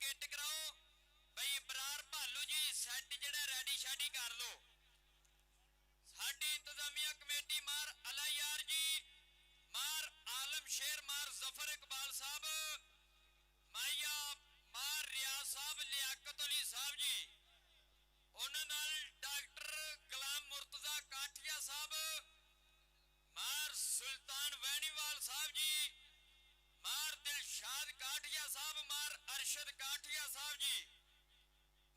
Kit कराओ बई बरार भालू जी सैट जिहड़ा रेडी शेडी कर लो साडी इंतजामिया कमेटी मार अला यार जी मार आलम शेर मार जफर इकबाल साहब माइया मार रियाज साहब लियाकत अली साहब जी उन्हां नाल डॉक्टर गुलाम मुर्तजा काठिया साहब मार सुल्तान वैनीवाल साहब जी मार दिलशाद काठिया साहब मार अरशद काठिया साहब जी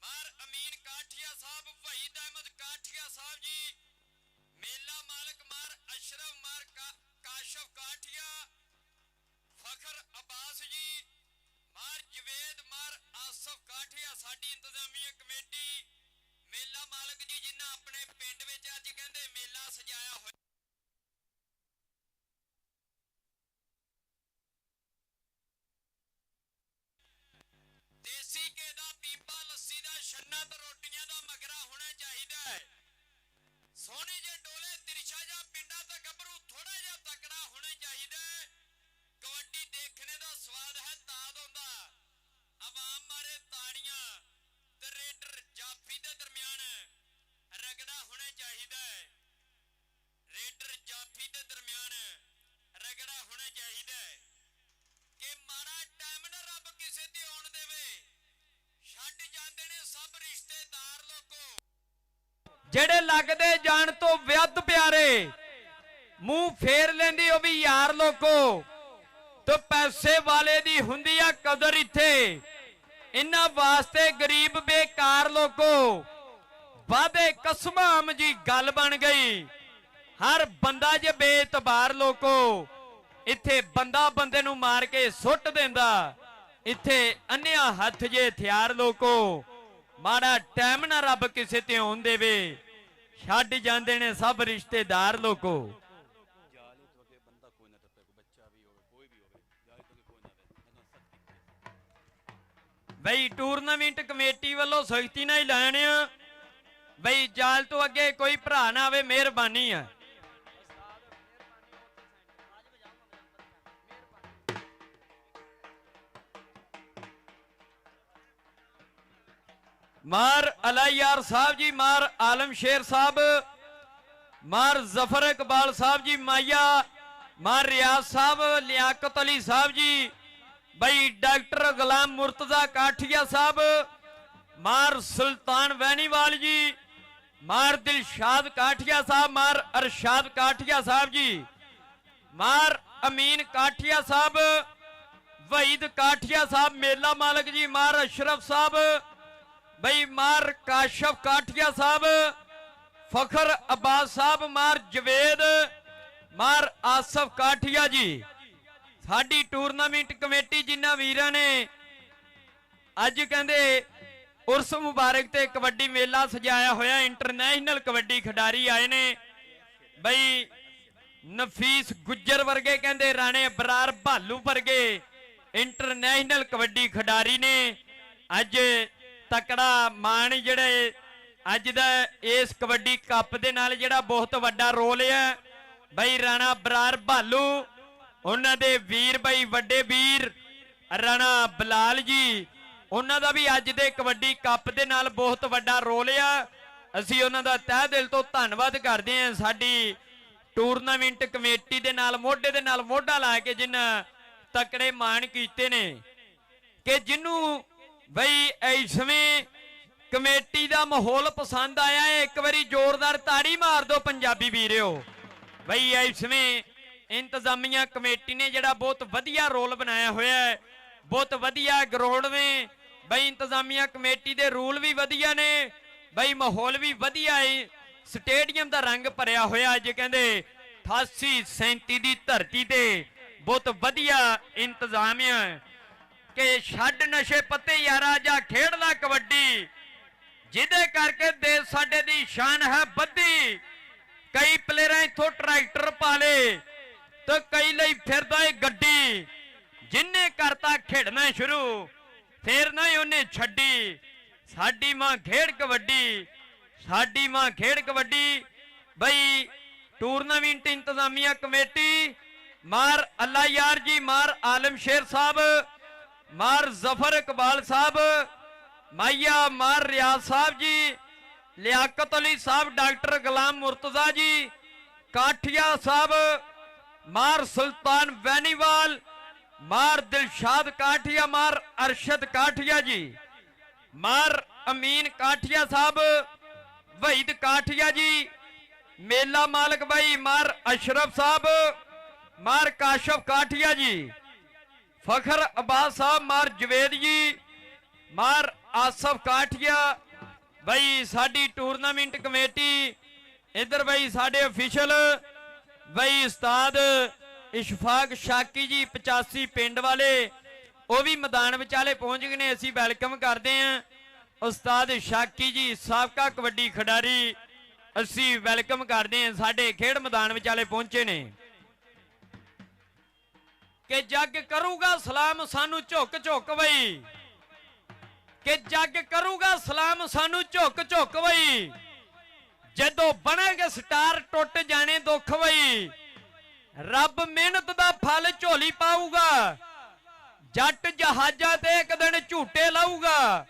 मार अमीन काठिया साहब वहीद अहमद काठिया साहब जी मेला मालिक मार अशरफ मार काशफ काठिया फखर अब्बास जी मार जवेद मार आसफ काठिया साडी इंतजामिया कमेटी मेला मालिक जी जिन्हां अपने पिंड विच अज कहंदे मेला सजाया होया देसी घे दा पीपा लस्सी दा छन्ना ते रोटियां दा मगरा होना चाहिए है सोने जे डोले तिरछा जा पिंडा ते गभरू थोड़ा जा तकड़ा होना चाहिए कबड्डी देखने दा स्वाद है ताद होंदा आवाम मारे ताड़ियां ते रेडर जाफी दे दरमियान रगड़ा होना चाहिए रेडर जाफी दे दरमियान रगड़ा होना चाहिए कि माड़ा टाइम ना रब किसे ते आउण देवे छड्ड जांदे ने सब रिश्तेदार लोको जेड़े लगदे जान तो व्यद प्यारे मुंह फेर लेंदी ओ भी यार लोको तो पैसे वाले दी हुंदी आ कदर इत्थे इन्हां वास्ते गरीब बेकार लोको वादे कसमां जी गल बन गई हर बंदा जे बेइतबार लोको इत्थे बंदा बंदे नूं मार के सुट देंदा इत्थे अन्या हथ जे हथियार लोको माड़ा टाइम ना रब किसे ते आउण देवे छड्ड जांदे ने सब रिश्तेदार लोको बई टूरनामेंट कमेटी वालों सख्ती नाल लैण बई जाल तो अगे कोई भरा ना आवे मेहरबानी है मार अला यार साहब जी मार आलम शेर साहब मार जफर इकबाल साहब जी माइया मार रियाज साहब लियाकत अली साहब जी भाई डॉक्टर गुलाम मुर्तजा काठिया साहब मार सुल्तान वैनीवाल जी मार दिलशाद काठिया साहब मार अरशाद काठिया साहब जी मार अमीन काठिया साहब वहीद काठिया साहब मेला मालिक जी मार अशरफ साहब भाई मार काशफ काठिया साहब फखर अब्बास साहब मार जवेद मार आसफ काठिया जी साडी टूरनामेंट कमेटी जिन्हां वीरां ने अज कहंदे उर्स मुबारक ते कबड्डी मेला सजाया होया इंटरनेशनल कबड्डी खिडारी आए ने बई नफीस गुज्जर वर्गे कहंदे राणे बरार भालू वर्गे इंटरनेशनल कबड्डी खिडारी ने अज तकड़ा मान जिहड़े अज दा इस कबड्डी कप दे नाल जिहड़ा बहुत वड्डा रोल है बई राणा बरार भालू उन्हां दे वीर बई वड्डे वीर राणा बलाल जी उन्हां दा भी अज दे कबड्डी कप दे नाल बहुत वड्डा रोल है असीं उन्हां दा तह दिल तो धन्नवाद करदे हां साडी टूरनामेंट कमेटी दे नाल मोढे दे नाल मोढा ला के जिन्हां तकड़े मान कीते ने कि जिन्नू बई इसमें कमेटी का माहौल पसंद आया है एक बारी जोरदार ताड़ी मार दो पंजाबी वीरो बई इसमें इंतजामिया कमेटी ने जिहड़ा बहुत वधिया रोल बनाया होया है बहुत वधिया ग्राउंड में बई इंतजामिया कमेटी के रूल भी वधिया ने बई माहौल भी वधिया है स्टेडियम का रंग भरिया होया अज कहंदे 88-37 की धरती ते बहुत वधिया इंतजामिया कि छड्ड नशे पत्ते यारा जा खेडदा कबड्डी जिदे करके देश साडे दी शान है बद्धी कई प्लेयर इथों ट्रैक्टर पाले तो कई लई फिरदा है गड्डी जिन्ने करता खेडना शुरू फिर नहीं उन्हें छड्डी साडी मां खेड कबड्डी साडी मां खेड कबड्डी बई टूरनामेंट इंतजामिया कमेटी मार अल्लाह यार जी मार आलम शेर साहब ਮਾਰ ਜ਼ਫਰ ਇਕਬਾਲ ਸਾਹਿਬ ਮਾਈਆ ਮਾਰ ਰਿਆਜ਼ ਸਾਹਿਬ ਜੀ, ਲਿਆਕਤ ਅਲੀ ਸਾਹਿਬ, ਡਾਕਟਰ ਗੁਲਾਮ ਮੁਰਤਜ਼ਾ ਜੀ ਕਾਠੀਆ ਸਾਹਿਬ, ਮਾਰ ਸੁਲਤਾਨ ਵੈਨੀਵਾਲ, ਮਾਰ ਦਿਲਸ਼ਾਦ ਕਾਠੀਆ, ਮਾਰ ਅਰਸ਼ਦ ਕਾਠੀਆ ਜੀ, ਮਾਰ ਅਮੀਨ ਕਾਠੀਆ ਸਾਹਿਬ, ਵਹੀਦ ਕਾਠੀਆ ਜੀ, ਮੇਲਾ ਮਾਲਕ ਭਾਈ ਮਾਰ ਅਸ਼ਰਫ ਸਾਹਿਬ, ਮਾਰ ਕਾਸ਼ਫ ਕਾਠੀਆ ਜੀ, ਫਖਰ ਅब्बास ਸਾਹਿਬ, ਮਾਰ ਜਵੇਦ ਜੀ, ਮਾਰ ਆਸਫ ਕਾਠੀਆ। ਬਈ ਸਾਡੀ ਟੂਰਨਾਮੈਂਟ ਕਮੇਟੀ ਇਧਰ ਬਈ ਸਾਡੇ ਅਫੀਸ਼ਲ ਬਈ ਉਸਤਾਦ ਇਸ਼ਫਾਕ ਸ਼ਾਕੀ ਜੀ 85 ਪਿੰਡ ਵਾਲੇ, ਉਹ ਵੀ ਮੈਦਾਨ ਵਿਚਾਲੇ ਪਹੁੰਚ ਗਏ ਨੇ। ਅਸੀਂ ਵੈਲਕਮ ਕਰਦੇ ਹਾਂ ਉਸਤਾਦ ਸ਼ਾਕੀ ਜੀ, ਸਾਬਕਾ ਕਬੱਡੀ ਖਿਡਾਰੀ, ਅਸੀਂ ਵੈਲਕਮ ਕਰਦੇ ਹਾਂ, ਸਾਡੇ ਖੇਡ ਮੈਦਾਨ ਵਿਚਾਲੇ ਪਹੁੰਚੇ ਨੇ। ਕਿ ਜੱਗ ਕਰੂਗਾ ਸਲਾਮ ਸਾਨੂੰ ਝੁਕ ਝੁਕ ਬਈ, ਕਿ ਜੱਗ ਕਰੂਗਾ ਸਲਾਮ ਸਾਨੂੰ ਝੁਕ ਝੁਕ ਬਈ, ਜਦੋਂ ਬਣਾਂਗੇ ਸਟਾਰ ਟੁੱਟ ਜਾਣੇ ਦੁੱਖ ਬਈ, ਰੱਬ ਮਿਹਨਤ ਦਾ ਫਲ ਝੋਲੀ ਪਾਊਗਾ, ਜੱਟ ਜਹਾਜ਼ਾਂ ਤੇ ਇੱਕ ਦਿਨ ਝੂਟੇ ਲਾਊਗਾ,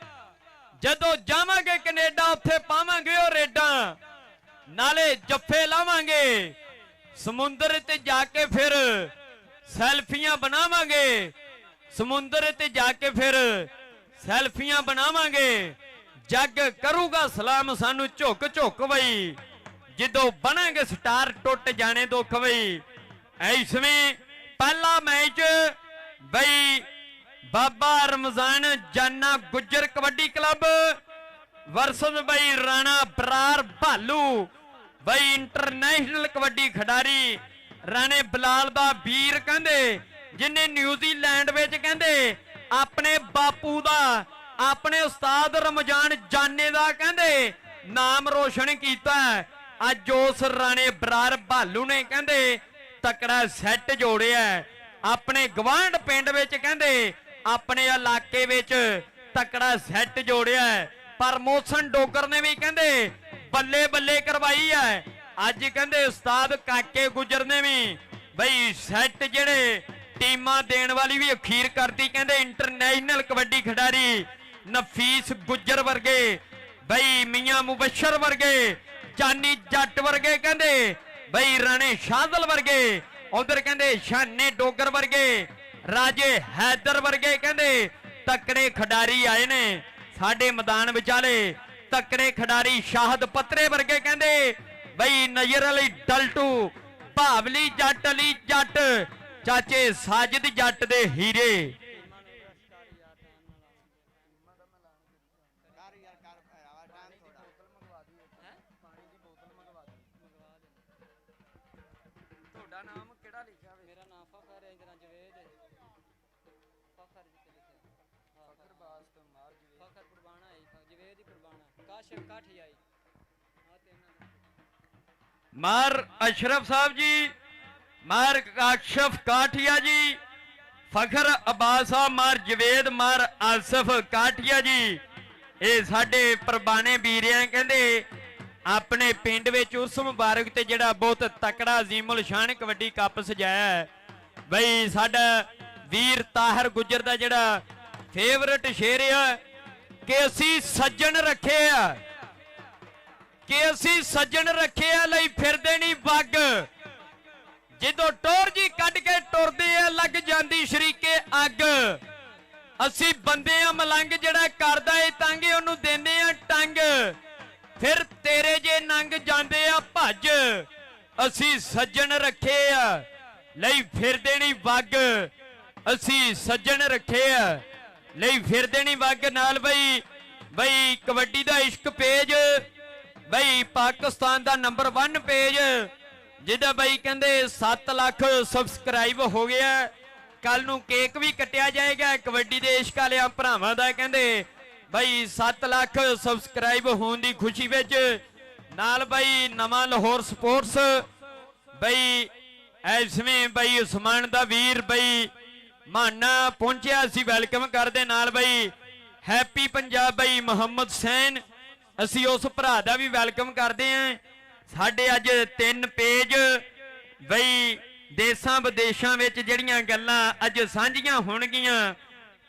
ਜਦੋਂ ਜਾਵਾਂਗੇ ਕੈਨੇਡਾ ਉੱਥੇ ਪਾਵਾਂਗੇ ਉਹ ਰੇਡਾਂ, ਨਾਲੇ ਜੱਫੇ ਲਾਵਾਂਗੇ, ਸਮੁੰਦਰ ਤੇ ਜਾ ਕੇ ਫਿਰ ਸੈਲਫੀਆਂ ਬਣਾਵਾਂਗੇ, ਸਮੁੰਦਰ ਤੇ ਜਾ ਕੇ ਫਿਰ ਸੈਲਫੀਆਂ ਬਣਾਵਾਂਗੇ, ਜੱਗ ਕਰੂਗਾ ਸਲਾਮ ਸਾਨੂੰ ਝੁਕ ਝੁਕ ਬਈ, ਜਦੋਂ ਬਣਾਂਗੇ ਸਟਾਰ ਟੁੱਟ ਜਾਣੇ ਦੁੱਖ ਬਈ। ਐਸਵੇਂ ਪਹਿਲਾ ਮੈਚ ਬਈ ਬਾਬਾ ਰਮਜ਼ਾਨ ਜਾਨਾ ਗੁੱਜਰ ਕਬੱਡੀ ਕਲੱਬ ਵਰਸਸ ਬਈ ਰਾਣਾ ਬਰਾਰ ਭਾਲੂ, ਬਈ ਇੰਟਰਨੈਸ਼ਨਲ ਕਬੱਡੀ ਖਿਡਾਰੀ ਰਾਣੇ ਬਲਾਲ ਦਾ ਵੀਰ, ਕਹਿੰਦੇ ਜਿਨੇ ਨਿਊਜ਼ੀਲੈਂਡ ਵਿੱਚ ਕਹਿੰਦੇ ਆਪਣੇ ਬਾਪੂ ਦਾ, ਆਪਣੇ ਉਸਤਾਦ ਰਮਜ਼ਾਨ ਜਾਨੇ ਦਾ ਕਹਿੰਦੇ ਨਾਮ ਰੋਸ਼ਨ ਕੀਤਾ। ਅੱਜ ਉਸ ਰਾਣੇ ਬਰਾਰ ਭਾਲੂ ਨੇ ਕਹਿੰਦੇ ਤਕੜਾ ਸੈੱਟ ਜੋੜਿਆ, ਆਪਣੇ ਗਵਾਂਢ ਪਿੰਡ ਵਿੱਚ ਕਹਿੰਦੇ ਆਪਣੇ ਇਲਾਕੇ ਵਿੱਚ ਤਕੜਾ ਸੈੱਟ ਜੋੜਿਆ। ਪ੍ਰਮੋਸ਼ਨ ਡੋਗਰ ਨੇ ਵੀ ਕਹਿੰਦੇ ਬੱਲੇ ਬੱਲੇ ਕਰਵਾਈ ਹੈ। ਅੱਜ ਕਹਿੰਦੇ ਉਸਤਾਦ ਕਾਕੇ ਗੁੱਜਰ ਨੇ ਵੀ ਬਈ ਸੈੱਟ ਜਿਹੜੇ ਟੀਮਾਂ ਦੇਣ ਵਾਲੀ ਵੀ ਅਖੀਰ ਕਰਤੀ, ਕਹਿੰਦੇ ਇੰਟਰਨੈਸ਼ਨਲ ਕਬੱਡੀ ਖਿਡਾਰੀ ਨਫੀਸ ਗੁੱਜਰ ਵਰਗੇ, ਬਈ ਮੀਆਂ ਮੁਬਸ਼ਰ ਵਰਗੇ, ਚਾਨੀ ਜੱਟ ਵਰਗੇ, ਕਹਿੰਦੇ ਬਈ ਰਾਣੇ ਸ਼ਾਦਲ ਵਰਗੇ, ਉਧਰ ਕਹਿੰਦੇ ਸ਼ਾਨੇ ਡੋਗਰ ਵਰਗੇ, ਰਾਜੇ ਹੈਦਰ ਵਰਗੇ, ਕਹਿੰਦੇ ਤਕੜੇ ਖਿਡਾਰੀ ਆਏ ਨੇ ਸਾਡੇ ਮੈਦਾਨ ਵਿਚਾਲੇ, ਤਕੜੇ ਖਿਡਾਰੀ ਸ਼ਾਹਦ ਪੱਤਰੇ ਵਰਗੇ, ਕਹਿੰਦੇ ਬਈ ਨਜ਼ਰ ਅਲੀ ਡਲਟੂ, ਭਾਵਲੀ ਜੱਟ ਅਲੀ ਜੱਟ, ਚਾਚੇ ਸਾਜਦ ਜੱਟ ਦੇ ਹੀਰੇ। ਤੁਹਾਡਾ ਨਾਮ ਕਿਹੜਾ ਲਿਖਿਆ? ਮੇਰਾ ਨਾਮ ਫਖਰ ਹੈ, ਜਰਾ ਜਵੇਦ ਫਖਰ ਜਿੱਥੇ ਲਿਖਿਆ ਫਖਰ ਬਾਸ ਤੋਂ ਮਾਰ ਜਵੇਦ, ਫਖਰ ਕੁਰਬਾਨਾ ਹੈ, ਜਵੇਦ ਹੀ ਕੁਰਬਾਨਾ, ਕਾਸ਼ਿਫ ਕਾਠੀਆ ਆਈ ਹਾਂ ਤੇ ਇਹਨਾਂ ਮਾਰ ਅਸ਼ਰਫ ਸਾਹਿਬ ਜੀ, ਮਾਰ ਕਾਸ਼ਫ ਕਾਠੀਆ ਜੀ, ਫਖਰ ਅब्बास ਸਾਹਿਬ, ਮਾਰ ਜਵੇਦ, ਮਾਰ ਆਸਫ ਕਾਠੀਆ ਜੀ, ਇਹ ਸਾਡੇ ਪ੍ਰਬਾਨੇ ਵੀਰ ਆ। ਕਹਿੰਦੇ ਆਪਣੇ ਪਿੰਡ ਵਿੱਚ ਉਸ ਮੁਬਾਰਕ ਤੇ ਜਿਹੜਾ ਬਹੁਤ ਤਕੜਾ ਅਜ਼ੀਮੁਲ ਸ਼ਾਨ ਕਬੱਡੀ ਕੱਪ ਸਜਾਇਆ ਹੈ। ਬਈ ਸਾਡਾ ਵੀਰ ਤਾਹਿਰ ਗੁੱਜਰ ਦਾ ਜਿਹੜਾ ਫੇਵਰਟ ਸ਼ੇਰ ਆ ਕਿ ਅਸੀਂ ਸੱਜਣ ਰੱਖੇ ਆ, ਕਿ ਅਸੀਂ ਸੱਜਣ ਰੱਖਿਆ ਲਈ ਫਿਰਦੇ ਨਹੀਂ ਵੱਗ, ਜਦੋਂ ਟੋਰ ਜੀ ਕੱਢ ਕੇ ਟੁਰਦੇ ਆ ਲੱਗ ਜਾਂਦੀ ਸ਼ਰੀਕੇ ਅੱਗ, ਅਸੀਂ ਬੰਦੇ ਆ ਮਲੰਗ ਜਿਹੜਾ ਕਰਦਾ ਏ ਤੰਗ ਉਹਨੂੰ ਦਿੰਦੇ ਆ ਟੰਗ, ਫਿਰ ਤੇਰੇ ਜੇ ਨੰਗ ਜਾਂਦੇ ਆ ਭੱਜ, ਅਸੀਂ ਸੱਜਣ ਰੱਖੇ ਆ ਲਈ ਫਿਰਦੇ ਨਹੀਂ ਵੱਗ, ਅਸੀਂ ਸੱਜਣ ਰੱਖੇ ਆ ਲਈ ਫਿਰਦੇ ਨਹੀਂ ਵੱਗ। ਨਾਲ ਬਈ ਕਬੱਡੀ ਦਾ ਇਸ਼ਕ ਪੇਜ, ਬਈ ਪਾਕਿਸਤਾਨ ਦਾ ਨੰਬਰ 1 ਪੇਜ, ਜਿਹਦਾ ਬਈ ਕਹਿੰਦੇ 7 ਲੱਖ ਸਬਸਕ੍ਰਾਈਬ ਹੋ ਗਿਆ। ਕੱਲ ਨੂੰ ਕੇਕ ਵੀ ਕੱਟਿਆ ਜਾਏਗਾ ਕਬੱਡੀ ਦੇ ਇਸ਼ਕ ਵਾਲਿਆਂ ਭਰਾਵਾਂ ਦਾ, ਕਹਿੰਦੇ ਬਈ 7 ਲੱਖ ਸਬਸਕ੍ਰਾਈਬ ਹੋਣ ਦੀ ਖੁਸ਼ੀ ਵਿੱਚ। ਨਾਲ ਬਈ ਨਵਾਂ ਲਾਹੌਰ ਸਪੋਰਟਸ ਬਈ ਐਸਵੇਂ ਬਈ ਉਸਮਾਨ ਦਾ ਵੀਰ ਬਈ ਮਾਨਾ ਪਹੁੰਚਿਆ, ਅਸੀਂ ਵੈਲਕਮ ਕਰਦੇ। ਨਾਲ ਬਈ ਹੈਪੀ ਪੰਜਾਬ ਬਈ ਮੁਹੰਮਦ ਸੈਨ, ਅਸੀਂ ਉਸ ਭਰਾ ਦਾ ਵੀ ਵੈਲਕਮ ਕਰਦੇ ਆਂ। ਸਾਡੇ ਅੱਜ 3 ਪੇਜ ਬਈ ਦੇਸ਼ਾਂ ਵਿਦੇਸ਼ਾਂ ਵਿੱਚ ਜਿਹੜੀਆਂ ਗੱਲਾਂ ਅੱਜ ਸਾਂਝੀਆਂ ਹੋਣਗੀਆਂ,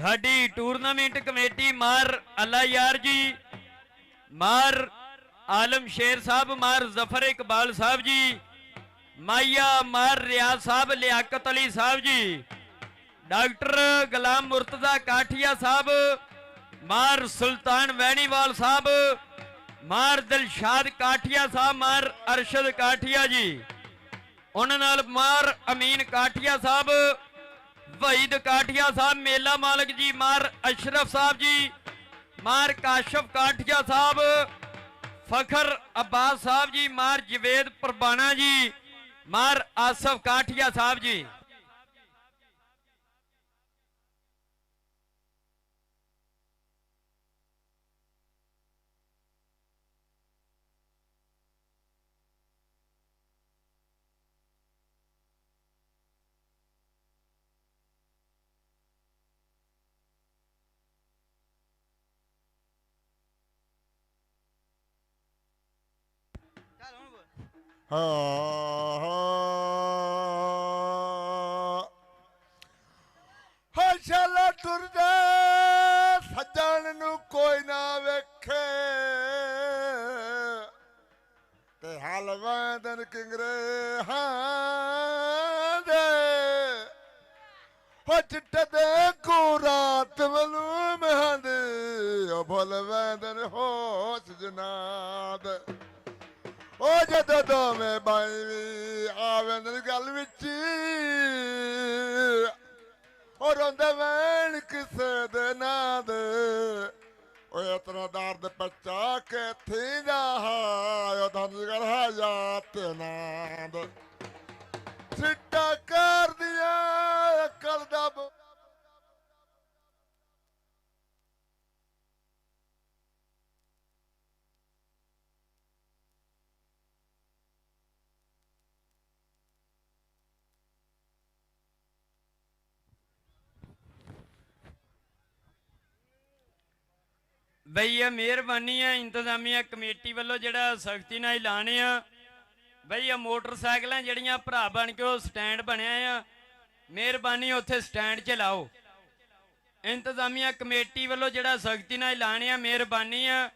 ਸਾਡੀ ਟੂਰਨਾਮੈਂਟ ਕਮੇਟੀ ਮਾਰ ਅੱਲਾ ਯਾਰ ਜੀ, ਮਾਰ ਆਲਮ ਸ਼ੇਰ ਸਾਹਿਬ, ਮਾਰ ਜ਼ਫਰ ਇਕਬਾਲ ਸਾਹਿਬ ਜੀ, ਮਾਈਆ ਮਾਰ ਰਿਆਜ਼ ਸਾਹਿਬ, ਲਿਆਕਤ ਅਲੀ ਸਾਹਿਬ ਜੀ, ਡਾਕਟਰ ਗੁਲਾਮ ਮੁਰਤਜ਼ਾ ਕਾਠੀਆ ਸਾਹਿਬ, ਮਾਰ ਸੁਲਤਾਨ ਵੈਣੀਵਾਲ ਸਾਹਿਬ, ਮਾਰ ਦਿਲਸ਼ਾਦ ਕਾਠੀਆ ਸਾਹਿਬ, ਮਾਰ ਅਰਸ਼ਦ ਕਾਠੀਆ ਜੀ, ਉਹਨਾਂ ਨਾਲ ਮਾਰ ਅਮੀਨ ਕਾਠੀਆ ਸਾਹਿਬ, ਵਹੀਦ ਕਾਠੀਆ ਸਾਹਿਬ, ਮੇਲਾ ਮਾਲਕ ਜੀ, ਮਾਰ ਅਸ਼ਰਫ ਸਾਹਿਬ ਜੀ, ਮਾਰ ਕਾਸ਼ਫ ਕਾਠੀਆ ਸਾਹਿਬ, ਫਖਰ ਅब्बास ਸਾਹਿਬ ਜੀ, ਮਾਰ ਜਵੇਦ ਪਰਬਾਣਾ ਜੀ, ਮਾਰ ਆਸਫ ਕਾਠੀਆ ਸਾਹਿਬ ਜੀ। ਹਸ਼ਲਾ ਤੁਰਦਾ ਸੱਜਣ ਨੂੰ ਕੋਈ ਨਾ ਵੇਖੇ ਤੇ ਹਲਵਾਦਨ ਕਿੰਗਰੇ ਹਾਂ ਦੇ ਹੋ ਚਿੱਟੇ ਦੇ ਕੋ ਰਾਤ ਵਲੂ ਮਹੰਦ ਉਹ ਭਲਵਾਦਨ ਹੋਸ ਜਨਾਦ ਉਹ ਜਦੋਂ ਦੋਵੇਂ ਬਾਈ ਆਵੇਂ ਦੀ ਗੱਲ ਵਿੱਚ ਉਹ ਰੋਂਦੇ ਵੈਣ ਕਿਸੇ ਦੇ ਨਾਂ ਦੇ ਉਹ ਇਤਨਾ ਦਰਦ ਪੱਚਾ ਕੇ ਥੀ ਜਾ ਉਹ ਧੰਨ ਕਰ ਹਯਾਤ ਨਾਦ ਸਿੱਟਾ ਕਰ ਦਿਆ ਅਕਲ ਦਾ ਬਈ ਇਹ ਮਿਹਰਬਾਨੀ ਹੈ ਇੰਤਜ਼ਾਮੀਆ ਕਮੇਟੀ ਵੱਲੋਂ ਜਿਹੜਾ ਸਖਤੀ ਨਾਲ ਐਲਾਨ ਆ ਬਈ ਇਹ ਮੋਟਰਸਾਈਕਲਾਂ ਜਿਹੜੀਆਂ ਭਰਾ ਬਣ ਕੇ ਉਹ ਸਟੈਂਡ ਬਣਿਆ ਆ, ਮਿਹਰਬਾਨੀ ਉੱਥੇ ਸਟੈਂਡ 'ਚ ਲਾਓ। ਇੰਤਜ਼ਾਮੀਆ ਕਮੇਟੀ ਵੱਲੋਂ ਜਿਹੜਾ ਸਖਤੀ ਨਾਲ ਐਲਾਨ ਆ, ਮਿਹਰਬਾਨੀ ਆ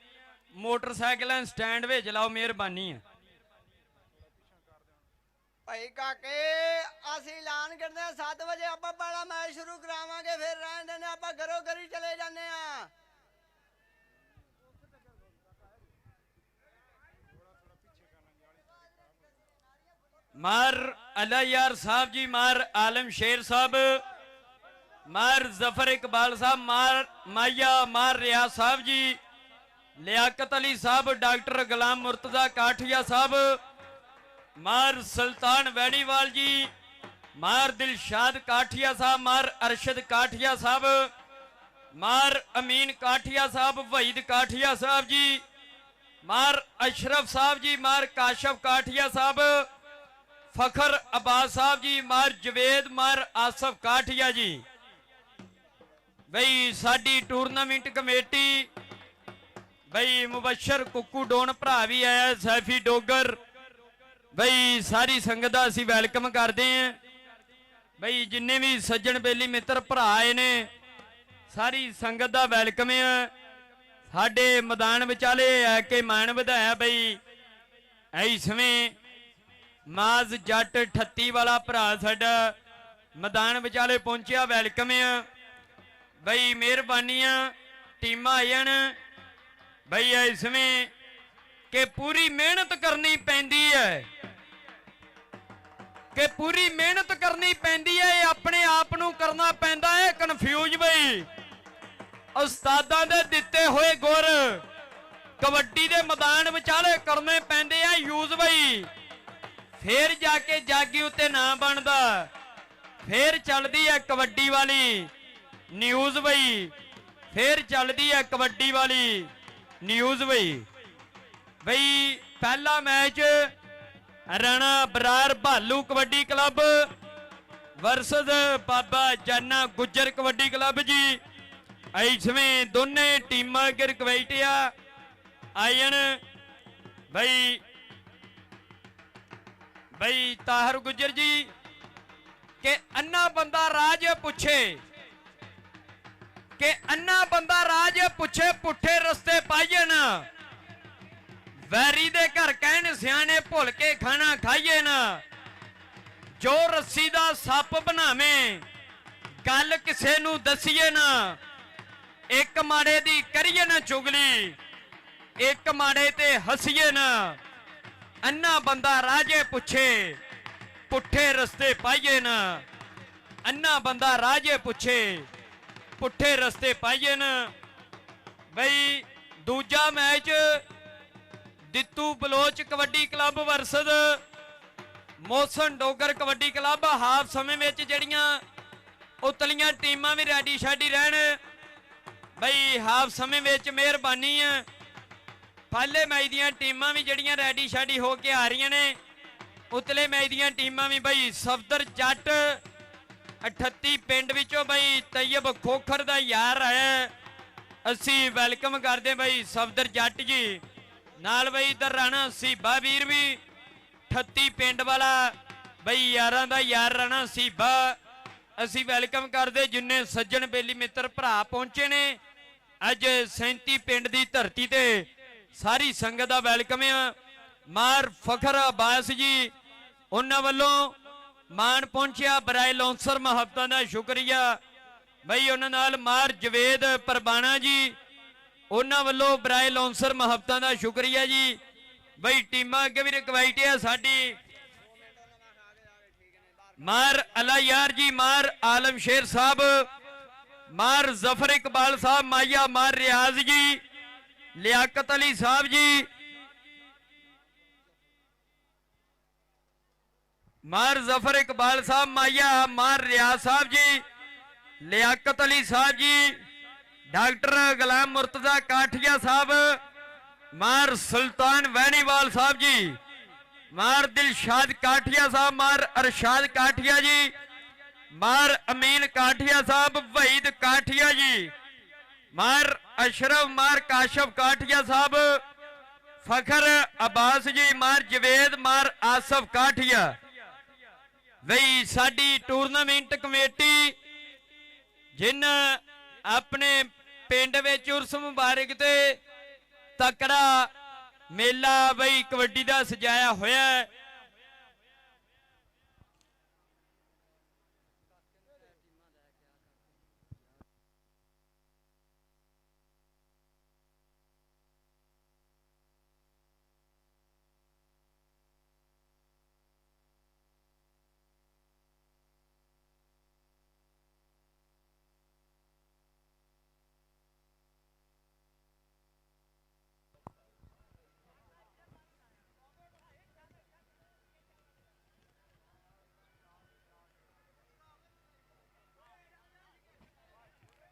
ਮੋਟਰਸਾਈਕਲਾਂ ਸਟੈਂਡ ਵਿੱਚ ਲਾਓ, ਮਿਹਰਬਾਨੀ ਆ। ਭਾਈ ਕਾਕੇ ਅਸੀਂ ਐਲਾਨ ਕਰਦੇ ਆ 7 ਵਜੇ ਆਪਾਂ ਬੜਾ ਮੈਚ ਸ਼ੁਰੂ ਕਰਾਵਾਂਗੇ, ਫਿਰ ਰਹਿਣ ਦੇਣੇ ਆਪਾਂ ਘਰੋਂ ਘਰੀ ਚਲੇ ਜਾਂਦੇ ਆ। मार अला यार साहब जी, मार आलम शेर साहब, मार जफर इकबाल साहब, मार माया मार रियाज साहब जी, लियाकत अली साहब, डॉक्टर गुलाम मुर्तजा काठिया साहब, मार सुल्तान वैणीवाल जी, मार दिलशाद काठिया साहब, मार अरशद काठिया साहब, मार अमीन काठिया साहब, वहीद काठिया साहब जी, मार अशरफ साहब जी, मार काशफ काठिया साहब, फखर अब्बास साहब जी, मार जवेद मार आसफ काठिया जी। बई साडी टूरनामेंट कमेटी बई मुबशर कुक्कू डोन भरा भी आया, सैफी डोगर, बई सारी संगत दा असीं वैलकम करते हैं। बई जिन्ने भी सज्जन बेली मित्र भरा आए ने सारी संगत दा वैलकम है। साडे मैदान विचाले है कि मान वधाया बई इसमें माज जट 38 वाला भरा साडा मैदान विचाले पहुंचा, वैलकम है। बई मेहरबानी टीम आयन बई इसमें कि पूरी मेहनत करनी पैंदी है, कि पूरी मेहनत करनी पैंदी है, अपने आप नू करना पैंदा है कन्फ्यूज। बई उस्तादां दे दिते हुए गुर कबड्डी दे मैदान विचाले करने पैंदे आ यूज। बई फिर जाके जागी उत्ते ना बनदा, फिर चलदी है कबड्डी वाली न्यूज़। बई फिर चलदी है कबड्डी वाली न्यूज़। बई पहला मैच राणा बरार भालू कबड्डी क्लब वर्सेस बाबा जाना गुज्जर कबड्डी क्लब जी। इसमें दोने टीम के रिक्वेस्ट आयन भाई भाई ताहर गुज्जर जी के अन्ना बंदा राज पूछे ਕਿ ਅੰਨਾ ਬੰਦਾ ਰਾਜ ਪੁੱਛੇ ਪੁੱਠੇ ਰਸਤੇ ਪਾਈਏ ਨਾ, ਵੈਰੀ ਦੇ ਘਰ ਕਹਿਣ ਸਿਆਣੇ ਭੁੱਲ ਕੇ ਖਾਣਾ ਖਾਈਏ ਨਾ, ਜੋ ਰੱਸੀ ਦਾ ਸੱਪ ਬਣਾਵੇਂ ਗੱਲ ਕਿਸੇ ਨੂੰ ਦਸੀਏ ਨਾ, ਇੱਕ ਮਾੜੇ ਦੀ ਕਰੀਏ ਨਾ ਚੁਗਲੀ, ਇੱਕ ਮਾੜੇ ਤੇ ਹੱਸੀਏ ਨਾ, ਅੰਨਾ ਬੰਦਾ ਰਾਜੇ ਪੁੱਛੇ ਪੁੱਠੇ ਰਸਤੇ ਪਾਈਏ ਨਾ, ਅੰਨਾ ਬੰਦਾ ਰਾਜੇ ਪੁੱਛੇ ਪੁੱਠੇ ਰਸਤੇ ਪਾਈਏ ਨਾ। ਬਈ ਦੂਜਾ ਮੈਚ ਦਿੱਤੂ ਬਲੋਚ ਕਬੱਡੀ ਕਲੱਬ ਵਰਸਦ ਮੋਸਨ ਡੋਗਰ ਕਬੱਡੀ ਕਲੱਬ। ਹਾਫ ਸਮੇਂ ਵਿੱਚ ਜਿਹੜੀਆਂ ਉਤਲੀਆਂ ਟੀਮਾਂ ਵੀ ਰੈਡੀ ਸ਼ਾਡੀ ਰਹਿਣ ਬਈ, ਹਾਫ ਸਮੇਂ ਵਿੱਚ ਮਿਹਰਬਾਨੀ ਆ। ਪਹਿਲੇ ਮੈਚ ਦੀਆਂ ਟੀਮਾਂ ਵੀ ਜਿਹੜੀਆਂ ਰੈਡੀ ਸ਼ਾਡੀ ਹੋ ਕੇ ਆ ਰਹੀਆਂ ਨੇ, ਉਤਲੇ ਮੈਚ ਦੀਆਂ ਟੀਮਾਂ ਵੀ ਬਈ ਸਫਦਰ ਜੱਟ 38 ਪਿੰਡ ਵਿੱਚੋਂ ਬਈ ਤੈयब ਖੋਖਰ ਦਾ ਯਾਰ ਆਇਆ, ਅਸੀਂ ਵੈਲਕਮ ਕਰਦੇ ਬਈ ਸਫਦਰ ਜੱਟ ਜੀ ਨਾਲ। ਬਈ ਇਧਰ ਰਾਣਾ ਸੀਬਾ ਵੀਰ ਵੀ 38 ਪਿੰਡ ਵਾਲਾ ਬਈ ਯਾਰਾਂ ਦਾ ਯਾਰ ਰਾਣਾ ਸੀਬਾ, ਅਸੀਂ ਵੈਲਕਮ ਕਰਦੇ। ਜਿੰਨੇ ਸੱਜਣ ਬੇਲੀ ਮਿੱਤਰ ਭਰਾ ਪਹੁੰਚੇ ਨੇ ਅੱਜ 37 ਪਿੰਡ ਦੀ ਧਰਤੀ ਤੇ, ਸਾਰੀ ਸੰਗਤ ਦਾ ਵੈਲਕਮ ਆ। ਮਾਰ ਫਖਰ ਅਬਾਸ ਜੀ ਉਹਨਾਂ ਵੱਲੋਂ ਮਾਨ ਪਹੁੰਚਿਆ, ਬਰਾਏ ਲੌਂਸਰ ਮੁਹੱਬਤਾਂ ਦਾ ਸ਼ੁਕਰੀਆ ਬਈ। ਉਹਨਾਂ ਨਾਲ ਮਾਰ ਜਵੇਦ ਪਰਬਾਣਾ ਜੀ ਉਹਨਾਂ ਵੱਲੋਂ ਬਰਾਏ ਲੌਂਸਰ ਮੁਹੱਬਤਾਂ ਦਾ ਸ਼ੁਕਰੀਆ ਜੀ ਬਈ। ਟੀਮਾਂ ਅੱਗੇ ਵੀ ਰਿਕਵਾਈਟ ਆ ਸਾਡੀ, ਮਾਰ ਅਲਾ ਯਾਰ ਜੀ, ਮਾਰ ਆਲਮ ਸ਼ੇਰ ਸਾਹਿਬ, ਮਾਰ ਜ਼ਫਰ ਇਕਬਾਲ ਸਾਹਿਬ ਮਾਇਆ, ਮਾਰ ਰਿਆਜ਼ ਜੀ, ਲਿਆਕਤ ਅਲੀ ਸਾਹਿਬ ਜੀ, ਮਾਰ ਜ਼ਫਰ ਇਕਬਾਲ ਸਾਹਿਬ ਮਾਇਆ, ਮਾਰ ਰਿਆਜ਼ ਸਾਹਿਬ ਜੀ, ਲਿਆਕਤ ਅਲੀ ਸਾਹਿਬ ਜੀ, ਡਾਕਟਰ ਗੁਲਾਮ ਮੁਰਤਜ਼ਾ ਕਾਠੀਆ ਸਾਹਿਬ, ਮਾਰ ਸੁਲਤਾਨ ਵੈਣੀਵਾਲ ਸਾਹਿਬ ਜੀ, ਮਾਰ ਦਿਲਸ਼ਾਦ ਕਾਠੀਆ ਸਾਹਿਬ, ਮਾਰ ਅਰਸ਼ਾਦ ਕਾਠੀਆ ਜੀ, ਮਾਰ ਅਮੀਨ ਕਾਠੀਆ ਸਾਹਿਬ, ਵਹੀਦ ਕਾਠੀਆ ਜੀ, ਮਾਰ ਅਸ਼ਰਫ, ਮਾਰ ਕਾਸ਼ਫ ਕਾਠੀਆ ਸਾਹਿਬ, ਫਖਰ ਅਬਾਸ ਜੀ, ਮਾਰ ਜਵੇਦ, ਮਾਰ ਆਸਫ ਕਾਠੀਆ। ਬਈ ਸਾਡੀ ਟੂਰਨਾਮੈਂਟ ਕਮੇਟੀ ਜਿਨ੍ਹਾਂ ਆਪਣੇ ਪਿੰਡ ਵਿੱਚ ਉਰਸ ਮੁਬਾਰਕ ਤੇ ਤਕੜਾ ਮੇਲਾ ਬਈ ਕਬੱਡੀ ਦਾ ਸਜਾਇਆ ਹੋਇਆ ਹੈ।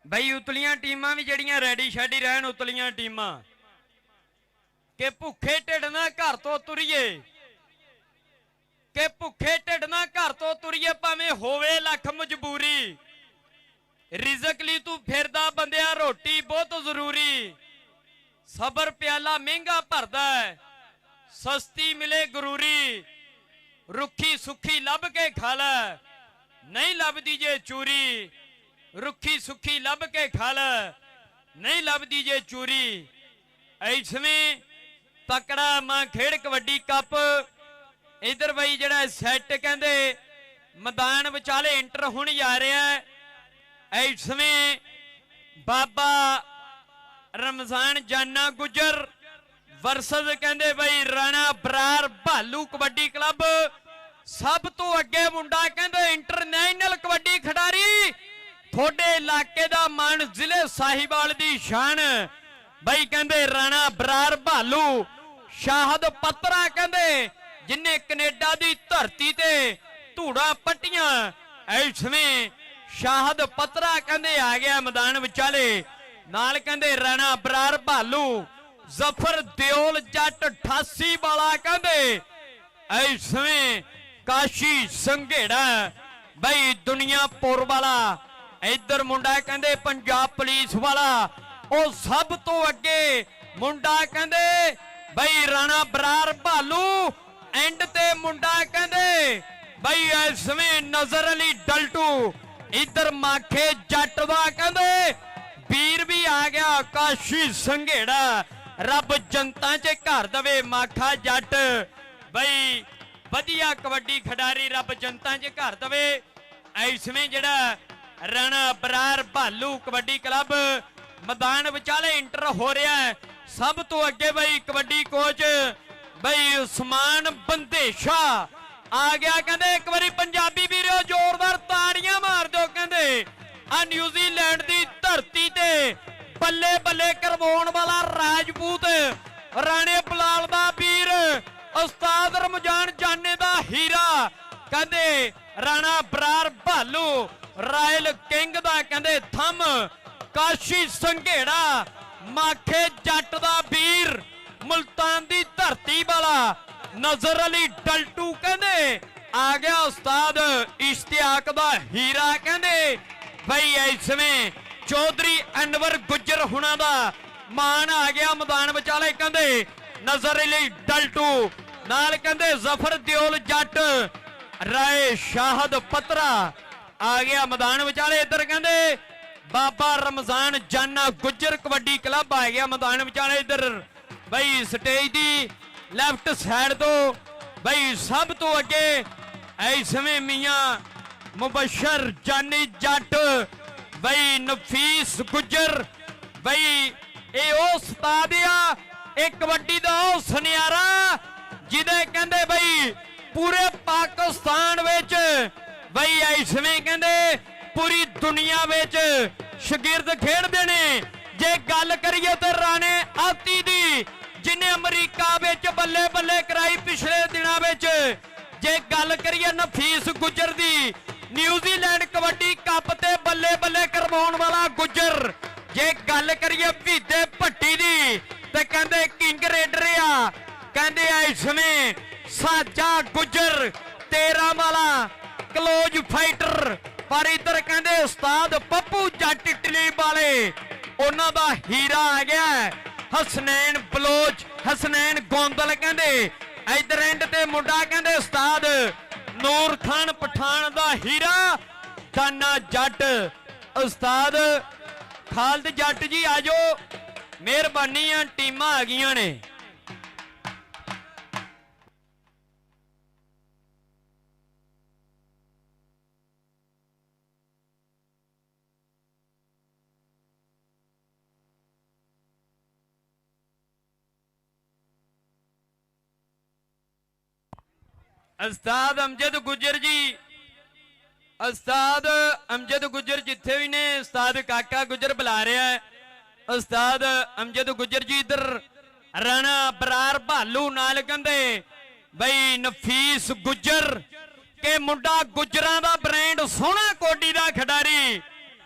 ਬਈ ਉਤਲੀਆਂ ਟੀਮਾਂ ਵੀ ਜਿਹੜੀਆਂ ਰੈਡੀ ਸ਼ੈਡੀ ਰਹਿਣ, ਉਤਲੀਆਂ ਟੀਮਾਂ ਕਿ ਭੁੱਖੇ ਢਿੱਡ ਨਾਲ ਘਰ ਤੋਂ ਤੁਰੀਏ, ਕਿ ਭੁੱਖੇ ਢਿੱਡ ਨਾਲ ਘਰ ਤੋਂ ਤੁਰੀਏ, ਭਾਵੇਂ ਹੋਵੇ ਲੱਖ ਮਜਬੂਰੀ, ਰਿਜ਼ਕ ਲਈ ਤੂੰ ਫਿਰਦਾ ਬੰਦਿਆ ਰੋਟੀ ਬਹੁਤ ਜ਼ਰੂਰੀ, ਸਬਰ ਪਿਆਲਾ ਮਹਿੰਗਾ ਭਰਦਾ ਹੈ, ਸਸਤੀ ਮਿਲੇ ਗਰੂਰੀ, ਰੁੱਖੀ ਸੁੱਖੀ ਲੱਭ ਕੇ ਖਾ ਲੈ, ਨਹੀਂ ਲੱਭਦੀ ਜੇ ਚੂਰੀ, ਰੁੱਖੀ ਸੁੱਖੀ ਲੱਭ ਕੇ ਖਾ ਲੈ, ਨਹੀਂ ਲੱਭਦੀ ਜੇ ਚੂਰੀ। ਐਸਵੇਂ ਤਕੜਾ ਮਾਂ ਖੇਡ ਕਬੱਡੀ ਕੱਪ ਇਧਰ ਬਈ ਜਿਹੜਾ ਸੈੱਟ ਕਹਿੰਦੇ ਮੈਦਾਨ ਵਿਚਾਲੇ ਇੰਟਰ ਹੋਣ ਜਾ ਰਿਹਾ ਹੈ। ਐਸਵੇਂ ਬਾਬਾ ਰਮਜ਼ਾਨ ਜਾਨਾ ਗੁਜਰ ਵਰਸਦ ਕਹਿੰਦੇ ਬਈ ਰਾਣਾ ਬਰਾਰ ਭਾਲੂ ਕਬੱਡੀ ਕਲੱਬ ਸਭ ਤੋਂ ਅੱਗੇ ਮੁੰਡਾ ਕਹਿੰਦੇ ਇੰਟਰਨੈਸ਼ਨਲ ਕਬੱਡੀ ਖਿਡਾਰੀ, ਤੁਹਾਡੇ ਇਲਾਕੇ ਦਾ ਮਾਣ, ਜ਼ਿਲ੍ਹੇ ਸਾਹੀਵਾਲ ਦੀ ਸ਼ਾਨ ਬਈ ਕਹਿੰਦੇ ਰਾਣਾ ਬਰਾਰ ਭਾਲੂ, ਸ਼ਾਹਦ ਪੱਤਰਾ ਕਹਿੰਦੇ ਜਿਨੇ ਕੈਨੇਡਾ ਦੀ ਧਰਤੀ ਤੇ ਧੂੜਾ ਪੱਟੀਆਂ, ਐਸਵੇਂ ਸ਼ਾਹਦ ਪੱਤਰਾ ਕਹਿੰਦੇ ਆ ਗਿਆ ਮੈਦਾਨ ਵਿਚਾਲੇ, ਨਾਲ ਕਹਿੰਦੇ ਰਾਣਾ ਬਰਾਰ ਭਾਲੂ, ਜ਼ਫਰ ਦਿਓਲ ਜੱਟ 88 ਵਾਲਾ ਕਹਿੰਦੇ, ਐਸਵੇਂ ਕਾਸ਼ੀ ਸੰਘੇੜਾ ਬਈ ਦੁਨੀਆਪੁਰ ਵਾਲਾ, ਇਧਰ ਮੁੰਡਾ ਕਹਿੰਦੇ ਪੰਜਾਬ ਪੁਲਿਸ ਵਾਲਾ, ਉਹ ਸਭ ਤੋਂ ਅੱਗੇ ਮੁੰਡਾ ਕਹਿੰਦੇ ਬਈ ਰਾਣਾ ਬਰਾਰ ਭਾਲੂ, ਐਂਡ ਤੇ ਮੁੰਡਾ ਕਹਿੰਦੇ ਬਈ ਐਸਵੇਂ ਨਜ਼ਰ ਅਲੀ ਡਲਟੂ, ਇਧਰ ਮਾਖੇ ਜੱਟ ਦਾ ਕਹਿੰਦੇ ਵੀਰ ਵੀ ਆ ਗਿਆ ਕਾਸ਼ੀ ਸੰਘੇੜਾ, ਰੱਬ ਜਨਤਾ 'ਚ ਘਰ ਦਵੇ ਮਾਖਾ ਜੱਟ। ਬਈ ਵਧੀਆ ਕਬੱਡੀ ਖਿਡਾਰੀ ਰੱਬ ਜਨਤਾ 'ਚ ਘਰ ਦਵੇ। ਇਸਵੇਂ ਜਿਹੜਾ ਰਾਣਾ ਬਰਾਰ ਭਾਲੂ ਕਬੱਡੀ ਕਲੱਬ ਮੈਦਾਨ ਵਿਚਾਲੇ ਇੰਟਰ ਹੋ ਰਿਹਾ ਹੈ। ਸਭ ਤੋਂ ਅੱਗੇ ਬਈ ਕਬੱਡੀ ਕੋਚ ਬਈ ਉਸਮਾਨ ਬੰਦੇਸ਼ਾ ਆ ਗਿਆ। ਕਹਿੰਦੇ ਇੱਕ ਵਾਰੀ ਪੰਜਾਬੀ ਵੀਰੋ ਜ਼ੋਰਦਾਰ ਤਾੜੀਆਂ ਮਾਰ ਦਿਓ। ਕਹਿੰਦੇ ਆ ਨਿਊਜ਼ੀਲੈਂਡ ਦੀ ਧਰਤੀ ਤੇ ਬੱਲੇ ਬੱਲੇ ਕਰਵਾਉਣ ਵਾਲਾ ਰਾਜਪੂਤ ਰਾਣੇ ਬਲਾਲ ਦਾ ਵੀਰ ਉਸਤਾਦ ਰਮਜ਼ਾਨ ਜਾਨੇ ਦਾ ਹੀਰਾ। ਕਹਿੰਦੇ ਰਾਣਾ ਬਰਾਰ ਭਾਲੂ ਰਾਇਲ ਕਿੰਗ ਦਾ ਕਹਿੰਦੇ ਥੰਮ ਕਾਸ਼ੀ ਸੰਘੇੜਾ ਮਾਖੇ ਜੱਟ ਦਾ ਵੀਰ ਮੁਲਤਾਨ ਦੀ ਧਰਤੀ ਵਾਲਾ ਨਜ਼ਰ ਅਲੀ ਡਲਟੂ। ਕਹਿੰਦੇ ਆ ਗਿਆ ਉਸਤਾਦ ਇਸ਼ਤਿਆਕ ਦਾ ਹੀਰਾ। ਕਹਿੰਦੇ ਬਈ ਇਸਵੇਂ ਚੌਧਰੀ ਅਨਵਰ ਗੁੱਜਰ ਹੁਣਾਂ ਦਾ ਮਾਨ ਆ ਗਿਆ ਮੈਦਾਨ ਵਿਚਾਲੇ। ਕਹਿੰਦੇ ਨਜ਼ਰ ਅਲੀ ਡਲਟੂ ਨਾਲ ਕਹਿੰਦੇ ਜ਼ਫਰ ਦਿਓਲ ਜੱਟ ਰਾਏ ਸ਼ਾਹਦ ਪਤਰਾ ਆ ਗਿਆ ਮੈਦਾਨ ਵਿਚਾਲੇ। ਇੱਧਰ ਕਹਿੰਦੇ ਬਾਬਾ ਰਮਜ਼ਾਨ ਜਾਨਾ ਗੁੱਜਰ ਕਬੱਡੀ ਕਲੱਬ ਆ ਗਿਆ ਮੈਦਾਨ ਵਿਚਾਲੇ। ਇੱਧਰ ਬਈ ਸਟੇਜ ਦੀ ਲੈਫਟ ਸਾਈਡ ਤੋਂ ਬਈ ਸਭ ਤੋਂ ਅੱਗੇ ਐਸਵੇਂ ਮੀਆਂ ਮੁਬਸ਼ਰ ਜਾਨੀ ਜੱਟ ਬਈ ਨਫੀਸ ਗੁੱਜਰ। ਬਈ ਇਹ ਉਹ ਉਸਤਾਦ ਆ, ਇਹ ਕਬੱਡੀ ਦਾ ਉਹ ਸੁਨਿਆਰਾ ਜਿਹਦੇ ਕਹਿੰਦੇ ਬਈ ਪੂਰੇ ਪਾਕਿਸਤਾਨ ਵਿੱਚ ਬਈ ਐਸਵੇਂ ਕਹਿੰਦੇ ਪੂਰੀ ਦੁਨੀਆ ਵਿੱਚ ਸ਼ਾਗਿਰਦ ਖੇਡਦੇ ਨੇ। ਜੇ ਗੱਲ ਕਰੀਏ ਤੇ ਰਾਣੇ ਆਤੀ ਦੀ ਜਿਹਨੇ ਅਮਰੀਕਾ ਵਿੱਚ ਬੱਲੇ ਬੱਲੇ ਕਰਾਈ ਪਿਛਲੇ ਦਿਨਾਂ ਵਿੱਚ। ਜੇ ਗੱਲ ਕਰੀਏ ਨਫੀਸ ਗੁੱਜਰ ਦੀ ਨਿਊਜ਼ੀਲੈਂਡ ਕਬੱਡੀ ਕੱਪ ਤੇ ਬੱਲੇ ਬੱਲੇ ਕਰਵਾਉਣ ਵਾਲਾ ਗੁੱਜਰ। ਜੇ ਗੱਲ ਕਰੀਏ ਭੀਦੇ ਭੱਟੀ ਦੀ ਤੇ ਕਹਿੰਦੇ ਕਿੰਗ ਰੇਡਰ ਆ। ਕਹਿੰਦੇ ਇਸਵੇਂ ਸਾਜਾ ਗੁੱਜਰ 13 ਵਾਲਾ ਕਲੋਜ ਫਾਈਟਰ। ਪਰ ਇੱਧਰ ਕਹਿੰਦੇ ਉਸਤਾਦ ਪੱਪੂ ਜੱਟ ਇਟਲੀ ਵਾਲੇ ਉਹਨਾਂ ਦਾ ਹੀਰਾ ਆ ਗਿਆ ਹਸਨੈਨ ਬਲੋਚ ਹਸਨੈਨ ਗੋਂਦਲ। ਕਹਿੰਦੇ ਇੱਧਰ ਐਂਡ ਤੇ ਮੁੰਡਾ ਕਹਿੰਦੇ ਉਸਤਾਦ ਨੂਰ ਖਾਨ ਪਠਾਨ ਦਾ ਹੀਰਾ ਦਾਨਾ ਜੱਟ। ਉਸਤਾਦ ਖਾਲਦ ਜੱਟ ਜੀ ਆਜੋ, ਮਿਹਰਬਾਨੀ ਆ ਟੀਮਾਂ ਆ ਗਈਆਂ ਨੇ। ਉਸਤਾਦ ਅਮਜਦ ਗੁੱਜਰ ਜੀ, ਉਸਤਾਦ ਅਮਜਦ ਗੁੱਜਰ ਜਿੱਥੇ ਵੀ ਨੇ ਉਸਤਾਦ ਕਾਕਾ ਗੁੱਜਰ ਬੁਲਾ ਰਿਹਾ ਹੈ। ਉਸਤਾਦ ਅਮਜਦ ਗੁੱਜਰ ਜੀ ਇੱਧਰ ਰਾਣਾ ਬਰਾਰ ਭਾਲੂ ਨਾਲ ਕਹਿੰਦੇ ਬਈ ਨਫੀਸ ਗੁੱਜਰ ਕੇ ਮੁੰਡਾ ਗੁੱਜਰਾਂ ਦਾ ਬ੍ਰਾਂਡ ਸੋਹਣਾ ਕੋਡੀ ਦਾ ਖਿਡਾਰੀ।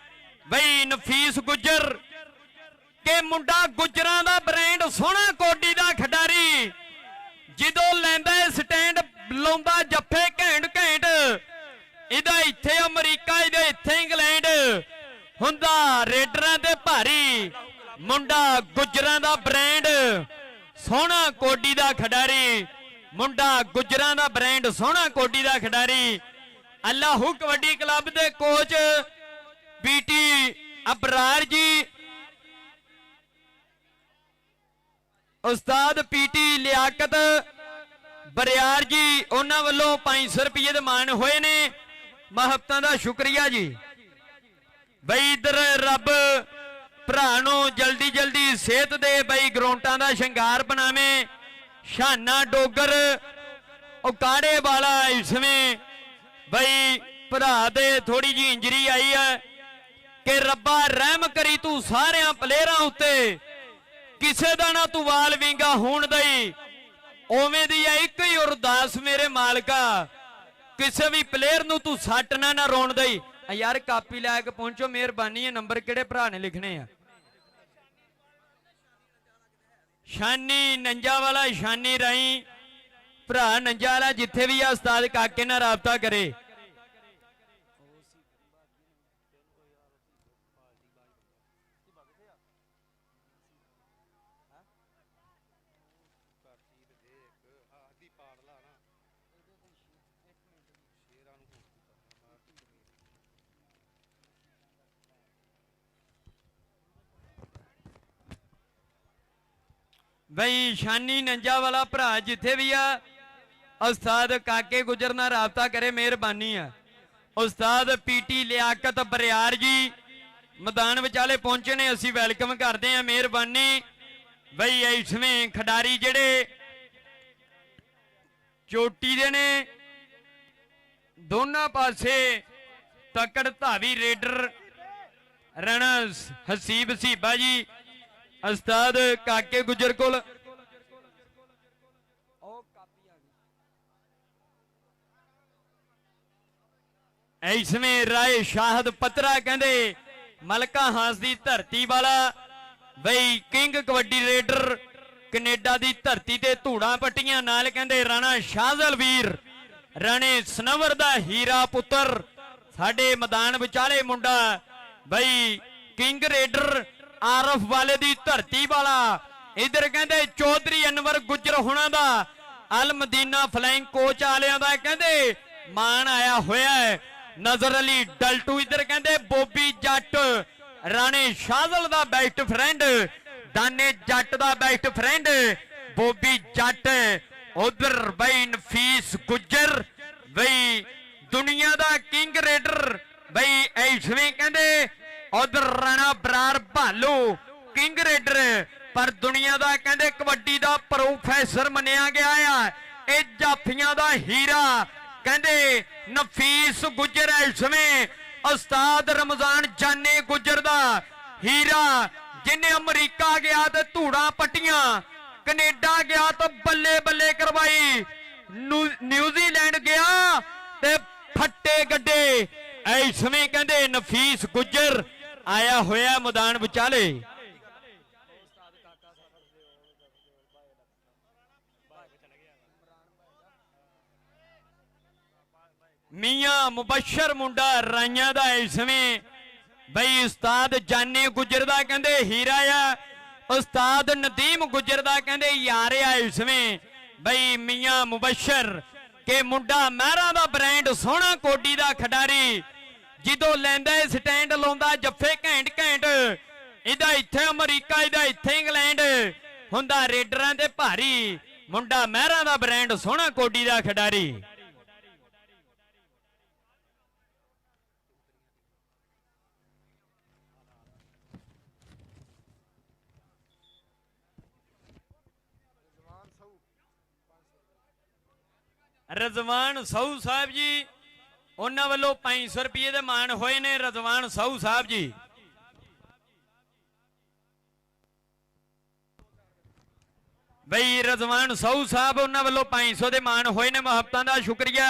ਬਈ ਨਫੀਸ ਗੁੱਜਰ ਕੇ ਮੁੰਡਾ ਗੁੱਜਰਾਂ ਦਾ ਬ੍ਰਾਂਡ ਸੋਹਣਾ ਕੋਡੀ ਦਾ ਖਿਡਾਰੀ। ਜਦੋਂ ਲੈਂਦਾ ਸਟੈਂਡ ਲਾਉਂਦਾ ਜੱਫੇ ਘੈਂਟ ਘੈਂਟ। ਇਹਦਾ ਇੱਥੇ ਅਮਰੀਕਾ ਇਹਦੇ ਇੱਥੇ ਇੰਗਲੈਂਡ ਹੁੰਦਾ ਰੇਡਰਾਂ ਤੇ ਭਾਰੀ ਮੁੰਡਾ ਗੁੱਜਰਾਂ ਦਾ ਬ੍ਰਾਂਡ ਸੋਹਣਾ ਕੋਡੀ ਦਾ ਖਿਡਾਰੀ। ਮੁੰਡਾ ਗੁੱਜਰਾਂ ਦਾ ਬ੍ਰਾਂਡ ਸੋਹਣਾ ਕੋਡੀ ਦਾ ਖਿਡਾਰੀ। ਅੱਲਾਹੂ ਕਬੱਡੀ ਕਲੱਬ ਦੇ ਕੋਚ ਬੀਟੀ ਅਬਰਾਰ ਜੀ, ਉਸਤਾਦ ਪੀਟੀ ਲਿਆਕਤ ਬਰਿਆਰ ਜੀ, ਉਹਨਾਂ ਵੱਲੋਂ 500 ਰੁਪਏ ਦੇ ਮਾਣ ਹੋਏ ਨੇ। ਮਹੱਬਤਾਂ ਦਾ ਸ਼ੁਕਰੀਆ ਜੀ। ਬਈ ਇਧਰ ਰੱਬ ਭਰਾ ਨੂੰ ਜਲਦੀ ਜਲਦੀ ਸਿਹਤ ਦੇ ਬਈ ਗਰਾਊਂਡਾਂ ਦਾ ਸ਼ਿੰਗਾਰ ਬਣਾਵੇ। ਸ਼ਾਨਾ ਡੋਗਰ ਉਕਾੜੇ ਵਾਲਾ ਇਸਵੇਂ ਬਈ ਭਰਾ ਦੇ ਥੋੜੀ ਜੀ ਇੰਜਰੀ ਆਈ ਹੈ ਕਿ ਰੱਬਾ ਰਹਿਮ ਕਰੀ ਤੂੰ ਸਾਰਿਆਂ ਪਲੇਅਰਾਂ ਉੱਤੇ, ਕਿਸੇ ਦਾ ਨਾ ਤੂੰ ਵਾਲ ਵਿੰਗਾ ਹੋਣ ਦਈ। ਉਵੇਂ ਦੀ ਹੈ ਇੱਕ ਹੀ ਅਰਦਾਸ ਮੇਰੇ ਮਾਲਕਾ, ਕਿਸੇ ਵੀ ਪਲੇਅਰ ਨੂੰ ਤੂੰ ਸੱਟ ਨਾ ਰੋਣ ਦਈ। ਯਾਰ ਕਾਪੀ ਲੈ ਕੇ ਪਹੁੰਚੋ, ਮਿਹਰਬਾਨੀ ਹੈ। ਨੰਬਰ ਕਿਹੜੇ ਭਰਾ ਨੇ ਲਿਖਣੇ ਆ? ਸ਼ਾਨੀ ਨੰਜਾ ਵਾਲਾ, ਸ਼ਾਨੀ ਰਾਈ ਭਰਾ ਨੰਜਾ ਵਾਲਾ ਜਿੱਥੇ ਵੀ ਆ ਉਸਤਾਦ ਕਾਕੇ ਨਾਲ ਰਾਬਤਾ ਕਰੇ। ਬਈ ਸ਼ਾਨੀ ਨੰਜਾ ਵਾਲਾ ਭਰਾ ਜਿੱਥੇ ਵੀ ਆ ਉਸਤਾਦ ਕਾਕੇ ਗੁਜਰ ਨਾਲ ਰਾਬਤਾ ਕਰੇ, ਮਿਹਰਬਾਨੀ ਆ। ਉਸਤਾਦ ਪੀਟੀ ਲਿਆਕਤ ਬਰਿਆਰ ਜੀ ਮੈਦਾਨ ਵਿਚਾਲੇ ਪਹੁੰਚੇ ਨੇ, ਅਸੀਂ ਵੈਲਕਮ ਕਰਦੇ ਆ, ਮਿਹਰਬਾਨੀ। ਬਈ ਇਸਵੇਂ ਖਿਡਾਰੀ ਜਿਹੜੇ ਚੋਟੀ ਦੇ ਨੇ ਦੋਨਾਂ ਪਾਸੇ ਤਕੜ ਧਾਵੀ ਰੇਡਰ ਰਾਣਾ ਹਸੀਬ ਹਸੀਬਾ ਜੀ ਉਸਤਾਦ ਕਾਕੇ ਗੁਜਰ ਕੋਲ ਉਹ ਕਾਪੀ ਆ ਗਈ। ਇਸਵੇਂ ਰਾਏ ਸ਼ਾਹਦ ਪਤਰਾ ਕਹਿੰਦੇ ਮਲਕਾ ਹਾਂਸ ਦੀ ਧਰਤੀ ਵਾਲਾ। ਬਈ ਕਿੰਗ ਕਬੱਡੀ ਰੇਡਰ ਕੈਨੇਡਾ ਦੀ ਧਰਤੀ ਤੇ ਧੂੜਾਂ ਪੱਟੀਆਂ ਨਾਲ ਕਹਿੰਦੇ ਰਾਣਾ ਸ਼ਾਹਜ਼ਲ ਵੀਰ ਰਾਣੇ ਸਨਵਰ ਦਾ ਹੀਰਾ ਪੁੱਤਰ ਸਾਡੇ ਮੈਦਾਨ ਵਿਚਾਲੇ ਮੁੰਡਾ। ਬਈ ਕਿੰਗ ਰੇਡਰ ਆਰਫ ਵਾਲੇ ਦੀ ਧਰਤੀ ਵਾਲਾ। ਇਧਰ ਕਹਿੰਦੇ ਚੌਧਰੀ ਅਨਵਰ ਗੁੱਜਰ ਹੁਣਾਂ ਦਾ ਅਲ ਮਦੀਨਾ ਫਲਾਈਂਗ ਕੋਚ ਵਾਲਿਆਂ ਦਾ ਕਹਿੰਦੇ ਮਾਣ ਆਇਆ ਹੋਇਆ ਹੈ। ਨਜ਼ਰ ਅਲੀ ਡਲਟੂ ਇਧਰ ਕਹਿੰਦੇ ਬੋਬੀ ਜੱਟ ਰਾਣੇ ਸ਼ਾਹਜ਼ਲ ਦਾ ਬੈਸਟ ਫਰੈਂਡ, ਦਾਨੇ ਜੱਟ ਦਾ ਬੈਸਟ ਫਰੈਂਡ ਬੋਬੀ ਜੱਟ। ਉਧਰ ਬਈ ਨਫੀਸ ਗੁੱਜਰ ਬਈ ਦੁਨੀਆ ਦਾ ਕਿੰਗ ਰੇਡਰ ਬਈ ਐਸਵੇਂ ਕਹਿੰਦੇ। ਉਧਰ ਰਾਣਾ ਬਰਾਰ ਭਾਲੂ ਕਿੰਗ ਰੇਡਰ, ਪਰ ਦੁਨੀਆ ਦਾ ਕਹਿੰਦੇ ਕਬੱਡੀ ਦਾ ਪ੍ਰੋਫੈਸਰ ਮੰਨਿਆ ਗਿਆ ਆ। ਇਹ ਜਾਫੀਆਂ ਦਾ ਹੀਰਾ ਕਹਿੰਦੇ ਨਫੀਸ ਗੁੱਜਰ ਐਸਵੇਂ ਉਸਤਾਦ ਰਮਜ਼ਾਨ ਜਾਨੇ ਗੁੱਜਰ ਦਾ ਹੀਰਾ, ਜਿਨੇ ਅਮਰੀਕਾ ਗਿਆ ਤੇ ਧੂੜਾਂ ਪੱਟੀਆਂ, ਕੈਨੇਡਾ ਗਿਆ ਤਾਂ ਬੱਲੇ ਬੱਲੇ ਕਰਵਾਈ, ਨਿਊਜ਼ੀਲੈਂਡ ਗਿਆ ਤੇ ਫੱਟੇ ਗੱਡੇ। ਐਸਵੇਂ ਕਹਿੰਦੇ ਨਫੀਸ ਗੁੱਜਰ ਆਇਆ ਹੋਇਆ ਮੈਦਾਨ ਵਿਚਾਲੇ। ਮੀਆਂ ਮੁਬਸ਼ਰ ਮੁੰਡਾ ਰਾਈਆਂ ਦਾ ਇਸਵੇਂ ਬਈ ਉਸਤਾਦ ਜਾਨੇ ਗੁੱਜਰ ਦਾ ਕਹਿੰਦੇ ਹੀਰਾ ਆ। ਉਸਤਾਦ ਨਦੀਮ ਗੁੱਜਰ ਦਾ ਕਹਿੰਦੇ ਯਾਰ ਆ ਇਸਵੇਂ ਬਈ ਮੀਆਂ ਮੁਬਸ਼ਰ ਕੇ ਮੁੰਡਾ ਮਹਿਰਾਂ ਦਾ ਬ੍ਰਾਂਡ ਸੋਹਣਾ ਕੋਡੀ ਦਾ ਖਿਡਾਰੀ, ਜਦੋਂ ਲੈਂਦਾ ਸਟੈਂਡ ਲਾਉਂਦਾ ਜੱਫੇ ਘੈਂਟ ਘੈਂਟ। ਇਹਦਾ ਇੱਥੇ ਅਮਰੀਕਾ, ਇਹਦਾ ਇੱਥੇ ਇੰਗਲੈਂਡ, ਹੁੰਦਾ ਰੇਡਰਾਂ ਦੇ ਭਾਰੀ, ਮੁੰਡਾ ਮਹਿਰਾਂ ਦਾ ਬ੍ਰਾਂਡ ਸੋਹਣਾ ਕੋਡੀ ਦਾ ਖਿਡਾਰੀ। ਰਜ਼ਵਾਨ ਸਾਹੂ ਸਾਹਿਬ ਜੀ ਉਹਨਾਂ ਵੱਲੋਂ 500 ਰੁਪਏ ਦੇ ਮਾਣ ਹੋਏ ਨੇ। ਰਜ਼ਵਾਨ ਸਾਹੂ ਸਾਹਿਬ ਜੀ ਬਈ ਰਜ਼ਵਾਨ ਸਾਹੂ ਸਾਹਿਬ ਉਹਨਾਂ ਵੱਲੋਂ 500 ਦੇ ਮਾਣ ਹੋਏ ਨੇ, ਮੁਹੱਬਤਾਂ ਦਾ ਸ਼ੁਕਰੀਆ।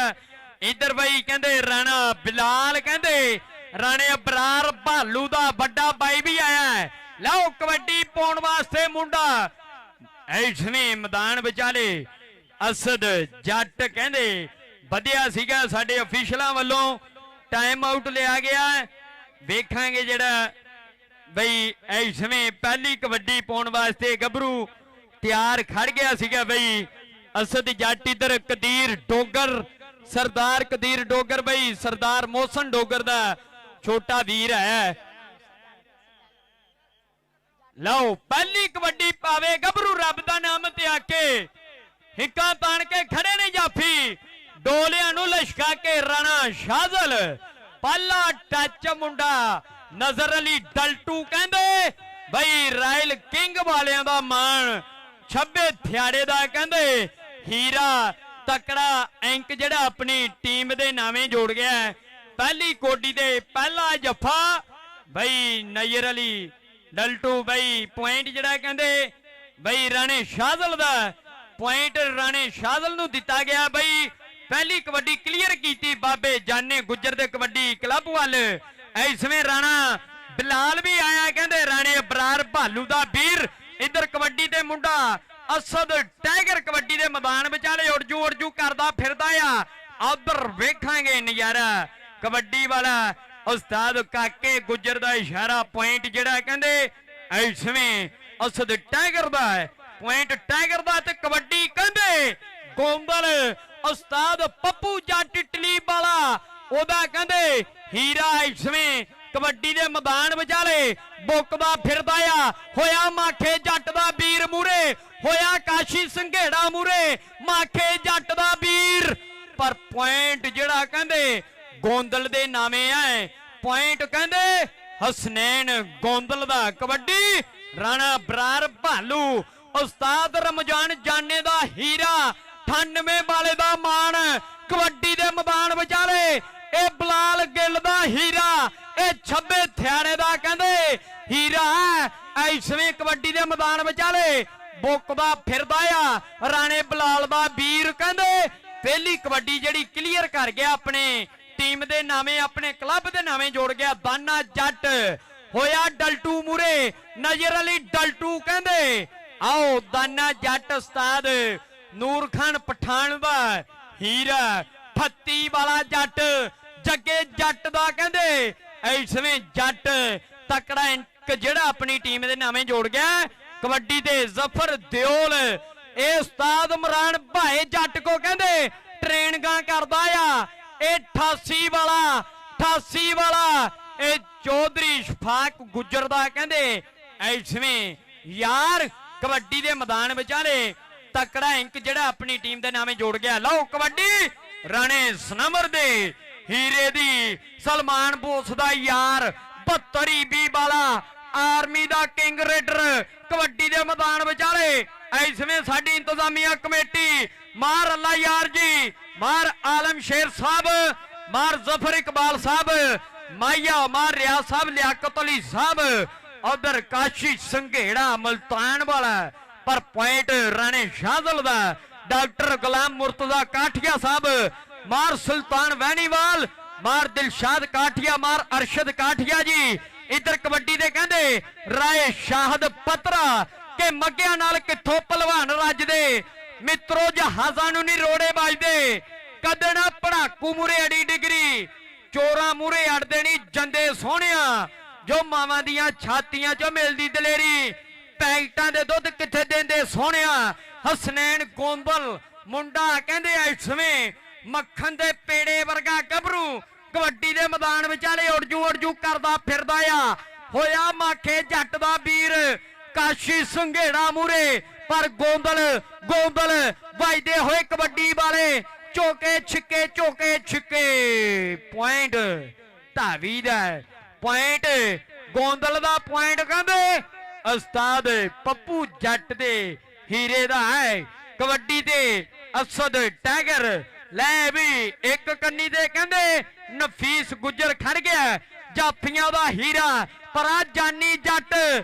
ਇਧਰ ਬਈ ਕਹਿੰਦੇ ਰਾਣਾ ਬਿਲਾਲ ਕਹਿੰਦੇ ਰਾਣੇ ਅਬਰਾਰ ਭਾਲੂ ਦਾ ਵੱਡਾ ਬਾਈ ਵੀ ਆਇਆ ਹੈ। ਲਓ ਕਬੱਡੀ ਪਾਉਣ ਵਾਸਤੇ ਮੁੰਡਾ ਐਸਵੇਂ ਮੈਦਾਨ ਵਿਚਾਲੇ। ਅਸਦ ਜੱਟ ਕਹਿੰਦੇ ਵਧਿਆ ਸੀਗਾ, ਸਾਡੇ ਅਫੀਸ਼ਲਾਂ ਵੱਲੋਂ ਟਾਈਮ ਆਊਟ ਲਿਆ ਗਿਆ। ਵੇਖਾਂਗੇ ਜਿਹੜਾ ਬਈ ਐਸਵੇਂ ਪਹਿਲੀ ਕਬੱਡੀ ਪਾਉਣ ਵਾਸਤੇ ਗੱਭਰੂ ਤਿਆਰ ਖੜ ਗਿਆ ਸੀਗਾ ਬਈ ਅਸਦ ਜੱਟ। ਇਧਰ ਕਦੀਰ ਡੋਗਰ ਸਰਦਾਰ ਕਦੀਰ ਡੋਗਰ ਬਈ ਸਰਦਾਰ ਮੋਹਸਨ ਡੋਗਰ ਦਾ ਛੋਟਾ ਵੀਰ ਹੈ। ਲਓ ਪਹਿਲੀ ਕਬੱਡੀ ਪਾਵੇ ਗੱਭਰੂ ਰੱਬ ਦਾ ਨਾਮ ਤੇ ਆ ਕੇ ਹਿੱਕਾਂ ਤਾਣ ਕੇ ਖੜੇ ਨੇ ਜਾਫੀ, ਡੋਲਿਆਂ ਨੂੰ ਲਸ਼ਕਾ ਕੇ ਰਾਣਾ ਸ਼ਾਹਜ਼ਲ ਪਹਿਲਾ ਟੱਚ ਮੁੰਡਾ। ਨਜ਼ਰ ਅਲੀ ਡਲਟੂ ਕਹਿੰਦੇ ਬਈ ਰਾਇਲ ਕਿੰਗ ਵਾਲਿਆਂ ਦਾ ਮਾਣ, 26 ਥਿਆੜੇ ਦਾ ਕਹਿੰਦੇ ਹੀਰਾ ਤਕੜਾ ਐਂਕ ਜਿਹੜਾ ਆਪਣੀ ਟੀਮ ਦੇ ਨਾਵੇਂ ਜੋੜ ਗਿਆ। ਪਹਿਲੀ ਕੋਡੀ ਦੇ ਪਹਿਲਾ ਜੱਫਾ ਬਈ ਨਜ਼ਰ ਅਲੀ ਡਲਟੂ ਬਈ ਪੁਆਇੰਟ ਜਿਹੜਾ ਕਹਿੰਦੇ ਬਈ ਰਾਣੇ ਸ਼ਾਹਜ਼ਲ ਦਾ ਪੁਆਇੰਟ ਰਾਣੇ ਸ਼ਾਹਜ਼ਲ ਨੂੰ ਦਿੱਤਾ ਗਿਆ। ਬਈ ਪਹਿਲੀ ਕਬੱਡੀ ਕਲੀਅਰ ਕੀਤੀ ਬਾਬੇ ਜਾਨੇ ਗੁੱਜਰ ਦੇ ਕਬੱਡੀ ਕਲੱਬ ਵੱਲ। ਐਸਵੇਂ ਰਾਣਾ ਬਿਲਾਲ ਵੀ ਆਇਆ ਕਹਿੰਦੇ ਰਾਣੇ ਅਬਰਾਰ ਭਾਲੂ ਦਾ ਵੀਰ। ਇਧਰ ਕਬੱਡੀ ਤੇ ਮੁੰਡਾ ਅਸਦ ਟਾਈਗਰ ਕਬੱਡੀ ਦੇ ਮੈਦਾਨ ਵਿਚਾਲੇ ਉੜਜੂ ਕਰਦਾ ਫਿਰਦਾ ਆ। ਉਧਰ ਵੇਖਾਂਗੇ ਨਜ਼ਾਰਾ ਕਬੱਡੀ ਵਾਲਾ ਉਸਤਾਦ ਕਾਕੇ ਗੁੱਜਰ ਦਾ ਇਸ਼ਾਰਾ ਪੁਆਇੰਟ ਜਿਹੜਾ ਕਹਿੰਦੇ ਐਸਵੇਂ ਅਸਦ ਟਾਈਗਰ ਦਾ ਪੁਆਇੰਟ ਟਾਈਗਰ ਦਾ ਤੇ ਕਬੱਡੀ ਕਹਿੰਦੇ ਗੋਂਦਲ ਉਸਤਾਦ ਪੱਪੂ ਜੱਟ ਇਟਲੀ ਵਾਲਾ ਉਹਦਾ ਕਹਿੰਦੇ ਹੀਰਾ ਇਸਵੇਂ ਕਬੱਡੀ ਦੇ ਮੈਦਾਨ ਵਿਚਾਲੇ ਬੁੱਕਦਾ ਫਿਰਦਾ ਆ, ਹੋਇਆ ਮਾਖੇ ਜੱਟ ਦਾ ਵੀਰ ਮੂਰੇ, ਹੋਇਆ ਕਾਸ਼ੀ ਸੰਘੇੜਾ ਮੂਰੇ, ਮਾਖੇ ਜੱਟ ਦਾ ਵੀਰ। ਪਰ ਪੁਆਇੰਟ ਜਿਹੜਾ ਕਹਿੰਦੇ ਗੋਂਦਲ ਦੇ ਨਾਵੇਂ ਆ, ਪੁਆਇੰਟ ਕਹਿੰਦੇ ਹਸਨੈਨ ਗੋਂਦਲ ਦਾ। ਕਬੱਡੀ ਰਾਣਾ ਬਰਾਰ ਭਾਲੂ, ਉਸਤਾਦ ਰਮਜ਼ਾਨ ਜਾਨੇ ਦਾ ਹੀਰਾ, 98 ਵਾਲੇ ਦਾ ਮਾਣ। ਕਬੱਡੀ ਦੇ ਮੈਦਾਨ ਵਿਚਾਲੇ ਇਹ ਬਲਾਲ ਗਿੱਲ ਦਾ ਹੀਰਾ, ਇਹ 26 ਥਿਆੜੇ ਦਾ ਕਹਿੰਦੇ ਹੀਰਾ ਹੈ। ਇਸਵੇਂ ਕਬੱਡੀ ਦੇ ਮੈਦਾਨ ਵਿਚਾਲੇ ਬੁੱਕਦਾ ਫਿਰਦਾ ਆ, ਰਾਣੇ ਬਲਾਲ ਦਾ ਵੀਰ ਕਹਿੰਦੇ ਪਹਿਲੀ ਕਬੱਡੀ ਜਿਹੜੀ ਕਲੀਅਰ ਕਰ ਗਿਆ, ਆਪਣੇ ਟੀਮ ਦੇ ਨਾਵੇਂ ਆਪਣੇ ਕਲੱਬ ਦੇ ਨਾਵੇਂ ਜੋੜ ਗਿਆ। ਦਾਨਾ ਜੱਟ ਹੋਇਆ ਡਲਟੂ ਮੂਰੇ, ਨਜ਼ਰ ਅਲੀ ਡਲਟੂ ਕਹਿੰਦੇ ਆਓ ਦਾਨਾ ਜੱਟ ਉਸਤਾਦ ਨੂਰ ਖਾਨ ਪਠਾਨ ਦਾ ਹੀਰਾ, ਫੱਤੀ ਵਾਲਾ ਜੱਟ ਜੱਗੇ ਜੱਟ ਦਾ ਕਹਿੰਦੇ ਐਸਵੇਂ ਜੱਟ ਤਕੜਾ ਇੰਕ ਜਿਹੜਾ ਆਪਣੀ ਟੀਮ ਦੇ ਨਾਵੇਂ ਜੋੜ ਗਿਆ। ਕਬੱਡੀ ਦੇ ਜ਼ਫਰ ਦਿਓਲ ਇਹ ਉਸਤਾਦ ਇਮਰਾਨ ਭਾਏ ਜੱਟ ਕੋ ਕਹਿੰਦੇ ਟ੍ਰੇਨਿੰਗਾਂ ਕਰਦਾ ਆ। ਇਹ 88 ਵਾਲਾ ਇਹ ਚੌਧਰੀ ਸ਼ਫਾਕ ਗੁੱਜਰ ਦਾ ਕਹਿੰਦੇ ਐਸਵੇਂ ਯਾਰ ਕਬੱਡੀ ਦੇ ਮੈਦਾਨ ਵਿਚਾਲੇ ਤਕੜਾ ਇੰਕ ਜਿਹੜਾ ਆਪਣੀ ਟੀਮ ਦੇ ਨਾਵੇਂ ਜੋੜ ਗਿਆ। ਲਓ ਕਬੱਡੀ ਰਾਣੇ ਸਨਮਰ ਦੇ ਹੀਰੇ ਦੀ, ਸਲਮਾਨ ਬੋਸ ਦਾ ਯਾਰ 72 20 ਵਾਲਾ ਆਰਮੀ ਦਾ ਕਿੰਗ ਰੇਡਰ ਕਬੱਡੀ ਦੇ ਮੈਦਾਨ ਵਿਚਾਲੇ ਐਸਵੇਂ ਸਾਡੀ ਇੰਤਜ਼ਾਮੀਆ ਕਮੇਟੀ ਮਾਰ ਅੱਲਾ ਯਾਰ ਜੀ, ਮਾਰ ਆਲਮ ਸ਼ੇਰ ਸਾਹਿਬ, ਮਾਰ ਜ਼ਫਰ ਇਕਬਾਲ ਸਾਹਿਬ, ਮਾਇਆ ਮਾਰ ਰਿਆਜ਼ ਸਾਹਿਬ, ਲਿਆਕਤ ਅਲੀ ਸਾਹਿਬ, ਉਧਰ ਕਾਸ਼ੀ ਸੰਘੇੜਾ ਮਲਤਾਨ ਵਾਲਾ। ਪਰ ਪੁਆਇੰਟ ਰਾਣੇ ਸ਼ਾਜ਼ਲ ਦਾ, ਡਾਕਟਰ ਗੁਲਾਮ ਮੁਰਤਜ਼ਾ ਕਾਠੀਆ ਸਾਹਿਬ, ਮਾਰ ਸੁਲਤਾਨ ਵੈਣੀਵਾਲ, ਮਾਰ ਦਿਲਸ਼ਾਦ ਕਾਠੀਆ, ਮਾਰ ਅਰਸ਼ਦ ਕਾਠੀਆ ਜੀ। ਇਧਰ ਕਬੱਡੀ ਦੇ ਕਹਿੰਦੇ ਰਾਏ ਸ਼ਾਹਦ ਪਤਰਾ ਕਿ ਮੱਗਿਆਂ ਨਾਲ ਕਿੱਥੋਂ ਪਹਿਲਵਾਨ ਰੱਜਦੇ, ਮਿੱਤਰੋ ਜਹਾਜ਼ਾਂ ਨੂੰ ਨਹੀਂ ਰੋੜੇ ਵੱਜਦੇ, ਕਦੇ ਨਾ ਪੜਾਕੂ ਮੂਰੇ ਅੜੀ ਡਿਗਰੀ, ਚੋਰਾਂ ਮੂਰੇ ਅੜਦੇ ਨਹੀਂ ਜੰਦੇ ਸੋਹਣਿਆ, ਜੋ ਮਾਵਾਂ ਦੀਆਂ ਛਾਤੀਆਂ 'ਚੋਂ ਮਿਲਦੀ ਦਲੇਰੀ, ਪੈਕਟਾਂ ਦੇ ਦੁੱਧ ਕਿੱਥੇ ਦਿੰਦੇ ਸੋਹਣਿਆ। ਹਸਨੈਨ ਗੋਂਦਲ ਮੁੰਡਾ ਕਹਿੰਦੇ ਐਸਵੇਂ ਮੱਖਣ ਦੇ ਪੇੜੇ ਵਰਗਾ ਗੱਭਰੂ ਕਬੱਡੀ ਦੇ ਮੈਦਾਨ ਵਿਚਾਲੇ ਉੜਜੂ ਕਰਦਾ ਫਿਰਦਾ ਆ। ਹੋਇਆ ਮਾਖੇ ਜੱਟ ਦਾ ਵੀਰ, ਕਾਸ਼ੀ ਸੰਘੇੜਾ ਮੂਰੇ, ਪਰ ਗੋਂਦਲ ਵੱਜਦੇ ਹੋਏ ਕਬੱਡੀ ਵਾਲੇ ਚੌਕੇ ਛਿੱਕੇ। ਪੁਆਇੰਟ ਧਾਵੀ ਦਾ, ਪੁਆਇੰਟ ਗੋਂਦਲ ਦਾ, ਪੁਆਇੰਟ ਕਹਿੰਦੇ ਉਸਤਾਦ ਪੱਪੂ ਜੱਟ ਦੇ ਹੀਰੇ ਦਾ ਹੈ। ਕਬੱਡੀ ਦੇ ਅਸਦ ਟਾਈਗਰ ਲੈ ਵੀ ਇੱਕ ਕੰਨੀ ਦੇ ਕਹਿੰਦੇ ਨਫੀਸ ਗੁੱਜਰ ਖੜ ਗਿਆ, ਜਾਫੀਆਂ ਦਾ ਹੀਰਾ, ਪਰ ਆ ਜਾਨੀ ਜੱਟ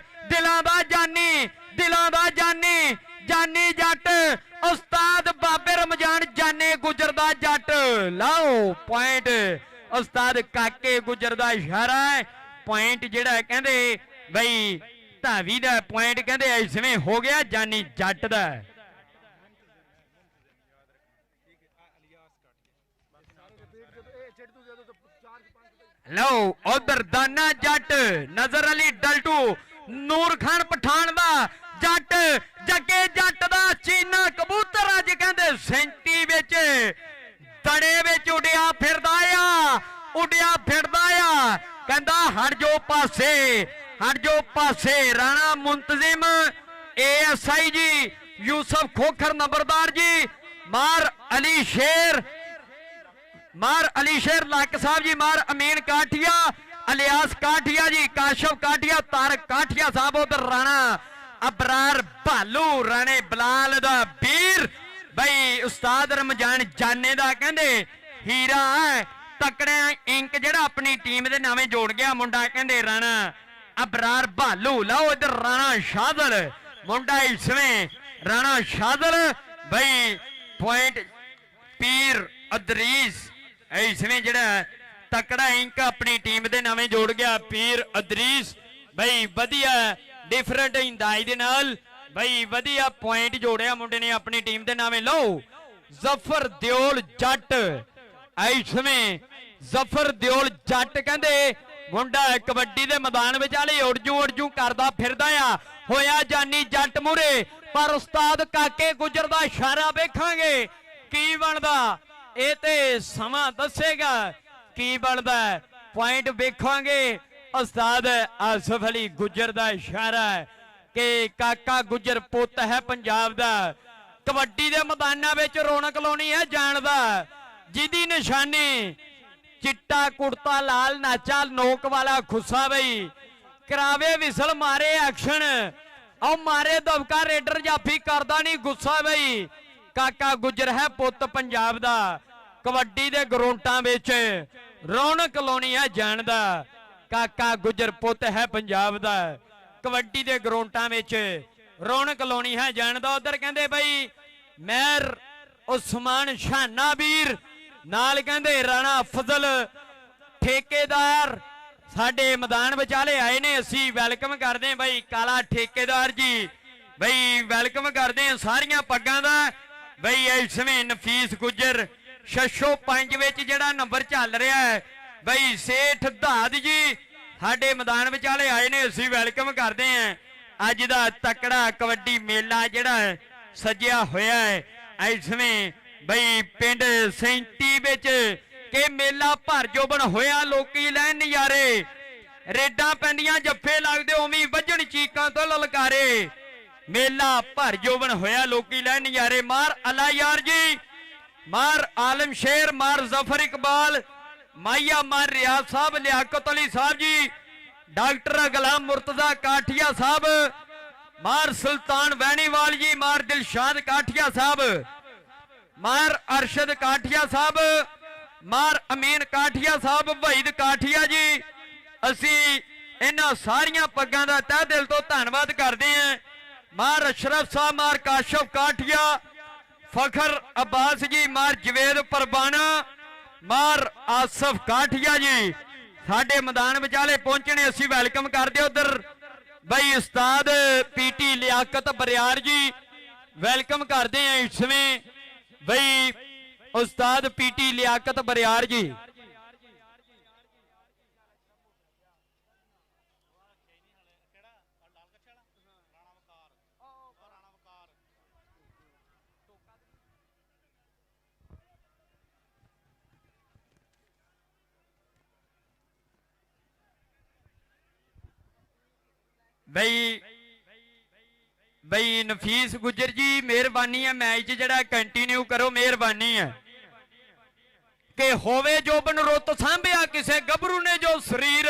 ਦਿਲਾਂ ਦਾ ਜਾਨੀ ਜੱਟ ਉਸਤਾਦ ਬਾਬੇ ਰਮਜ਼ਾਨ ਜਾਨੇ ਗੁੱਜਰ ਦਾ ਜੱਟ। ਲਓ ਪੁਆਇੰਟ ਉਸਤਾਦ ਕਾਕੇ ਗੁੱਜਰ ਦਾ ਇਸ਼ਾਰਾ ਹੈ। ਪੁਆਇੰਟ ਜਿਹੜਾ ਕਹਿੰਦੇ ਬਈ ਧਾਵੀ ਦਾ ਪੁਆਇੰਟ ਕਹਿੰਦੇ ਐਸਵੇਂ ਹੋ ਗਿਆ ਜਾਨੀ ਜੱਟ ਦਾ। ਲਓ ਉਧਰ ਦਾਨਾ ਜੱਟ, ਨਜ਼ਰ ਅਲੀ ਡਲਟੂ, ਨੂਰ ਖਾਨ ਪਠਾਨ ਦਾ ਜੱਟ, ਜੱਗੇ ਜੱਟ ਦਾ ਚੀਨਾ ਕਬੂਤਰ ਅੱਜ ਕਹਿੰਦੇ 37 ਵਿੱਚ ਤੜੇ ਵਿੱਚ ਉੱਡਿਆ ਫਿਰਦਾ ਆ, ਕਹਿੰਦਾ ਹਟ ਜੋ ਪਾਸੇ। ਰਾਣਾ ਮੁੰਤਜ਼ਿਮ ASI ਜੀ, ਯੂਸਫ ਖੋਖਰ ਨੰਬਰਦਾਰ ਜੀ, ਮਾਰ ਅਲੀ ਸ਼ੇਰ ਲੱਕ ਸਾਹਿਬ ਜੀ, ਮਾਰ ਅਮੀਨ ਕਾਠੀਆ, ਅਲਿਆਸ ਕਾਠੀਆ ਜੀ, ਕਾਸ਼ਵ ਕਾਠੀਆ, ਤਾਰਕ ਕਾਠੀਆ ਸਾਹਿਬ, ਉਧਰ ਰਾਣਾ ਅਬਰਾਰ ਭਾਲੂ, ਰਾਣੇ ਬਲਾਲ ਦਾ ਵੀਰ ਬਈ ਉਸਤਾਦ ਰਮਜ਼ਾਨ ਜਾਨੇ ਦਾ ਕਹਿੰਦੇ ਹੀਰਾ ਹੈ। ਤਕੜਾ ਇੰਕ ਜਿਹੜਾ ਆਪਣੀ ਟੀਮ ਦੇ ਨਾਵੇਂ ਜੋੜ ਗਿਆ ਮੁੰਡਾ ਕਹਿੰਦੇ ਰਾਣਾ ਅਬਰਾਰ ਭਾਲੂ। ਲਓ ਇਧਰ ਰਾਣਾ ਸ਼ਾਦਲ ਮੁੰਡਾ ਇਸਵੇਂ ਰਾਣਾ ਸ਼ਾਦਲ ਬਈ ਪੁਆਇੰਟ ਪੀਰ ਅਦਰੀਸ ਇਸਵੇਂ ਜਿਹੜਾ ਤਕੜਾ ਇੰਕ ਆਪਣੀ ਟੀਮ ਦੇ ਨਾਵੇਂ ਜੋੜ ਗਿਆ ਪੀਰ ਅਦਰੀਸ ਬਈ ਵਧੀਆ ਡਿਫਰੈਂਟ ਇੰਦਾਜ਼ ਦੇ ਨਾਲ ਬਈ ਵਧੀਆ ਪੁਆਇੰਟ ਜੋੜਿਆ ਮੁੰਡੇ ਨੇ ਆਪਣੀ ਟੀਮ ਦੇ ਨਾਵੇਂ। ਲਓ ਜ਼ਫਰ ਦਿਓਲ ਜੱਟ ਐਸਵੇਂ ਜ਼ਫਰ ਦਿਓਲ ਜੱਟ ਕਹਿੰਦੇ ਮੁੰਡਾ ਕਬੱਡੀ ਦੇ ਮੈਦਾਨ ਵਿਚਾਲੇ ਉੜਜੂ ਕਰਦਾ ਫਿਰਦਾ ਆ। ਹੋਇਆ ਜਾਨੀ ਜੱਟ ਮੂਰੇ, ਪਰ ਉਸਤਾਦ ਕਾਕੇ ਗੁੱਜਰ ਦਾ ਇਸ਼ਾਰਾ ਵੇਖਾਂਗੇ ਕੀ ਬਣਦਾ, ਇਹ ਤੇ ਸਮਾਂ ਦੱਸੇਗਾ ਕੀ ਬਣਦਾ। ਪੁਆਇੰਟ ਵੇਖਾਂਗੇ ਉਸਤਾਦ ਆਸਫ ਅਲੀ ਗੁੱਜਰ ਦਾ ਇਸ਼ਾਰਾ ਹੈ ਕਿ ਕਾਕਾ ਗੁੱਜਰ ਪੁੱਤ ਹੈ ਪੰਜਾਬ ਦਾ। ਕਬੱਡੀ ਦੇ ਮੈਦਾਨਾਂ ਵਿੱਚ ਰੌਣਕ ਲਾਉਣੀ ਹੈ ਜਾਣਦਾ, ਜਿਹਦੀ ਨਿਸ਼ਾਨੀ ਚਿੱਟਾ ਕੁੜਤਾ ਲਾਲ ਨਾਚਾ ਨੋਕ ਵਾਲਾ ਖੁੱਸਾ ਬਈ ਕਰਾਵੇ ਵਿਸਲ ਮਾਰੇ ਐਕਸ਼ਨ ਆਉ ਮਾਰੇ ਦਬਕਾ ਰੇਡਰ ਜਾਫੀ ਕਰਦਾ ਨਹੀਂ ਗੁੱਸਾ ਬਈ। ਕਾਕਾ ਗੁੱਜਰ ਹੈ ਪੁੱਤ ਪੰਜਾਬ ਦਾ। ਕਬੱਡੀ ਦੇ ਗਰਾਊਂਡਾਂ ਵਿੱਚ ਰੌਣਕ ਲਾਉਣੀ ਹੈ ਜਾਣਦਾ, ਕਾਕਾ ਗੁੱਜਰ ਪੁੱਤ ਹੈ ਪੰਜਾਬ ਦਾ। ਕਬੱਡੀ ਦੇ ਗਰਾਊਂਡਾਂ ਵਿੱਚ ਰੌਣਕ ਲਾਉਣੀ ਹੈ ਜਾਣਦਾ। ਉਧਰ ਕਹਿੰਦੇ ਬਈ ਮਹਿਰ ਉਸਮਾਨ ਸ਼ਾਨਾ ਵੀਰ ਨਾਲ ਕਹਿੰਦੇ ਰਾਣਾ ਫਜ਼ਲ ਠੇਕੇਦਾਰ ਸਾਡੇ ਮੈਦਾਨ ਵਿਚਾਲੇ ਆਏ ਨੇ। ਅਸੀਂ ਵੈਲਕਮ ਕਰਦੇ ਹਾਂ ਬਈ ਕਾਲਾ ਠੇਕੇਦਾਰ ਜੀ, ਬਈ ਵੈਲਕਮ ਕਰਦੇ ਹਾਂ ਸਾਰੀਆਂ ਪੱਗਾਂ ਦਾ। ਬਈ ਇਸ ਸਮੇਂ ਨਫੀਸ ਗੁੱਜਰ 605 ਵਿੱਚ ਜਿਹੜਾ ਨੰਬਰ ਚੱਲ ਰਿਹਾ ਹੈ ਬਈ ਸੇਠ ਧਾਦ ਜੀ ਸਾਡੇ ਮੈਦਾਨ ਵਿਚਾਲੇ ਆਏ ਨੇ। ਅਸੀਂ ਵੈਲਕਮ ਕਰਦੇ ਹਾਂ। ਅੱਜ ਦਾ ਤਕੜਾ ਕਬੱਡੀ ਮੇਲਾ ਜਿਹੜਾ ਹੈ ਸਜਿਆ ਹੋਇਆ ਹੈ ਇਸ ਸਮੇਂ ਬਈ ਪਿੰਡ ਸੈਂਤੀ ਵਿੱਚ ਕਿ ਮੇਲਾ ਭਰ ਜੋਬਨ ਹੋਇਆ, ਲੋਕੀ ਲੈਣ ਨਜ਼ਾਰੇ, ਰੇਡਾਂ ਪੈਂਦੀਆਂ ਜੱਫੇ ਲੱਗਦੇ ਉਵੇਂ ਵੱਜਣ ਚੀਕਾਂ ਤੋਂ ਲਲਕਾਰੇ। ਮੇਲਾ ਭਰ ਜੋਬਨ ਹੋਇਆ, ਲੋਕੀ ਲੈਣ ਨਜ਼ਾਰੇ। ਮਾਰ ਅਲਾ ਯਾਰ ਜੀ, ਮਾਰ ਆਲਮ ਸ਼ੇਰ, ਮਾਰ ਜ਼ਫਰ ਇਕਬਾਲ ਮਾਈਆ, ਮਾਰ ਰਿਆਜ਼ ਸਾਹਿਬ, ਲਿਆਕਤ ਅਲੀ ਸਾਹਿਬ ਜੀ, ਡਾਕਟਰ ਗੁਲਾਮ ਮੁਰਤਜ਼ਾ ਕਾਠੀਆ ਸਾਹਿਬ, ਮਾਰ ਸੁਲਤਾਨ ਵੈਣੀਵਾਲ ਜੀ, ਮਾਰ ਦਿਲਸ਼ਾਦ ਕਾਠੀਆ ਸਾਹਿਬ, ਮਾਰ ਅਰਸ਼ਦ ਕਾਠੀਆ ਸਾਹਿਬ, ਮਾਰ ਅਮੀਨ ਕਾਠੀਆ ਸਾਹਿਬ, ਵਹੀਦ ਕਾਠੀਆ ਜੀ। ਅਸੀਂ ਇਹਨਾਂ ਸਾਰੀਆਂ ਪੱਗਾਂ ਦਾ ਤਹਿ ਦਿਲ ਤੋਂ ਧੰਨਵਾਦ ਕਰਦੇ ਹਾਂ। ਮਾਰ ਅਸ਼ਰਫ ਸਾਹਿਬ, ਮਾਰ ਕਾਸ਼ਫ ਕਾਠੀਆ, ਫਖਰ ਅब्बास ਜੀ, ਮਾਰ ਜਵੇਦ ਪਰਬਾਨਾ, ਮਾਰ ਆਸਫ ਕਾਠੀਆ ਜੀ ਸਾਡੇ ਮੈਦਾਨ ਵਿਚਾਲੇ ਪਹੁੰਚਣੇ। ਅਸੀਂ ਵੈਲਕਮ ਕਰਦੇ ਉਧਰ ਬਈ ਉਸਤਾਦ ਪੀਟੀ ਲਿਆਕਤ ਬਰਿਆਰ ਜੀ, ਵੈਲਕਮ ਕਰਦੇ ਆ ਇਸ ਸਮੇਂ ਬਈ ਉਸਤਾਦ ਪੀਟੀ ਲਿਆਕਤ ਬਰਿਆਰ ਜੀ। ਬਈ ਨਫੀਸ ਗੁੱਜਰ ਜੀ ਮਿਹਰਬਾਨੀ ਹੈ, ਮੈਚ ਜਿਹੜਾ ਕੰਟੀਨਿਊ ਕਰੋ, ਮਿਹਰਬਾਨੀ ਹੈ ਕਿ ਹੋਵੇ ਜੋਬਨ ਰੁੱਤ ਸਾਂਭਿਆ ਕਿਸੇ ਗੱਭਰੂ ਨੇ ਜੋ ਸਰੀਰ,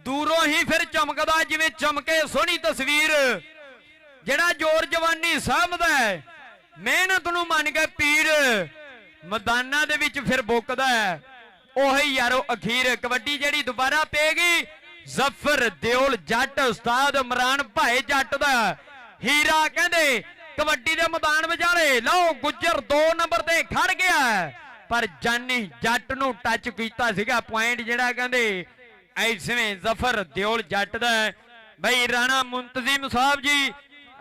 ਦੂਰੋਂ ਹੀ ਫਿਰ ਚਮਕਦਾ ਜਿਵੇਂ ਚਮਕੇ ਸੋਹਣੀ ਤਸਵੀਰ। ਜਿਹੜਾ ਜ਼ੋਰ ਜਵਾਨੀ ਸਾਂਭਦਾ ਹੈ ਮਿਹਨਤ ਨੂੰ ਮੰਨ ਕੇ ਪੀਰ, ਮੈਦਾਨਾਂ ਦੇ ਵਿੱਚ ਫਿਰ ਬੁੱਕਦਾ ਹੈ ਉਹੀ ਯਾਰੋ ਅਖੀਰ। ਕਬੱਡੀ ਜਿਹੜੀ ਦੁਬਾਰਾ ਪਏਗੀ ਜ਼ਫਰ ਦਿਓਲ ਜੱਟ, ਉਸਤਾਦ ਇਮਰਾਨ ਭਾਈ ਜੱਟ ਦਾ ਹੀਰਾ ਕਹਿੰਦੇ ਕਬੱਡੀ ਦੇ ਮੈਦਾਨ ਵਿਚਾਲੇ। ਲਓ ਗੁੱਜਰ 2 ਨੰਬਰ ਤੇ ਖੜ ਗਿਆ ਪਰ ਜਾਨੀ ਜੱਟ ਨੂੰ ਟੱਚ ਕੀਤਾ ਸੀਗਾ, ਪੁਆਇੰਟ ਜਿਹੜਾ ਕਹਿੰਦੇ ਐਸਵੇਂ ਜ਼ਫਰ ਦਿਓਲ ਜੱਟ ਦਾ। ਬਈ ਰਾਣਾ ਮੁੰਤਜ਼ਿਮ ਸਾਹਿਬ ਜੀ,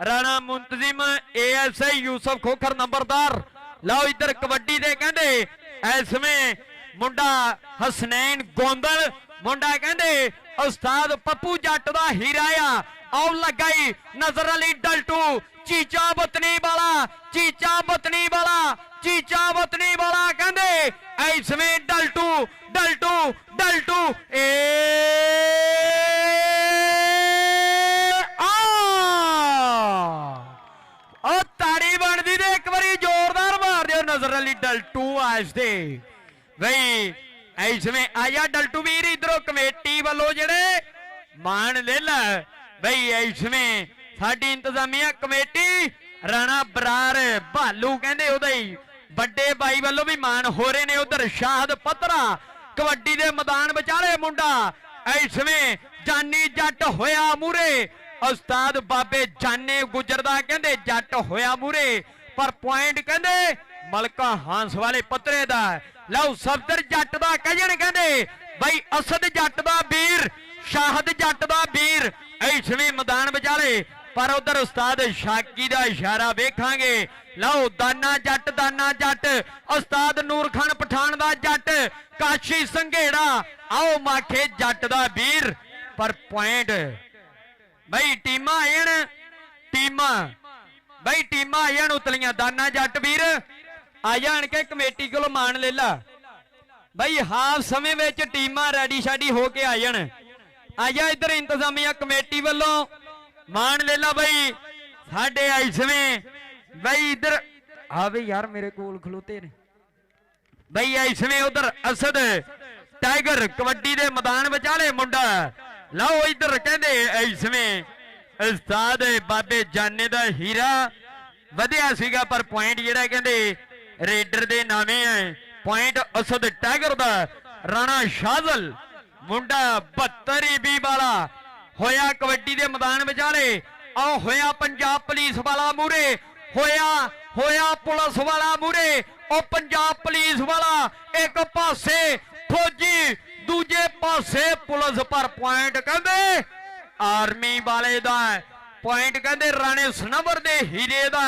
ਰਾਣਾ ਮੁੰਤਜ਼ਿਮ ASI ਯੂਸਫ ਖੋਖਰ ਨੰਬਰਦਾਰ। ਲਓ ਇੱਧਰ ਕਬੱਡੀ ਦੇ ਕਹਿੰਦੇ ਐਸਵੇਂ ਮੁੰਡਾ ਹਸਨੈਨ ਗੋਂਦਲ, ਮੁੰਡਾ ਕਹਿੰਦੇ ਉਸਤਾਦ ਪੱਪੂ ਜੱਟ ਦਾ ਹੀਰਾ ਆ। ਆਉ ਲਗਾਈ ਨਜ਼ਰ ਅਲੀ ਡਲਟੂ, ਚੀਚਾ ਬਤਨੀ ਵਾਲਾ, ਚੀਚਾ ਬਤਨੀ ਵਾਲਾ, ਚੀਚਾ ਬਤਨੀ ਵਾਲਾ ਕਹਿੰਦੇ ਐਸਵੇਂ ਡਲਟੂ ਡਲਟੂ ਡਲਟੂ ਏ ਉਹ ਤਾੜੀ ਬਣਦੀ ਤੇ ਇੱਕ ਵਾਰੀ ਜ਼ੋਰਦਾਰ ਮਾਰ ਦਿਓ ਨਜ਼ਰ ਅਲੀ ਡਲਟੂ ਆਜ ਦੇ ਬਈ ਐਸਵੇਂ ਆਇਆ ਡਲਟੂ ਵੀਰ। ਇਧਰੋਂ ਕਮੇਟੀ ਵੱਲੋਂ ਜਿਹੜੇ ਮਾਣ ਲੈ ਲੈ ਬਈ ਐਸਵੇਂ ਸਾਡੀ ਇੰਤਜ਼ਾਮੀਆ ਕਮੇਟੀ ਰਾਣਾ ਬਰਾਰ ਭਾਲੂ ਕਹਿੰਦੇ ਉਹਦਾ ਹੀ ਵੱਡੇ ਬਾਈ ਵੱਲੋਂ ਵੀ ਮਾਣ ਹੋ ਰਹੇ ਨੇ। ਉਧਰ ਸ਼ਾਹਦ ਪੱਤਰਾ ਕਬੱਡੀ ਦੇ ਮੈਦਾਨ ਵਿਚਾਲੇ ਮੁੰਡਾ ਐਸਵੇਂ ਜਾਨੀ ਜੱਟ ਹੋਇਆ ਮੂਰੇ, ਉਸਤਾਦ ਬਾਬੇ ਜਾਨੇ ਗੁੱਜਰ ਦਾ ਕਹਿੰਦੇ ਜੱਟ ਹੋਇਆ ਮੂਰੇ ਪਰ ਪੁਆਇੰਟ ਕਹਿੰਦੇ ਮਲਕਾ ਹਾਂਸ ਵਾਲੇ ਪੱਤਰੇ ਦਾ। ਲਓ ਸਫਦਰ ਜੱਟ ਦਾ ਕਹਿਣ ਕਹਿੰਦੇ ਬਈ ਅਸਦ ਜੱਟ ਦਾ ਵੀਰ, ਸ਼ਾਹਦ ਜੱਟ ਦਾ ਵੀਰ ਐਸਵੇਂ ਮੈਦਾਨ ਵਿਚਾਲੇ। ਪਰ ਉਧਰ ਉਸਤਾਦ ਸ਼ਾਕੀ ਦਾ ਇਸ਼ਾਰਾ ਵੇਖਾਂਗੇ। ਲਓ ਦਾਨਾ ਜੱਟ, ਦਾਨਾ ਜੱਟ, ਉਸਤਾਦ ਨੂਰ ਖਾਨ ਪਠਾਨ ਦਾ ਜੱਟ, ਕਾਸ਼ੀ ਸੰਘੇੜਾ ਆਓ ਮਾਖੇ ਜੱਟ ਦਾ ਵੀਰ ਪਰ ਪੁਆਇੰਟ ਬਈ ਟੀਮਾਂ ਆਣ, ਟੀਮਾਂ ਬਈ ਟੀਮਾਂ ਆਣ ਉਤਲੀਆਂ। ਦਾਨਾ ਜੱਟ ਵੀਰ ਆ ਜਾਣ ਕੇ ਕਮੇਟੀ ਕੋਲ ਮਾਣ ਲੈ ਲਾ ਬਈ ਹਾਫ ਸਮੇਂ ਵਿੱਚ ਟੀਮਾਂ ਰੈਡੀ ਸ਼ਾਡੀ ਹੋ ਕੇ ਆ ਜਾਣ। ਆਜਾ ਇੱਧਰ ਇੰਤਜ਼ਾਮੀਆ ਕਮੇਟੀ ਵੱਲੋਂ ਮਾਨ ਲੈ ਲਾ ਬਈ ਸਾਡੇ ਐਸਵੇਂ ਬਈ ਇੱਧਰ ਆਵੇ ਯਾਰ ਮੇਰੇ ਕੋਲ ਖਲੋਤੇ ਨੇ ਬਈ ਐਸਵੇਂ ਉਧਰ ਅਸਦ ਟਾਈਗਰ ਕਬੱਡੀ ਦੇ ਮੈਦਾਨ ਵਿਚਾਲੇ ਮੁੰਡਾ ਲਓ ਇੱਧਰ ਕਹਿੰਦੇ ਐਸਵੇਂ ਉਸਤਾਦ ਬਾਬੇ ਜਾਨੇ ਦਾ ਹੀਰਾ ਵਧਿਆ ਸੀਗਾ ਪਰ ਪੁਆਇੰਟ ਜਿਹੜਾ ਕਹਿੰਦੇ ਰੇਡਰ ਦੇ ਨਾਵੇਂ ਹੈ ਪੁਆਇੰਟ ਅਸਦ ਟਾਈਗਰ ਦਾ ਰਾਣਾ ਸ਼ਾਜ਼ਲ ਮੁੰਡਾ 72 20 ਵਾਲਾ ਹੋਇਆ ਕਬੱਡੀ ਦੇ ਮੈਦਾਨ ਵਿਚਾਲੇ ਆ ਹੋਇਆ ਪੰਜਾਬ ਪੁਲਿਸ ਵਾਲਾ ਮੂਰੇ ਹੋਇਆ ਪੁਲਿਸ ਵਾਲਾ ਮੂਰੇ ਉਹ ਪੰਜਾਬ ਪੁਲਿਸ ਵਾਲਾ ਇੱਕ ਪਾਸੇ ਫੌਜੀ ਦੂਜੇ ਪਾਸੇ ਪੁਲਿਸ ਪਰ ਪੁਆਇੰਟ ਕਹਿੰਦੇ ਆਰਮੀ ਵਾਲੇ ਦਾ ਪੁਆਇੰਟ ਕਹਿੰਦੇ ਰਾਣੇ ਸਨਵਰ ਦੇ ਹੀਰੇ ਦਾ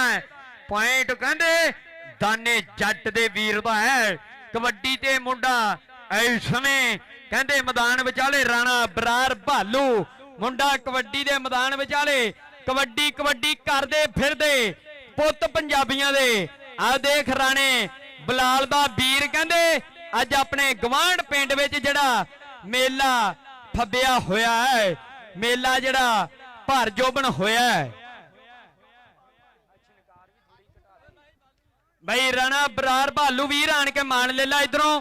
ਪੁਆਇੰਟ ਕਹਿੰਦੇ ਦਾਨੇ ਜੱਟ ਦੇ ਵੀਰ ਦਾ ਹੈ ਕਬੱਡੀ ਤੇ ਮੁੰਡਾ ਇਸ ਸਮੇਂ ਕਹਿੰਦੇ ਮੈਦਾਨ ਵਿਚਾਲੇ ਰਾਣਾ ਬਰਾਰ ਭਾਲੂ ਮੁੰਡਾ ਕਬੱਡੀ ਦੇ ਮੈਦਾਨ ਵਿਚਾਲੇ ਕਬੱਡੀ ਕਰਦੇ ਫਿਰਦੇ ਪੁੱਤ ਪੰਜਾਬੀਆਂ ਦੇ ਆ ਦੇਖ ਰਾਣੇ ਬਲਾਲ ਦਾ ਵੀਰ ਕਹਿੰਦੇ ਅੱਜ ਆਪਣੇ ਗਵਾਂਢ ਪਿੰਡ ਵਿੱਚ ਜਿਹੜਾ ਮੇਲਾ ਫੱਬਿਆ ਹੋਇਆ ਹੈ ਮੇਲਾ ਜਿਹੜਾ ਭਰ ਜੋਬਨ ਹੋਇਆ ਹੈ ਬਈ ਰਾਣਾ ਬਰਾਰ ਭਾਲੂ ਵੀਰ ਆਣ ਕੇ ਮਾਣ ਲੈ ਲਾ ਇਧਰੋਂ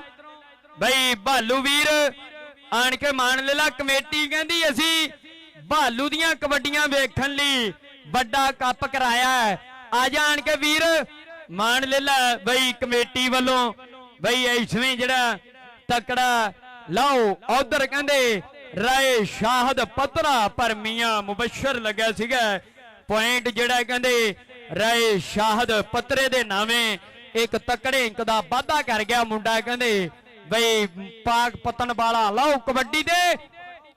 ਬਈ ਭਾਲੂ ਵੀਰ ਆਣ ਕੇ ਮਾਣ ਲੈ ਲਾ ਕਮੇਟੀ ਕਹਿੰਦੀ ਅਸੀਂ ਭਾਲੂ ਦੀਆਂ ਕਬੱਡੀਆਂ ਵੇਖਣ ਲਈ ਵੱਡਾ ਕੱਪ ਕਰਾਇਆ ਹੈ ਆ ਜਾਣ ਕੇ ਵੀਰ ਮਾਣ ਲੈ ਲਾ ਬਈ ਕਮੇਟੀ ਵੱਲੋਂ ਬਈ ਐਸਵੇਂ ਜਿਹੜਾ ਤਕੜਾ ਲਓ ਉਧਰ ਕਹਿੰਦੇ ਰਾਏ ਸ਼ਾਹਦ ਪਤਰਾ ਪਰ ਮੀਆਂ ਮੁਬਸ਼ਰ ਲੱਗਿਆ ਸੀਗਾ ਪੁਆਇੰਟ ਜਿਹੜਾ ਕਹਿੰਦੇ ਰਾਏ ਸ਼ਾਹਦ ਪਤਰੇ ਦੇ ਨਾਵੇਂ ਇੱਕ ਤਕੜੇ ਇੰਕ ਦਾ ਵਾਧਾ ਕਰ ਗਿਆ ਮੁੰਡਾ ਕਹਿੰਦੇ ਬਈ ਪਾਕ ਪਤਨ ਵਾਲਾ ਲਓ ਕਬੱਡੀ ਦੇ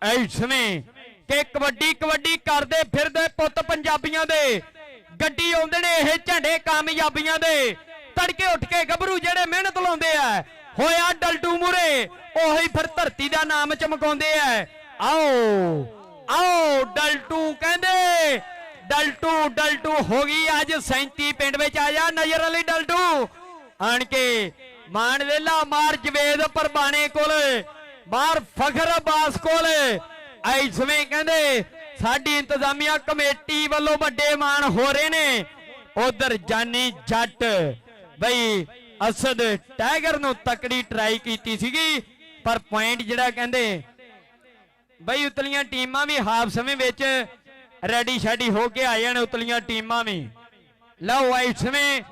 ਐਸਵੇਂ ਕਿ ਕਬੱਡੀ ਕਰਦੇ ਫਿਰਦੇ ਪੁੱਤ ਪੰਜਾਬੀਆਂ ਦੇ ਗੱਡੀ ਆਉਂਦੇ ਨੇ ਇਹ ਝੰਡੇ ਕਾਮਯਾਬੀਆਂ ਦੇ ਤੜਕੇ ਉੱਠ ਕੇ ਗੱਭਰੂ ਜਿਹੜੇ ਮਿਹਨਤ ਲਾਉਂਦੇ ਆ ਹੋਇਆ ਡਲਟੂ ਮੂਰੇ ਉਹੀ ਫਿਰ ਧਰਤੀ ਦਾ ਨਾਮ ਚਮਕਾਉਂਦੇ ਆ ਆਓ ਡਲਟੂ ਕਹਿੰਦੇ ਡਲਟੂ ਹੋ ਗਈ ਅੱਜ 37 ਪਿੰਡ ਵਿੱਚ ਆਇਆ ਨਜ਼ਰ ਅਲੀ ਡਲਟੂ ਆਣ ਕੇ ਮਾਨ ਵੇਲਾ ਮਾਰ ਜਵੇਦ ਪਰਬਾਣੇ ਕੋਲ ਮਾਰ ਫਖਰ ਅਬਾਸ ਕੋਲ ਐਸਵੇਂ ਕਹਿੰਦੇ ਸਾਡੀ ਇੰਤਜ਼ਾਮੀਆ ਕਮੇਟੀ ਵੱਲੋਂ ਵੱਡੇ ਮਾਨ ਹੋ ਰਹੇ ਨੇ ਉਧਰ ਜਾਨੀ ਜੱਟ ਬਈ ਅਸਦ ਟਾਈਗਰ ਨੂੰ ਤਕੜੀ ਟਰਾਈ ਕੀਤੀ ਸੀਗੀ ਪਰ ਪੁਆਇੰਟ ਜਿਹੜਾ ਕਹਿੰਦੇ ਬਈ ਉਤਲੀਆਂ ਟੀਮਾਂ ਵੀ ਹਾਫ ਸਮੇਂ ਵਿੱਚ ਰੈਡੀ ਸ਼ੈਡੀ ਹੋ ਕੇ ਆ ਜਾਣ ਉਤਲੀਆਂ ਟੀਮਾਂ ਵੀ ਲਓ ਐਸਵੇਂ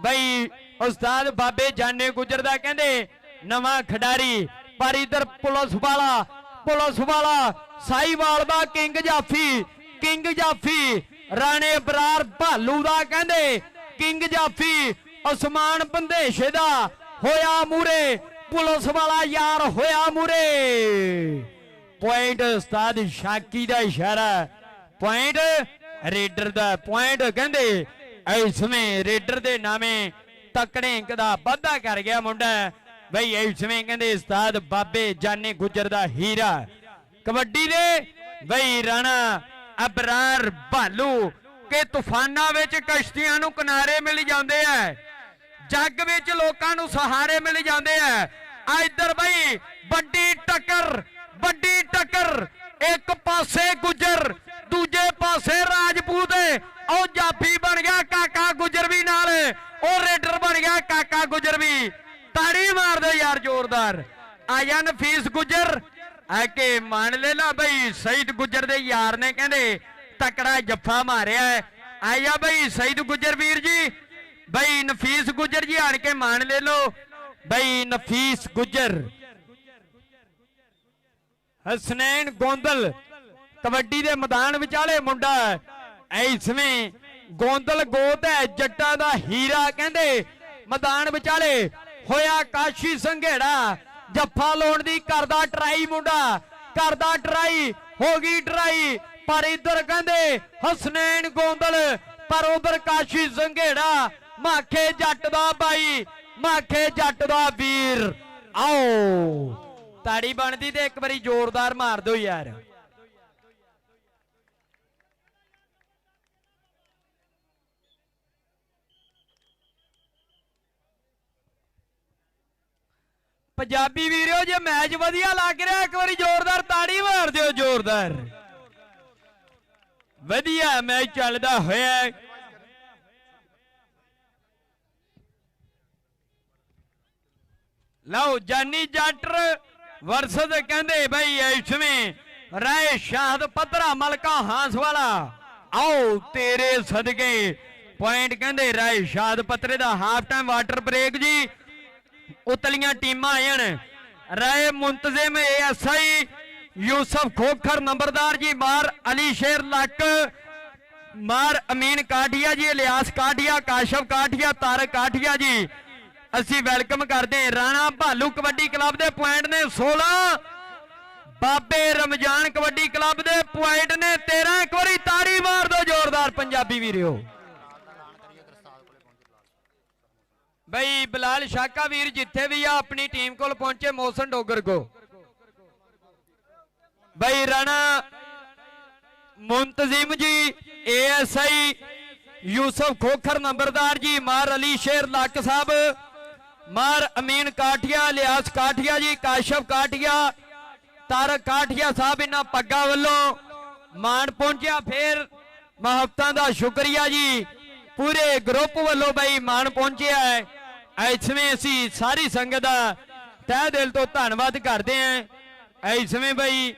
ਬਈ ਉਸਤਾਦ ਬਾਬੇ ਜਾਨੇ ਗੁਜਰ ਦਾ ਕਹਿੰਦੇ ਨਵਾਂ ਖਿਡਾਰੀ ਪਰ ਇਧਰ ਪੁਲਿਸ ਵਾਲਾ ਸਾਈਵਾਲ ਦਾ ਕਿੰਗ ਜਾਫੀ ਰਾਣੇ ਬਰਾਰ ਭਾਲੂ ਦਾ ਕਹਿੰਦੇ ਕਿੰਗ ਜਾਫੀ ਉਸਮਾਨ ਬੰਦੇਸ਼ੇ ਦਾ ਹੋਇਆ ਮੂਰੇ ਪੁਲਿਸ ਵਾਲਾ ਯਾਰ ਹੋਇਆ ਮੂਰੇ ਪੁਆਇੰਟ ਉਸਤਾਦ ਸ਼ਾਕੀ ਦਾ ਇਸ਼ਾਰਾ ਪੁਆਇੰਟ ਰੇਡਰ ਦਾ ਪੁਆਇੰਟ ਕਹਿੰਦੇ ਐਸਵੇਂ ਰੇਡਰ ਦੇ ਨਾਵੇਂ ਤਕੜੇ ਇੰਕ ਦਾ ਵਾਧਾ ਕਰ ਗਿਆ ਮੁੰਡਾ ਬਈ ਐਸਵੇਂ ਕਹਿੰਦੇ ਉਸਤਾਦ ਬਾਬੇ ਜਾਨੇ ਗੁਜਰ ਦਾ ਹੀਰਾ ਕਬੱਡੀ ਦੇ ਬਈ ਰਾਣਾ ਅਬਰਾਰ ਭਾਲੂ ਕਿ ਤੂਫਾਨਾਂ ਵਿੱਚ ਕਸ਼ਤੀਆਂ ਨੂੰ ਕਿਨਾਰੇ ਮਿਲ ਜਾਂਦੇ ਆ ਜੱਗ ਵਿੱਚ ਲੋਕਾਂ ਨੂੰ ਸਹਾਰੇ ਮਿਲ ਜਾਂਦੇ ਆ ਇੱਧਰ ਬਈ ਵੱਡੀ ਟੱਕਰ ਇੱਕ ਪਾਸੇ ਗੁਜਰ ਦੂਜੇ ਪਾਸੇ ਰਾਜਪੂਤ ਉਹ ਜਾਫੀ ਬਣ ਗਿਆ ਕਾਕਾ ਗੁਜਰ ਵੀ ਨਾਲ ਉਹ ਰੇਡਰ ਬਣ ਗਿਆ ਕਾਕਾ ਗੁਜਰ ਵੀ ਤਾੜੀ ਮਾਰ ਦਿਓ ਯਾਰ ਜ਼ੋਰਦਾਰ ਆਇਆ ਨਫੀਸ ਗੁਜਰ ਆ ਕੇ ਮੰਨ ਲੈ ਲਾ ਬਈ ਸਈਦ ਗੁਜਰ ਦੇ ਯਾਰ ਨੇ ਕਹਿੰਦੇ ਤਕੜਾ ਜੱਫਾ ਮਾਰਿਆ ਆਇਆ ਬਈ ਸਈਦ ਗੁਜਰ ਵੀਰ ਜੀ ਬਈ ਨਫੀਸ ਗੁਜਰ ਜੀ ਆਣ ਕੇ ਮੰਨ ਲੈ ਲੋ ਬਈ ਨਫੀਸ ਗੁਜਰ ਹਸਨੈਨ ਗੋਂਦਲ ਕਬੱਡੀ ਦੇ ਮੈਦਾਨ ਵਿਚਾਲੇ ਮੁੰਡਾ ਐਸਵੇਂ ਗੋਂਦਲ ਗੋਤ ਹੈ ਜੱਟਾਂ ਦਾ ਹੀਰਾ ਕਹਿੰਦੇ ਮੈਦਾਨ ਵਿਚਾਲੇ ਹੋਇਆ ਕਾਸ਼ੀ ਸੰਘੇੜਾ ਜੱਫਾ ਲਾਉਣ ਦੀ ਕਰਦਾ ਟਰਾਈ ਮੁੰਡਾ ਕਰਦਾ ਟਰਾਈ ਹੋ ਗਈ ਟਰਾਈ ਪਰ ਇੱਧਰ ਕਹਿੰਦੇ ਹਸਨੈਨ ਗੋਂਦਲ ਪਰ ਉਧਰ ਕਾਸ਼ੀ ਸੰਘੇੜਾ ਮਾਖੇ ਜੱਟ ਦਾ ਬਾਈ ਮਾਖੇ ਜੱਟ ਦਾ ਵੀਰ ਆਓ ਤਾੜੀ ਬਣਦੀ ਤੇ ਇੱਕ ਵਾਰੀ ਜ਼ੋਰਦਾਰ ਮਾਰ ਦਿਓ ਯਾਰ ਪੰਜਾਬੀ ਵੀਰੋ ਜੇ ਮੈਚ ਵਧੀਆ ਲੱਗ ਰਿਹਾ ਇੱਕ ਵਾਰੀ ਜ਼ੋਰਦਾਰ ਤਾੜੀ ਮਾਰ ਦਿਓ ਜ਼ੋਰਦਾਰ ਵਧੀਆ ਮੈਚ ਚੱਲਦਾ ਹੋਇਆ ਹੈ। ਲਓ ਜਾਨੀ ਜੱਟਰ ਵਰਸਦ ਕਹਿੰਦੇ ਬਈ ਇਸਵੇਂ ਰਾਏ ਸ਼ਾਹਦ ਪੱਧਰਾ ਮਲਕਾ ਹਾਂਸ ਵਾਲਾ ਆਓ ਤੇਰੇ ਸਦਕੇ ਪੁਆਇੰਟ ਕਹਿੰਦੇ ਰਾਏ ਸ਼ਾਹਦ ਪੱਤਰੇ ਦਾ ਹਾਫ ਟਾਈਮ ਵਾਟਰ ਬ੍ਰੇਕ ਜੀ ਉਤਲੀਆਂ ਟੀਮਾਂ ਆਇਣ ਰਾਏ ਮੁੰਤਜ਼ਮ ASI ਯੂਸਫ ਖੋਖਰ ਨੰਬਰਦਾਰ ਜੀ ਮਾਰ ਅਲੀ ਸ਼ੇਰ ਲੱਕ ਮਾਰ ਅਮੀਨ ਕਾਠੀਆ ਜੀ ਇਲਿਆਸ ਕਾਠੀਆ ਕਾਸ਼ਫ ਕਾਠੀਆ ਤਾਰਕ ਕਾਠੀਆ ਜੀ ਅਸੀਂ ਵੈਲਕਮ ਕਰਦੇ ਹਾਂ। ਰਾਣਾ ਭਾਲੂ ਕਬੱਡੀ ਕਲੱਬ ਦੇ ਪੁਆਇੰਟ ਨੇ 16 ਬਾਬੇ ਰਮਜ਼ਾਨ ਕਬੱਡੀ ਕਲੱਬ ਦੇ ਪੁਆਇੰਟ ਨੇ 13 ਇੱਕ ਵਾਰੀ ਤਾੜੀ ਮਾਰ ਦਿਓ ਜ਼ੋਰਦਾਰ ਪੰਜਾਬੀ ਵੀਰਿਓ ਬਈ ਬਲਾਲ ਸ਼ਾਕਾ ਵੀਰ ਜਿੱਥੇ ਵੀ ਆ ਆਪਣੀ ਟੀਮ ਕੋਲ ਪਹੁੰਚੇ ਮੋਸਨ ਡੋਗਰ ਕੋ ਬਈ ਰਾਣਾ ਮੁੰਤਜ਼ਮ ਜੀ ASI ਯੂਸਫ ਖੋਖਰ ਨੰਬਰਦਾਰ ਜੀ ਮਾਰ ਅਲੀ ਸ਼ੇਰ ਲੱਕ ਸਾਹਿਬ ਮਾਰ ਅਮੀਨ ਕਾਠੀਆ ਲਿਆਸ ਕਾਠੀਆ ਜੀ ਕਾਸ਼ਫ ਕਾਠੀਆ ਤਾਰਕ ਕਾਠੀਆ ਸਾਹਿਬ ਇਹਨਾਂ ਪੱਗਾਂ ਵੱਲੋਂ ਮਾਣ ਪਹੁੰਚਿਆ ਫੇਰ ਮੁਹੱਬਤਾਂ ਦਾ ਸ਼ੁਕਰੀਆ ਜੀ ਪੂਰੇ ਗਰੁੱਪ ਵੱਲੋਂ ਬਈ ਮਾਣ ਪਹੁੰਚਿਆ ਹੈ। ਇਸਵੇਂ ਅਸੀਂ ਸਾਰੀ ਸੰਗਤ ਦਾ ਤਹਿ ਦਿਲ ਤੋਂ ਧੰਨਵਾਦ ਕਰਦੇ ਹਾਂ। ਇਸਵੇਂ ਬਈ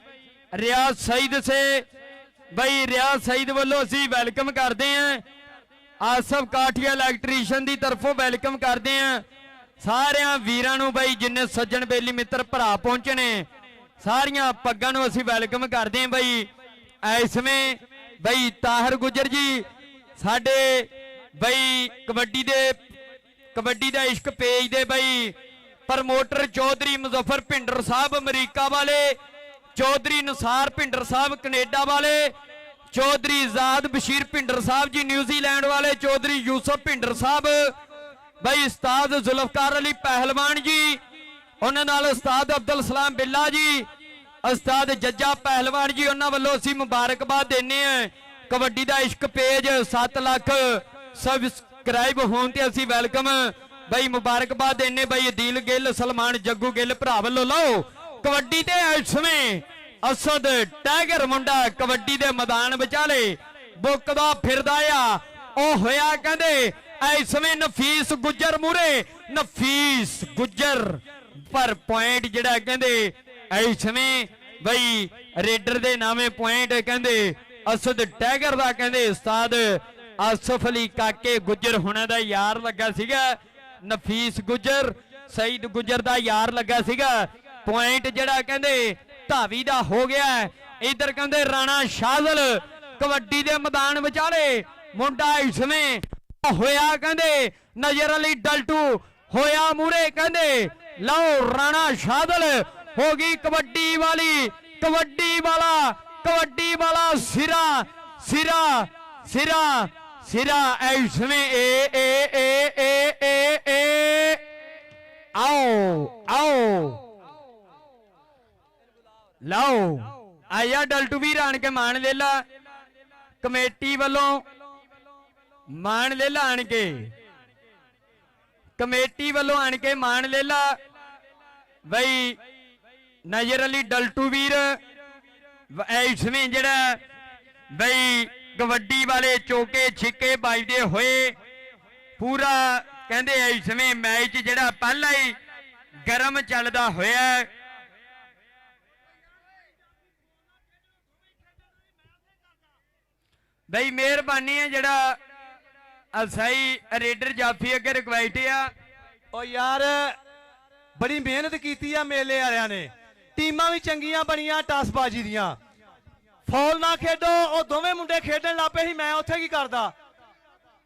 ਰਿਆਜ਼ ਸਈਦ ਸੇ ਬਈ ਰਿਆਜ਼ ਸਈਦ ਵੱਲੋਂ ਅਸੀਂ ਵੈਲਕਮ ਕਰਦੇ ਹਾਂ। ਆਸਫ ਕਾਠੀਆ ਇਲੈਕਟ੍ਰੀਸ਼ੀਅਨ ਦੀ ਤਰਫੋਂ ਵੈਲਕਮ ਕਰਦੇ ਹਾਂ ਸਾਰਿਆਂ ਵੀਰਾਂ ਨੂੰ ਬਈ ਜਿੰਨੇ ਸੱਜਣ ਬੇਲੀ ਮਿੱਤਰ ਭਰਾ ਪਹੁੰਚੇ ਨੇ ਸਾਰੀਆਂ ਪੱਗਾਂ ਨੂੰ ਅਸੀਂ ਵੈਲਕਮ ਕਰਦੇ ਹਾਂ ਬਈ। ਇਸਵੇਂ ਬਈ ਤਾਹਰ ਗੁਜਰ ਜੀ ਸਾਡੇ ਬਈ ਕਬੱਡੀ ਦਾ ਇਸ਼ਕ ਪੇਜ ਦੇ ਬਈ ਪ੍ਰਮੋਟਰ ਚੌਧਰੀ ਮੁਜ਼ੱਫਰ ਭਿੰਡਰ ਸਾਹਿਬ ਅਮਰੀਕਾ ਵਾਲੇ ਚੌਧਰੀ ਨਸਾਰ ਭਿੰਡਰ ਸਾਹਿਬ ਕੈਨੇਡਾ ਵਾਲੇ ਚੌਧਰੀ ਆਜ਼ਾਦ ਬਸ਼ੀਰ ਭਿੰਡਰ ਸਾਹਿਬ ਜੀ ਨਿਊਜ਼ੀਲੈਂਡ ਵਾਲੇ ਚੌਧਰੀ ਯੂਸਫ ਭਿੰਡਰ ਸਾਹਿਬ ਬਈ ਉਸਤਾਦ ਜ਼ੁਲਫਕਾਰ ਅਲੀ ਪਹਿਲਵਾਨ ਜੀ ਉਹਨਾਂ ਨਾਲ ਉਸਤਾਦ ਅਬਦੁਲ ਸਲਾਮ ਬਿੱਲਾ ਜੀ ਉਸਤਾਦ ਜੱਜਾ ਪਹਿਲਵਾਨ ਜੀ ਉਹਨਾਂ ਵੱਲੋਂ ਅਸੀਂ ਮੁਬਾਰਕਬਾਦ ਦਿੰਨੇ ਆ। ਕਬੱਡੀ ਦਾ ਇਸ਼ਕ ਪੇਜ 7 ਲੱਖ ਸਬਸਕ੍ਰਾਈਬ ਹੋਣ ਤੇ ਅਸੀਂ ਵੈਲਕਮ ਬਈ ਮੁਬਾਰਕਬਾਦ ਦਿੰਨੇ ਬਈ ਅਦੀਲ ਗਿੱਲ ਸਲਮਾਨ ਜੱਗੂ ਗਿੱਲ ਭਰਾ ਵੱਲੋਂ ਲਓ ਕਬੱਡੀ ਤੇ ਇਸਵੇਂ ਅਸਦ ਟਾਈਗਰ ਮੁੰਡਾ ਕਬੱਡੀ ਦੇ ਮੈਦਾਨ ਵਿਚਾਲੇ ਬੁੱਕਦਾ ਫਿਰਦਾ ਆ ਉਹ ਹੋਇਆ ਕਹਿੰਦੇ ਇਸਵੇਂ ਨਫੀਸ ਗੁੱਜਰ ਮੂਰੇ ਨਫੀਸ ਗੁੱਜਰ ਪਰ ਪੁਆਇੰਟ ਜਿਹੜਾ ਕਹਿੰਦੇ ਇਸਵੇਂ ਬਈ ਰੇਡਰ ਦੇ ਨਾਮੇ ਪੁਆਇੰਟ ਕਹਿੰਦੇ ਅਸਦ ਟਾਈਗਰ ਦਾ ਕਹਿੰਦੇ ਉਸਤਾਦ ਆਸਫ ਅਲੀ ਕਾਕੇ ਗੁੱਜਰ ਹੁਣਾਂ ਦਾ ਯਾਰ ਲੱਗਾ ਸੀਗਾ ਨਫੀਸ ਗੁੱਜਰ ਸਈਦ ਗੁੱਜਰ ਦਾ ਯਾਰ ਲੱਗਾ ਸੀਗਾ ਪੁਆਇੰਟ ਜਿਹੜਾ ਕਹਿੰਦੇ ਧਾਵੀ ਦਾ ਹੋ ਗਿਆ। ਇਧਰ ਕਹਿੰਦੇ ਰਾਣਾ ਸ਼ਾਜ਼ਲ ਕਬੱਡੀ ਦੇ ਮੈਦਾਨ ਵਿਚਾਲੇ ਮੁੰਡਾ ਇਸਵੇਂ ਹੋਇਆ ਕਹਿੰਦੇ ਨਜ਼ਰ ਅਲੀ ਡਲਟੂ ਹੋਇਆ ਮੂਰੇ ਕਹਿੰਦੇ ਲਓ ਰਾਣਾ ਸ਼ਾਜ਼ਲ ਹੋ ਗਈ ਕਬੱਡੀ ਵਾਲਾ ਸਿਰਾ ਇਸਵੇਂ ਆਓ ਲਓ ਆਇਆ ਡਲਟੂ ਵੀਰ ਆਣ ਕੇ ਮਾਣ ਲੈ ਲਾ ਕਮੇਟੀ ਵੱਲੋਂ ਮਾਣ ਲੈ ਲਾ ਆਣ ਕੇ ਕਮੇਟੀ ਵੱਲੋਂ ਆਣ ਕੇ ਮਾਣ ਲੈ ਲਾ ਬਈ ਨਜ਼ਰ ਅਲੀ ਡਲਟੂ ਵੀਰ ਇਸਵੇਂ ਜਿਹੜਾ ਬਈ ਕਬੱਡੀ ਵਾਲੇ ਚੌਕੇ ਛਿੱਕੇ ਵੱਜਦੇ ਹੋਏ ਪੂਰਾ ਕਹਿੰਦੇ ਇਸਵੇਂ ਮੈਚ ਜਿਹੜਾ ਪਹਿਲਾਂ ਹੀ ਗਰਮ ਚੱਲਦਾ ਹੋਇਆ ਬਈ ਮਿਹਰਬਾਨੀ ਹੈ ਜਿਹੜਾ ਅਸਾਈ ਰੇਡਰ ਜਾਫੀ ਅੱਗੇ ਰਿਕਵੈਸਟ ਆ ਉਹ ਯਾਰ ਬੜੀ ਮਿਹਨਤ ਕੀਤੀ ਆ ਮੇਲੇ ਵਾਲਿਆਂ ਨੇ ਟੀਮਾਂ ਵੀ ਚੰਗੀਆਂ ਬਣੀਆਂ ਟਸਬਾਜੀ ਦੀਆਂ ਫੌਲ ਨਾ ਖੇਡੋ ਉਹ ਦੋਵੇਂ ਮੁੰਡੇ ਖੇਡਣ ਲੱਗ ਪਏ ਸੀ ਮੈਂ ਉੱਥੇ ਕੀ ਕਰਦਾ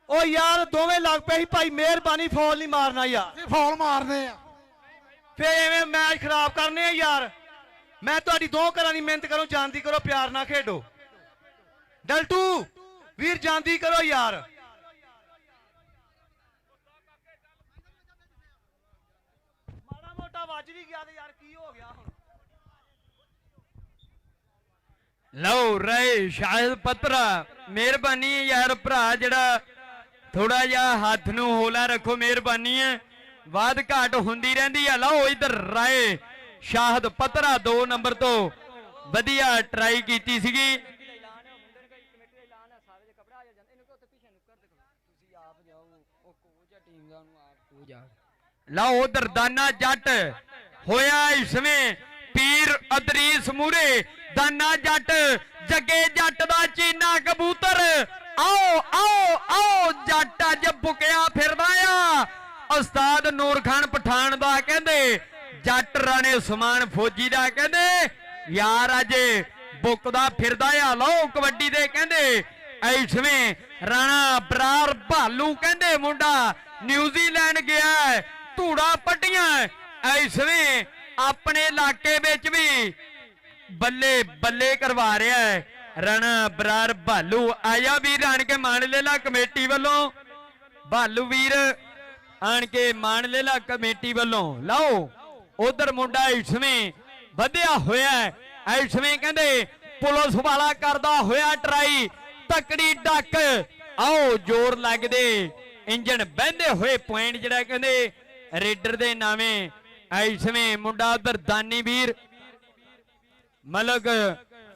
ਉਹ ਯਾਰ ਦੋਵੇਂ ਲੱਗ ਪਏ ਸੀ ਭਾਈ ਮਿਹਰਬਾਨੀ ਫੌਲ ਨਹੀਂ ਮਾਰਨਾ ਯਾਰ ਫੌਲ ਮਾਰਦੇ ਆ ਫੇਰ ਐਵੇਂ ਮੈਚ ਖਰਾਬ ਕਰਨੇ ਆ ਯਾਰ ਮੈਂ ਤੁਹਾਡੀ ਦੋ ਘਰਾਂ ਦੀ ਮਿਹਨਤ ਕਰੋ ਜਾਂਦੀ ਕਰੋ ਪਿਆਰ ਨਾਲ ਖੇਡੋ ਡਲਟੂ ਵੀਰ ਜਾਂਦੀ ਕਰੋ ਯਾਰ ਮਾੜਾ ਮੋਟਾ ਵੱਜ ਵੀ ਗਿਆ ਤੇ ਯਾਰ ਕੀ ਹੋ ਗਿਆ ਹੁਣ ਲਓ ਰੇ ਸ਼ਾਹਿਦ ਪੱਤਰਾ ਮਿਹਰਬਾਨੀ ਹੈ ਯਾਰ ਭਰਾ ਜਿਹੜਾ ਥੋੜਾ ਜਿਹਾ ਹੱਥ ਨੂੰ ਹੌਲਾ ਰੱਖੋ ਮਿਹਰਬਾਨੀ ਹੈ ਵਾਦ ਘਾਟ ਹੁੰਦੀ ਰਹਿੰਦੀ ਆ। ਲਓ ਇਧਰ ਰਾਏ ਸ਼ਾਹਦ ਪਤਰਾ 2 ਨੰਬਰ ਤੋਂ ਵਧੀਆ ਟਰਾਈ ਕੀਤੀ ਸੀਗੀ। ਐਲਾਨ ਹੈ ਮੁੰਡੇ ਨੂੰ ਕਮੇਟੀ ਦਾ ਐਲਾਨ ਹੈ ਸਾਰੇ ਜੇ ਕਪੜਾ ਆ ਜਾਂਦੇ ਇਹਨੂੰ ਕੋ ਤੇ ਪਿੱਛੇ ਨੁੱਕਰ ਤੇ ਤੁਸੀਂ ਆਪ ਜਾਓ ਉਹ ਕੋਚ ਆ ਟੀਮ ਦਾ ਉਹਨੂੰ ਆਪ ਕੋਚ ਆ। ਲਓ ਉਧਰ ਦਾਨਾ ਜੱਟ ਹੋਇਆ ਇਸਵੇਂ ਪੀਰ ਅਦਰੀਸ ਮੂਰੇ ਦਾਨਾ ਜੱਟ ਜੱਗੇ ਜੱਟ ਦਾ ਚੀਨਾ ਕਬੂਤਰ। ਆਓ ਆਓ ਆਓ ਜੱਟ ਅੱਜ ਬੁਕਿਆ ਫਿਰਦਾ ਆ। ਉਸਤਾਦ ਨੂਰ ਖਾਨ ਪਠਾਨ ਦਾ ਕਹਿੰਦੇ ਜੱਟ ਰਾਣੇ ਸੁਮਾਨ ਫੌਜੀ ਦਾ ਕਹਿੰਦੇ ਯਾਰ ਅੱਜ ਬੁਕਦਾ ਫਿਰਦਾ ਆ। ਲਓ ਕਬੱਡੀ ਦੇ ਕਹਿੰਦੇ ਇਸਵੇਂ ਰਾਣਾ ਬਰਾਰ ਭਾਲੂ ਕਹਿੰਦੇ ਮੁੰਡਾ ਨਿਊਜ਼ੀਲੈਂਡ ਗਿਆ ਧੂੜਾ ਪੱਟੀਆਂ। ਇਸਵੇਂ ਆਪਣੇ ਇਲਾਕੇ ਵਿੱਚ ਵੀ ਬੱਲੇ ਬੱਲੇ ਕਰਵਾ ਰਿਹਾ ਹੈ ਰਾਣਾ ਬਰਾਰ ਭਾਲੂ। ਆਇਆ ਵੀਰ ਆਣ ਕੇ ਮਾਣ ਲੈ ਲਾ ਕਮੇਟੀ ਵੱਲੋਂ, ਭਾਲੂ ਵੀਰ ਆਣ ਕੇ ਮਾਣ ਲੈ ਲਾ ਕਮੇਟੀ ਵੱਲੋਂ। ਲਓ ਉਧਰ ਮੁੰਡਾ ਇਸਵੇਂ ਵਧਿਆ ਹੋਇਆ ਇਸਵੇਂ ਕਹਿੰਦੇ ਪੁਲਿਸ ਵਾਲਾ ਕਰਦਾ ਹੋਇਆ ਟਰਾਈ ਤਕੜੀ ਡੱਕ। ਆਓ ਜ਼ੋਰ ਲੱਗਦੇ ਇੰਜਣ ਬਹਿੰਦੇ ਹੋਏ ਪੁਆਇੰਟ ਜਿਹੜਾ ਕਹਿੰਦੇ ਰੇਡਰ ਦੇ ਨਾਵੇਂ ਇਸਵੇਂ ਮੁੰਡਾ ਉਧਰ ਦਾਨੀ ਵੀਰ ਮਲਕ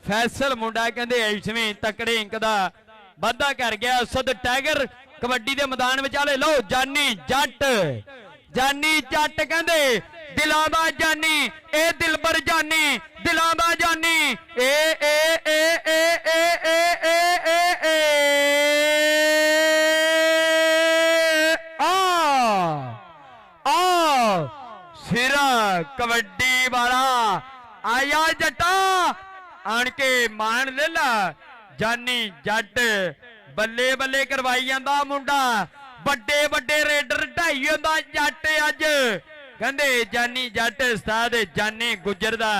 ਫੈਸਲ ਮੁੰਡਾ ਕਹਿੰਦੇ ਇਸਵੇਂ ਤਕੜੇ ਇੰਕ ਦਾ ਵਾਧਾ ਕਰ ਗਿਆ। ਸਦ ਟਾਈਗਰ ਕਬੱਡੀ ਦੇ ਮੈਦਾਨ ਵਿਚਾਲੇ। ਲਓ ਜਾਨੀ ਜੱਟ ਕਹਿੰਦੇ ਦਿਲਾਂ ਦਾ ਜਾਨੀ ਇਹ ਦਿਲਬਰ ਜਾਨੀ ਦਿਲਾਂ ਦਾ ਜਾਨੀ ਏ ਏ ਏ ਏ ਏ ਏ ਏ ਏ ਆ ਸਿਰਾ ਕਬੱਡੀ ਵਾਲਾ ਆਇਆ ਜੱਟਾ ਆਣ ਕੇ ਮਾਣ ਲੈ ਲਾ। ਜਾਨੀ ਜੱਟ ਬੱਲੇ ਬੱਲੇ ਕਰਵਾਈ ਜਾਂਦਾ ਮੁੰਡਾ। ਵੱਡੇ ਵੱਡੇ ਰੇਡਰ ਢਾਈ ਹੁੰਦਾ ਜੱਟ ਅੱਜ ਕਹਿੰਦੇ ਜਾਨੀ ਜੱਟ ਉਸਤਾਦ ਜਾਨੇ ਗੁੱਜਰ ਦਾ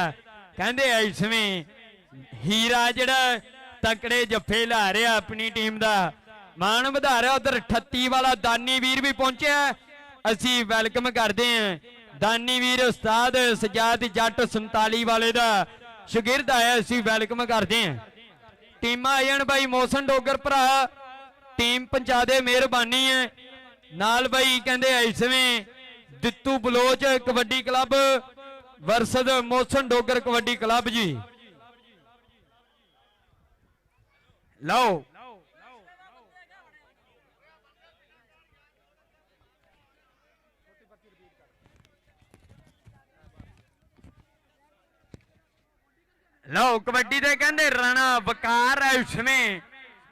ਕਹਿੰਦੇ ਇਸਵੇਂ ਹੀਰਾ ਜਿਹੜਾ ਤਕੜੇ ਜੱਫੇ ਲਾ ਰਿਹਾ ਆਪਣੀ ਟੀਮ ਦਾ ਮਾਣ ਵਧਾ ਰਿਹਾ। ਉਧਰ 38 ਵਾਲਾ ਦਾਨੀ ਵੀਰ ਵੀ ਪਹੁੰਚਿਆ। ਅਸੀਂ ਵੈਲਕਮ ਕਰਦੇ ਹਾਂ ਦਾਨੀ ਵੀਰ ਉਸਤਾਦ ਸਜਾਦ ਜੱਟ 47 ਵਾਲੇ ਦਾ ਸ਼ਾਗਿਰਦ ਆਇਆ। ਅਸੀਂ ਵੈਲਕਮ ਕਰਦੇ ਹਾਂ। ਟੀਮਾਂ ਆਇਣ ਬਾਈ ਮੋਸਨ ਡੋਗਰ ਭਰਾ ਟੀਮ ਪਹੁੰਚਾ ਦੇ ਮਿਹਰਬਾਨੀ ਹੈ ਨਾਲ ਬਾਈ ਕਹਿੰਦੇ ਇਸਵੇਂ ਦਿੱਤੂ ਬਲੋਚ ਕਬੱਡੀ ਕਲੱਬ ਵਰਸਦ ਮੋਸਨ ਡੋਗਰ ਕਬੱਡੀ ਕਲੱਬ ਜੀ। ਲਓ ਲਓ ਕਬੱਡੀ ਦੇ ਕਹਿੰਦੇ ਰਾਣਾ ਵਕਾਰ ਹੈ ਉਸਵੇਂ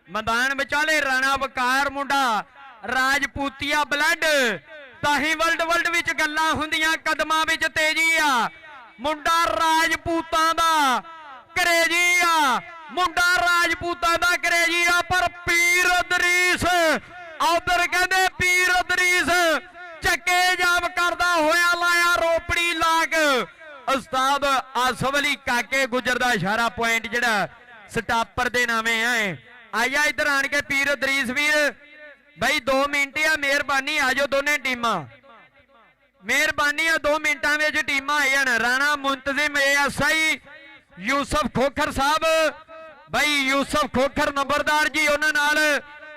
ਮੈਦਾਨ ਵਿਚਾਲੇ ਰਾਣਾ ਵਕਾਰ ਮੁੰਡਾ ਰਾਜਪੂਤੀਆ ਬਲੱਡ ਤਾਹੀ ਵਰਲਡ ਵਿੱਚ ਗੱਲਾਂ ਹੁੰਦੀਆਂ ਕਦਮਾਂ ਵਿੱਚ ਤੇਜ਼ੀ ਆ ਮੁੰਡਾ ਰਾਜਪੂਤਾਂ ਦਾ ਕਰੇਜੀ ਆ ਮੁੰਡਾ ਰਾਜਪੂਤਾਂ ਦਾ ਕਰੇਜੀ ਆ ਪਰ ਪੀਰ ਅਦਰੀਸ ਉਧਰ ਕਹਿੰਦੇ ਪੀਰ ਅਦਰੀਸ ਚੱਕੇ ਜਾਮ ਕਰਦਾ ਹੋਇਆ ਲਾਇਆ ਰੋਪੜੀ ਲਾਗ ਉਸਤਾਦ ਆਸਫ ਅਲੀ ਕਾਕੇ ਗੁਜਰ ਦਾ ਇਸ਼ਾਰਾ ਪੁਆਇੰਟ ਜਿਹੜਾ ਸਟਾਪਰ ਦੇ ਨਾਵੇਂ ਹੈ ਆਇਆ ਇਧਰ ਆਣ ਕੇ ਪੀਰ ਅਦਰੀਸ ਵੀਰ ਬਈ 2 ਮਿੰਟ ਆ ਮਿਹਰਬਾਨੀ ਆਜੋ ਦੋਨੇ ਟੀਮਾਂ ਮਿਹਰਬਾਨੀ ਆ 2 ਮਿੰਟਾਂ ਵਿੱਚ ਟੀਮਾਂ ਆ ਜਾਣ ਰਾਣਾ ਮੁੰਤਜ਼ਮ ਐਸਆਈ ਯੂਸਫ ਖੋਖਰ ਸਾਹਿਬ ਬਈ ਯੂਸਫ ਖੋਖਰ ਨੰਬਰਦਾਰ ਜੀ ਉਹਨਾਂ ਨਾਲ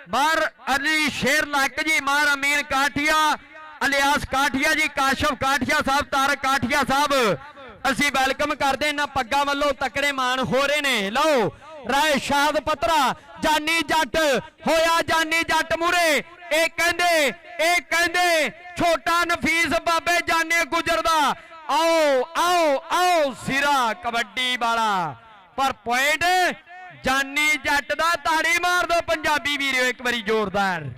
ਮਾਰ ਅਲੀ ਸ਼ੇਰ ਲੱਕ ਜੀ ਮਾਰ ਅਮੀਨ ਕਾਠੀਆ ਅਲਿਆਸ ਕਾਠੀਆ ਜੀ ਕਾਸ਼ਫ ਕਾਠੀਆ ਸਾਹਿਬ ਤਾਰਕ ਕਾਠੀਆ ਸਾਹਿਬ ਅਸੀਂ ਵੈਲਕਮ ਕਰਦੇ ਇਹਨਾਂ ਪੱਗਾਂ ਵੱਲੋਂ ਤਕੜੇ ਮਾਣ ਹੋ ਰਹੇ ਨੇ ਲਓ ਰਾਏ ਸ਼ਾਹਦ ਪਤਰਾ ਜਾਨੀ ਜੱਟ ਹੋਇਆ ਜਾਨੀ ਜੱਟ ਮੂਰੇ ਇਹ ਕਹਿੰਦੇ ਛੋਟਾ ਨਫੀਸ ਬਾਬੇ ਜਾਨੇ ਗੁਜਰ ਦਾ ਆਓ ਆਓ ਆਓ ਸਿਰਾ ਕਬੱਡੀ ਵਾਲਾ ਪਰ ਪੁਆਇੰਟ ਜਾਨੀ ਜੱਟ ਦਾ ਤਾੜੀ ਮਾਰ ਦੋ ਪੰਜਾਬੀ ਵੀਰੋ ਇੱਕ ਵਾਰੀ ਜ਼ੋਰਦਾਰ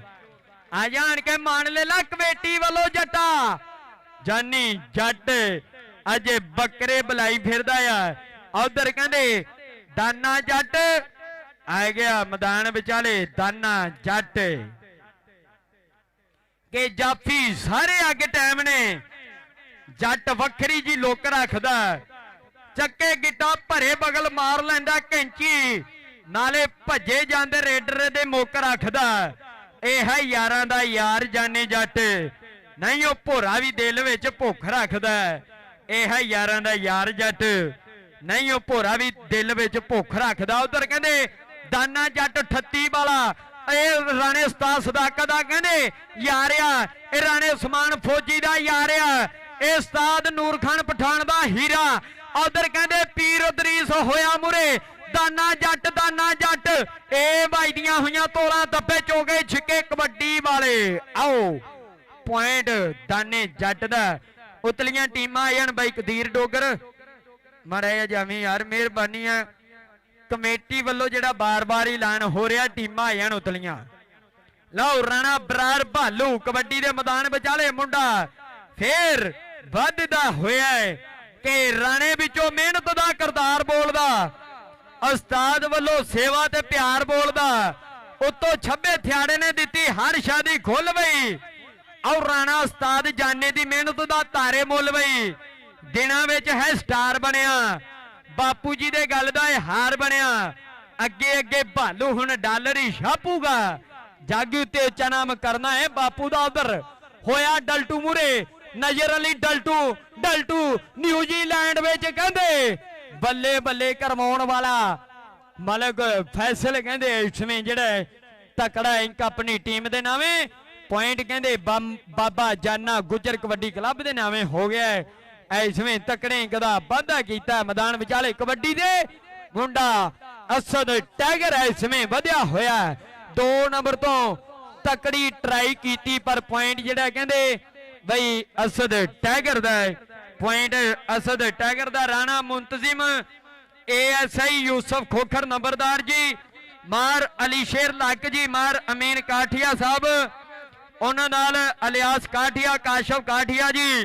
ਆ ਜਾਣ ਕੇ ਮਾਣ ਲੈ ਲਾ ਕਮੇਟੀ ਵੱਲੋਂ ਜੱਟਾ ਜਾਨੀ ਜੱਟ ਅਜੇ ਬੱਕਰੇ ਬੁਲਾਈ ਫਿਰਦਾ ਆ ਉਧਰ ਕਹਿੰਦੇ ਦਾਨਾ ਜੱਟ ਆ ਗਿਆ ਮੈਦਾਨ ਵਿਚਾਲੇ ਦਾਨਾ ਜੱਟ ਕਿ ਜਾਫੀ ਸਾਰੇ ਅੱਗੇ ਟਾਈਮ ਨੇ ਜੱਟ ਵੱਖਰੀ ਜੀ ਲੋਕ ਰੱਖਦਾ ਚੱਕੇ ਗਿੱਟਾ ਭਰੇ ਬਗਲ ਮਾਰ ਲੈਂਦਾ ਕੈਂਚੀ ਨਾਲੇ ਭੱਜੇ ਜਾਂਦੇ ਰੇਡਰ ਦੇ ਮੁੱਕ ਰੱਖਦਾ ਇਹ ਹੈ ਯਾਰਾਂ ਦਾ ਯਾਰ ਜਾਨੇ ਜੱਟ ਨਹੀਂ ਉਹ ਭੋਰਾ ਵੀ ਦਿਲ ਵਿੱਚ ਭੁੱਖ ਰੱਖਦਾ ਇਹ ਹੈ ਯਾਰਾਂ ਦਾ ਯਾਰ ਜੱਟ ਨਹੀਂ ਉਹ ਭੋਰਾ ਵੀ ਦਿਲ ਵਿੱਚ ਭੁੱਖ ਰੱਖਦਾ ਉਧਰ ਕਹਿੰਦੇ ਦਾਨਾ ਜੱਟ 38 ਵਾਲਾ ਇਹ ਰਾਣੇ ਉਸਤਾਦ ਸਦਾਕਤ ਦਾ ਕਹਿੰਦੇ ਯਾਰ ਆ, ਇਹ ਰਾਣੇ ਉਸਮਾਨ ਫੌਜੀ ਦਾ ਯਾਰ ਆ, ਇਹ ਉਸਤਾਦ ਨੂਰ ਖਾਨ ਪਠਾਨ ਦਾ ਹੀਰਾ। ਉਧਰ ਕਹਿੰਦੇ ਪੀਰ ਉਦਰੀਸ ਹੋਇਆ ਮੁਰੇ, ਦਾਨਾ ਜੱਟ ਇਹ ਵੱਜਦੀਆਂ ਹੋਈਆਂ ਤੋਲਾਂ ਦੱਬੇ ਚੋਗੇ ਛਿੱਕੇ ਕਬੱਡੀ ਵਾਲੇ। ਆਓ ਪੁਆਇੰਟ ਦਾਨੇ ਜੱਟ ਦਾ। ਉਤਲੀਆਂ ਟੀਮਾਂ ਆਣ ਬਾਈ ਕਦੀਰ ਡੋਗਰ ਮੜਿਆ ਜਾਵੀਂ ਯਾਰ, ਮਿਹਰਬਾਨੀ ਆ ਕਮੇਟੀ ਵੱਲੋਂ ਜਿਹੜਾ ਬਾਰ-ਬਾਰ ਐਲਾਨ ਹੋ ਰਿਹਾ, ਟੀਮਾਂ ਆਣ ਉਤਲੀਆਂ। ਲਓ ਰਾਣਾ ਬਰਾੜ ਭਾਲੂ ਕਬੱਡੀ ਦੇ ਮੈਦਾਨ ਵਿਚਾਲੇ ਮੁੰਡਾ ਫੇਰ ਵੱਧਦਾ ਹੋਇਆ ਹੈ ਕਿ ਰਾਣੇ ਵਿੱਚੋਂ ਮਿਹਨਤ ਦਾ ਕਰਤਾਰ ਬੋਲਦਾ, ਉਸਤਾਦ ਵੱਲੋਂ ਸੇਵਾ ਤੇ ਪਿਆਰ ਬੋਲਦਾ, ਉਤੋਂ ਛੱਬੇ ਥਿਆੜੇ ਨੇ ਦਿੱਤੀ ਹਰ ਸ਼ਾਦੀ ਖੁੱਲ ਬਈ। ਔਰ ਰਾਣਾ ਉਸਤਾਦ ਜਾਨੇ ਦੀ ਮਿਹਨਤ ਦਾ ਤਾਰੇ ਮੁੱਲ ਬਈ, ਦਿਨਾਂ ਵਿੱਚ ਹੈ ਸਟਾਰ ਬਣਿਆ, ਬਾਪੂ ਜੀ ਦੇ ਗੱਲ ਦਾ ਇਹ ਹਾਰ ਬਣਿਆ। ਅੱਗੇ ਭਾਲੂ ਹੁਣ ਡਾਲਰ ਹੀ ਛਾਪੂਗਾ, ਜੱਗ ਉੱਤੇ ਉੱਚਾ ਨਾਮ ਕਰਨਾ ਹੈ ਬਾਪੂ ਦਾ। ਉਧਰ ਹੋਇਆ ਡਲਟੂ ਮੂਰੇ, ਨਜ਼ਰ ਅਲੀ ਡਲਟੂ ਨਿਊਜ਼ੀਲੈਂਡ ਵਿੱਚ ਕਹਿੰਦੇ ਬੱਲੇ ਬੱਲੇ ਕਰਵਾਉਣ ਵਾਲਾ ਮਲਕ ਫੈਸਲ ਕਹਿੰਦੇ ਇਸਵੇਂ ਜਿਹੜਾ ਤਕੜਾ ਇੰਕ ਆਪਣੀ ਟੀਮ ਦੇ ਨਾਵੇਂ ਪੁਆਇੰਟ ਕਹਿੰਦੇ ਬਾਬਾ ਜਾਨਾ ਗੁੱਜਰ ਕਬੱਡੀ ਕਲੱਬ ਦੇ ਨਾਵੇਂ ਹੋ ਗਿਆ ਹੈ। ਇਸਵੇਂ ਤਕੜੇ ਇੰਕ ਦਾ ਵਾਅਦਾ ਕੀਤਾ ਮੈਦਾਨ ਵਿਚਾਲੇ ਕਬੱਡੀ ਦੇ ਮੁੰਡਾ ਅਸਦ ਟਾਈਗਰ ਇਸਵੇਂ ਵਧਿਆ ਹੋਇਆ 2 ਨੰਬਰ ਤੋਂ ਤਕੜੀ ਟਰਾਈ ਕੀਤੀ ਪਰ ਪੁਆਇੰਟ ਜਿਹੜਾ ਕਹਿੰਦੇ ਬਈ ਅਸਦ ਟਾਈਗਰ ਦਾ ਪੁਆਇੰਟ ਅਸਦ ਟਾਈਗਰ ਦਾ। ਰਾਣਾ ਮੁੰਤਜ਼ਿਮ ASI ਯੂਸਫ ਖੋਖਰ ਨੰਬਰਦਾਰ ਜੀ, ਮਾਰ ਅਲੀ ਸ਼ੇਰ ਲੱਕ ਜੀ, ਮਾਰ ਅਮੀਨ ਕਾਠੀਆ ਸਾਹਿਬ, ਉਹਨਾਂ ਨਾਲ ਅਲਿਆਸ ਕਾਠੀਆ, ਕਾਸ਼ਵ ਕਾਠੀਆ ਜੀ,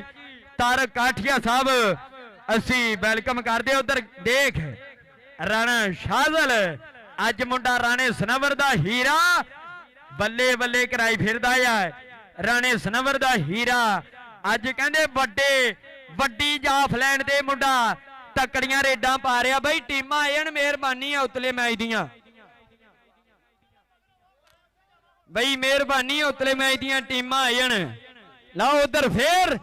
ਤਾਰਕ ਕਾਠੀਆ ਸਾਹਿਬ ਅਸੀਂ ਵੈਲਕਮ ਕਰਦੇ। ਉਧਰ ਦੇਖ ਰਾਣਾ ਸ਼ਾਜ਼ਲ ਅੱਜ ਮੁੰਡਾ ਰਾਣੇ ਸਨਵਰ ਦਾ ਹੀਰਾ ਬੱਲੇ ਬੱਲੇ ਕਰਾਈ ਫਿਰਦਾ ਆ। ਰਾਣੇ ਸਨਵਰ ਦਾ ਹੀਰਾ ਅੱਜ ਕਹਿੰਦੇ ਵੱਡੀ ਜਾਫ ਲੈਣ ਦੇ ਮੁੰਡਾ ਤਕੜੀਆਂ ਰੇਡਾਂ ਪਾ ਰਿਹਾ ਬਈ। ਟੀਮਾਂ ਆਣ ਮਿਹਰਬਾਨੀ ਆ ਉਤਲੇ ਮੈਚ ਦੀਆਂ ਬਈ, ਮਿਹਰਬਾਨੀ ਉਤਲੇ ਮੈਚ ਦੀਆਂ ਟੀਮਾਂ ਆਣ। ਲਓ ਉਧਰ ਫੇਰ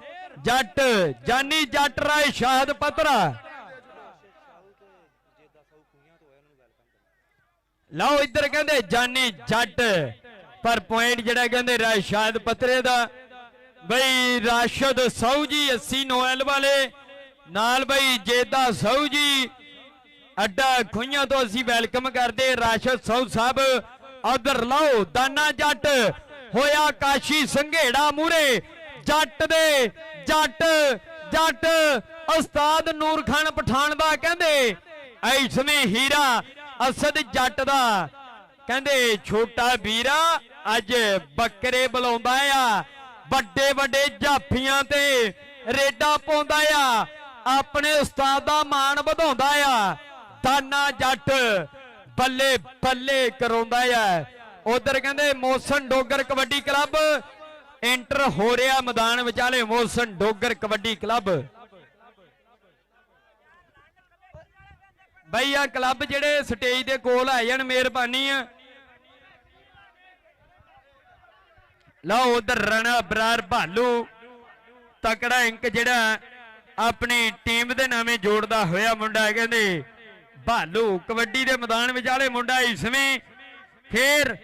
ਜੱਟ ਜਾਨੀ ਜੱਟ ਰਾਏ ਸ਼ਾਹਦ ਪਤਰਾ। ਲਓ ਇੱਧਰ ਕਹਿੰਦੇ ਜਾਨੀ ਜੱਟ ਪਰ ਪੁਆਇੰਟ ਜਿਹੜਾ ਕਹਿੰਦੇ ਰਾਏ ਸ਼ਾਹਦ ਪਤਰੇ ਦਾ ਬਈ। ਰਾਸ਼ਦ ਸਾਊ ਜੀ 80 ਨੋਐਲ ਵਾਲੇ ਨਾਲ ਬਈ ਜੇਦਾ ਸਾਊ ਜੀ ਅੱਡਾ ਖੁਈਆਂ ਤੋਂ ਅਸੀਂ ਵੈਲਕਮ ਕਰਦੇ ਰਾਸ਼ਦ ਸਾਊ ਸਾਹਿਬ। ਉਧਰ ਲਓ ਦਾਨਾ ਜੱਟ ਹੋਇਆ ਕਾਸ਼ੀ ਸੰਘੇੜਾ ਮੂਰੇ, ਜੱਟ ਉਸਤਾਦ ਨੂਰ ਖਾਨ ਪਠਾਨ ਦਾ ਕਹਿੰਦੇ ਐਸਵੇਂ ਹੀਰਾ ਅਸਦ ਜੱਟ ਦਾ ਕਹਿੰਦੇ ਛੋਟਾ ਵੀਰਾ ਅੱਜ ਬੱਕਰੇ ਬੁਲਾਉਂਦਾ ਆ, ਵੱਡੇ ਜਾਫੀਆਂ ਤੇ ਰੇਡਾਂ ਪਾਉਂਦਾ ਆ, ਆਪਣੇ ਉਸਤਾਦ ਦਾ ਮਾਣ ਵਧਾਉਂਦਾ ਆ। ਦਾਨਾ ਜੱਟ ਬੱਲੇ ਬੱਲੇ ਕਰਾਉਂਦਾ ਆ। ਉਧਰ ਕਹਿੰਦੇ ਮੋਸਨ ਡੋਗਰ ਕਬੱਡੀ ਕਲੱਬ ਐਂਟਰ ਹੋ ਰਿਹਾ ਮੈਦਾਨ ਵਿਚਾਲੇ, ਮੋਸਨ ਡੋਗਰ ਕਬੱਡੀ ਕਲੱਬ ਬਈ। ਆ ਕਲੱਬ ਜਿਹੜੇ ਸਟੇਜ ਦੇ ਕੋਲ ਆ ਜਾਣ ਮਿਹਰਬਾਨੀ ਆ। ਲਓ ਉਧਰ ਰਾਣਾ ਬਰਾੜ ਭਾਲੂ ਤਕੜਾ ਇੰਕ ਜਿਹੜਾ ਆਪਣੀ ਟੀਮ ਦੇ ਨਾਵੇਂ ਜੋੜਦਾ ਹੋਇਆ ਮੁੰਡਾ ਕਹਿੰਦੇ ਭਾਲੂ ਕਬੱਡੀ ਦੇ ਮੈਦਾਨ ਵਿਚਾਲੇ ਮੁੰਡਾ ਇਸਵੇਂ ਫੇਰ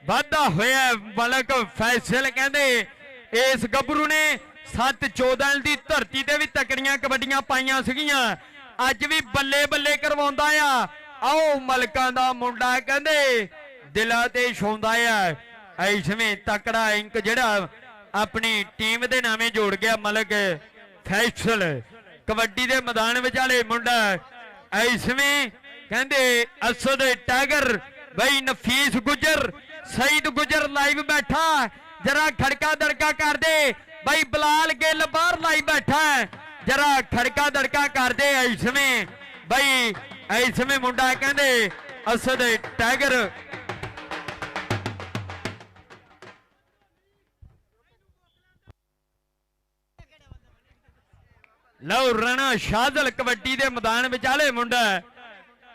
ਵਾਧਾ ਹੋਇਆ ਮਲਕ ਫੈਸਲ ਕਹਿੰਦੇ ਇਸ ਗੱਭਰੂ ਨੇ 7-14 ਦੀ ਧਰਤੀ ਤੇ ਵੀ ਤਕੜੀਆਂ ਕਬੱਡੀਆਂ ਪਾਈਆਂ ਸੀਗੀਆਂ, ਅੱਜ ਵੀ ਬੱਲੇ ਬੱਲੇ ਕਰਵਾਉਂਦਾ ਆ। ਆਓ ਮਲਕਾਂ ਦਾ ਮੁੰਡਾ ਕਹਿੰਦੇ ਦਿਲਾਂ ਤੇ ਛਾਉਂਦਾ ਆ। ਇਸਵੇਂ ਤਕੜਾ ਇੰਕ ਜਿਹੜਾ ਆਪਣੀ ਟੀਮ ਦੇ ਨਾਵੇਂ ਜੋੜ ਗਿਆ ਮਲਕ ਫੈਸਲ ਕਬੱਡੀ ਦੇ ਮੈਦਾਨ ਵਿਚਾਲੇ ਮੁੰਡਾ ਇਸਵੇਂ ਕਹਿੰਦੇ ਅਸਦ ਟਾਈਗਰ ਬਈ। ਨਫੀਸ ਗੁਜਰ ਸਈਦ ਗੁਜਰ ਲਾਈਵ ਬੈਠਾ, ਜਰਾ ਖੜਕਾ ਦੜਕਾ ਕਰਦੇ ਬਈ। ਬਲਾਲ ਗਿੱਲ ਬਾਹਰ ਲਾਈਵ ਬੈਠਾ, ਜਰਾ ਖੜਕਾ ਦੜਕਾ ਕਰਦੇ ਇਸਵੇਂ ਬਈ। ਇਸਵੇਂ ਮੁੰਡਾ ਕਹਿੰਦੇ ਅਸਦ ਟਾਈਗਰ ਲਓ ਰਾਣਾ ਸ਼ਾਜ਼ਲ ਕਬੱਡੀ ਦੇ ਮੈਦਾਨ ਵਿਚਾਲੇ ਮੁੰਡਾ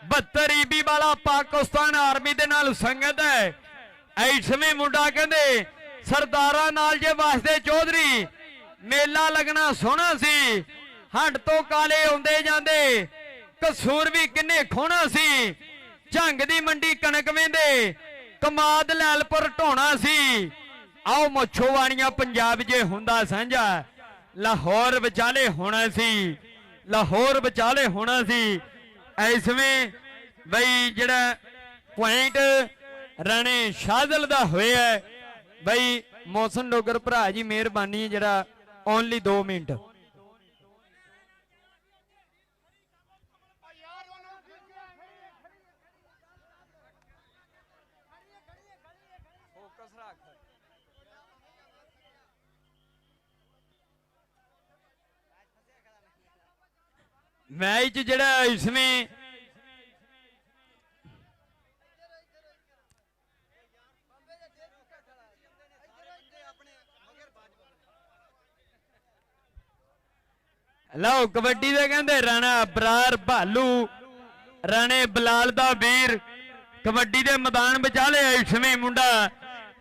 72 ਈਬੀ ਵਾਲਾ ਪਾਕਿਸਤਾਨ ਆਰਮੀ ਦੇ ਨਾਲ ਸੰਗਤ ਹੈ। ਐਸਵੇਂ ਮੁੰਡਾ ਕਹਿੰਦੇ ਸਰਦਾਰਾਂ ਨਾਲ ਜੇ ਵਾਸਤੇ ਚੌਧਰੀ ਮੇਲਾ ਲੱਗਣਾ ਸੋਹਣਾ ਸੀ, ਹੰਡ ਤੋਂ ਕਾਲੇ ਆਉਂਦੇ ਜਾਂਦੇ, ਕਸੂਰ ਵੀ ਕਿੰਨੇ ਖੋਣਾ ਸੀ, ਝੰਗ ਦੀ ਮੰਡੀ ਕਣਕ ਵੇਂਦੇ ਕਮਾਦ ਲੈਲਪੁਰ ਢੋਣਾ ਸੀ। ਆਓ ਮੁੱਛੋਵਾਣੀਆਂ ਪੰਜਾਬ ਜੇ ਹੁੰਦਾ ਸਾਂਝਾ, ਲਾਹੌਰ ਵਿਚਾਲੇ ਹੋਣਾ ਸੀ, ਲਾਹੌਰ ਵਿਚਾਲੇ ਹੋਣਾ ਸੀ। ਐਸਵੇਂ ਬਈ ਜਿਹੜਾ ਪੁਆਇੰਟ ਰਾਣੇ ਸ਼ਾਹਜ਼ਲ ਦਾ ਹੋਇਆ ਬਈ ਮੌਸਮ ਡੋਗਰ ਭਰਾ ਜੀ ਮਿਹਰਬਾਨੀ, ਜਿਹੜਾ ਓਨਲੀ 2 ਮਿੰਟ। ਫੋਕਸ ਰੱਖ। ਮੈਚ ਜਿਹੜਾ ਇਸਵੇਂ ਲਓ ਕਬੱਡੀ ਦੇ ਕਹਿੰਦੇ ਰਾਣਾ ਅਬਰਾਰ ਭਾਲੂ, ਰਾਣੇ ਬਲਾਲ ਦਾ ਵੀਰ ਕਬੱਡੀ ਦੇ ਮੈਦਾਨ ਵਿਚਾਲੇ ਇਸਵੇਂ ਮੁੰਡਾ